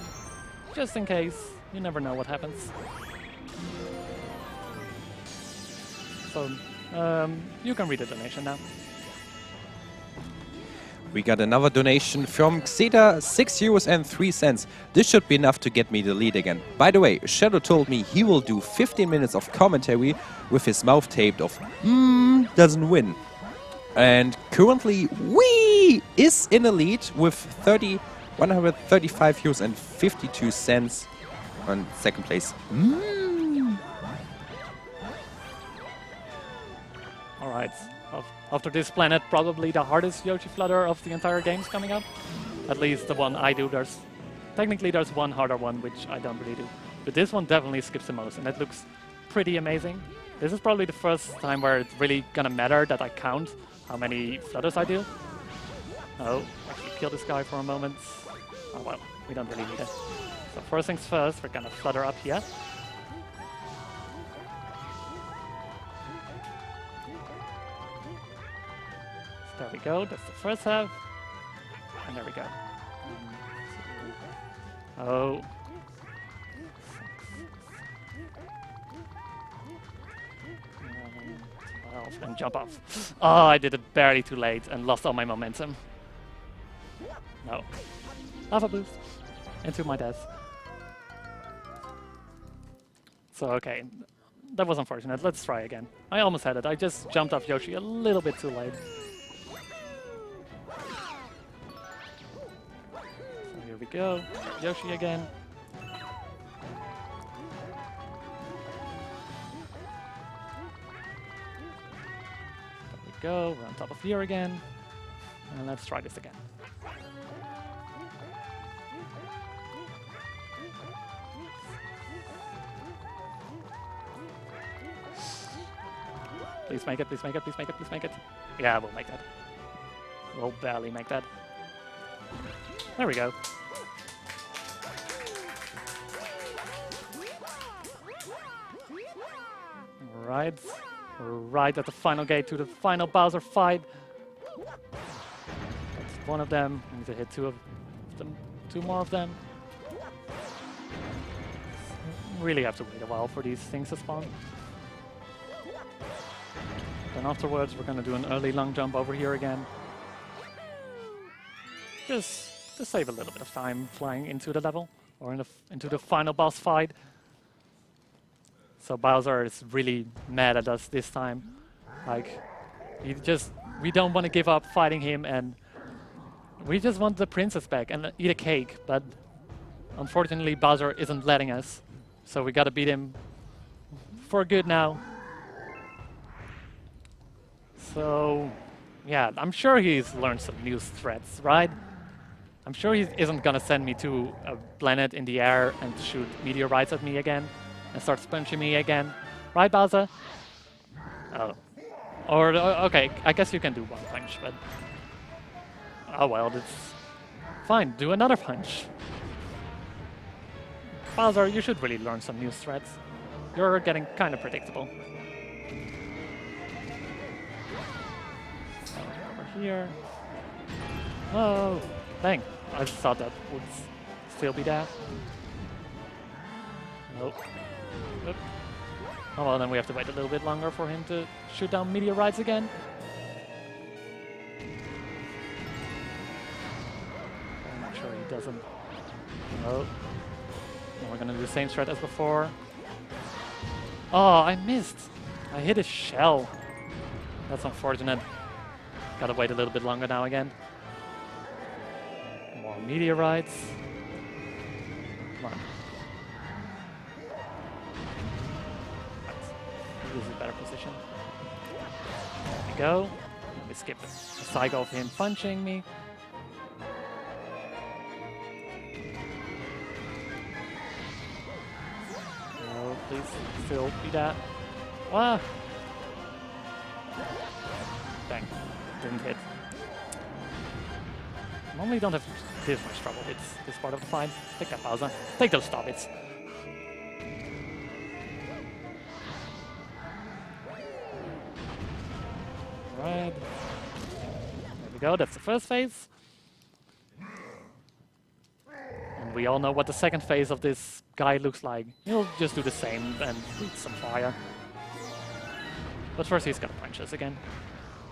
just in case. You never know what happens. So, you can read the donation now. We got another donation from Xeta, 6 euros and 3 cents. This should be enough to get me the lead again. By the way, Shadow told me he will do 15 minutes of commentary with his mouth taped of doesn't win. And currently, we is in the lead with 135 euros and 52 cents on second place. All right. After this planet, probably the hardest Yoshi flutter of the entire game is coming up. At least the one I do. Technically there's one harder one, which I don't really do. But this one definitely skips the most, and it looks pretty amazing. This is probably the first time where it's really gonna matter that I count how many flutters I do. Oh, actually kill this guy for a moment. Oh well, we don't really need it. So first things first, we're gonna flutter up here. There we go, that's the first half. And there we go. Oh. 12, and jump off. Oh, I did it barely too late and lost all my momentum. No. Lava boost. Into my death. So, okay. That was unfortunate. Let's try again. I almost had it. I just jumped off Yoshi a little bit too late. Here we go. Yoshi again. There we go. We're on top of here again. And let's try this again. Please make it, please make it, please make it, please make it. Yeah, we'll make that. We'll barely make that. There we go. Right. We're right at the final gate to the final Bowser fight. That's one of them. I need to hit two more of them. Really have to wait a while for these things to spawn. Then afterwards, we're gonna do an early long jump over here again. Just to save a little bit of time flying into the level, or into the final boss fight. So Bowser is really mad at us this time. Like, we don't want to give up fighting him, and we just want the princess back and eat a cake, but unfortunately Bowser isn't letting us. So we gotta beat him for good now. So, yeah, I'm sure he's learned some new threats, right? I'm sure he isn't gonna send me to a planet in the air and shoot meteorites at me again and start punching me again. Right, Bowser? Oh. Or, okay, I guess you can do one punch, but... Oh well, that's... Fine, do another punch. Bowser, you should really learn some new threats. You're getting kind of predictable. Over here. Oh, dang. I just thought that would still be there. Nope. Oop. Oh well, then we have to wait a little bit longer for him to shoot down meteorites again. I'm not sure he doesn't. Oh. And we're gonna do the same strat as before. Oh, I missed. I hit his shell. That's unfortunate. Gotta wait a little bit longer now again. More meteorites. Come on. This is a better position. There we go. And we skip the cycle of him punching me. No, please still be that. Ah! Dang, didn't hit. Normally don't have this much trouble with this part of the fight. Take that, Bowser. Take those stop-its. Right. There we go, that's the first phase. And we all know what the second phase of this guy looks like. He'll just do the same and breathe some fire. But first he's gonna punch us again.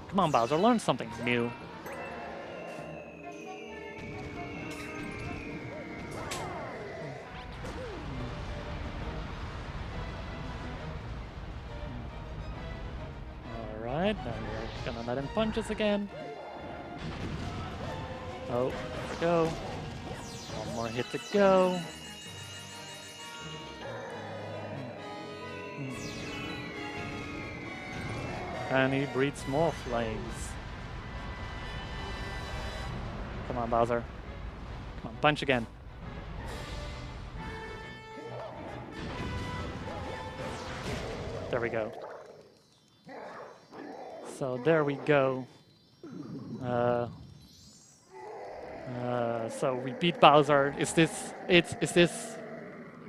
Come on, Bowser, learn something new. Alright, now we're gonna let him punch us again. Oh, there we go. One more hit to go. And he breathes more flames. Come on, Bowser. Come on, punch again. There we go. So there we go. So we beat Bowser. Is this?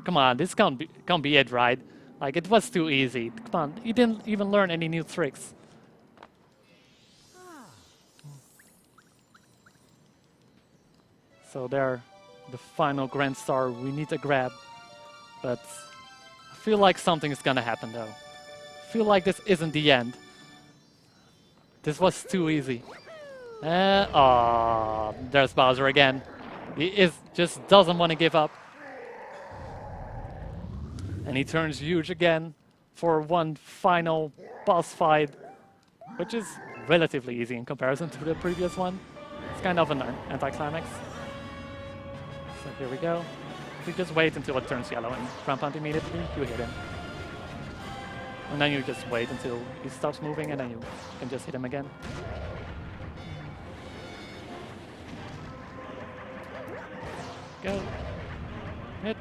Come on, this can't be it, right? Like, it was too easy. Come on, he didn't even learn any new tricks. So there, the final Grand Star we need to grab. But I feel like something is gonna happen though. I feel like this isn't the end. This was too easy. Oh, there's Bowser again. He just doesn't want to give up. And he turns huge again for one final boss fight, which is relatively easy in comparison to the previous one. It's kind of an anticlimax. So here we go. You just wait until it turns yellow and ground pound immediately, you hit him. And then you just wait until he stops moving and then you can just hit him again. Go. Hit.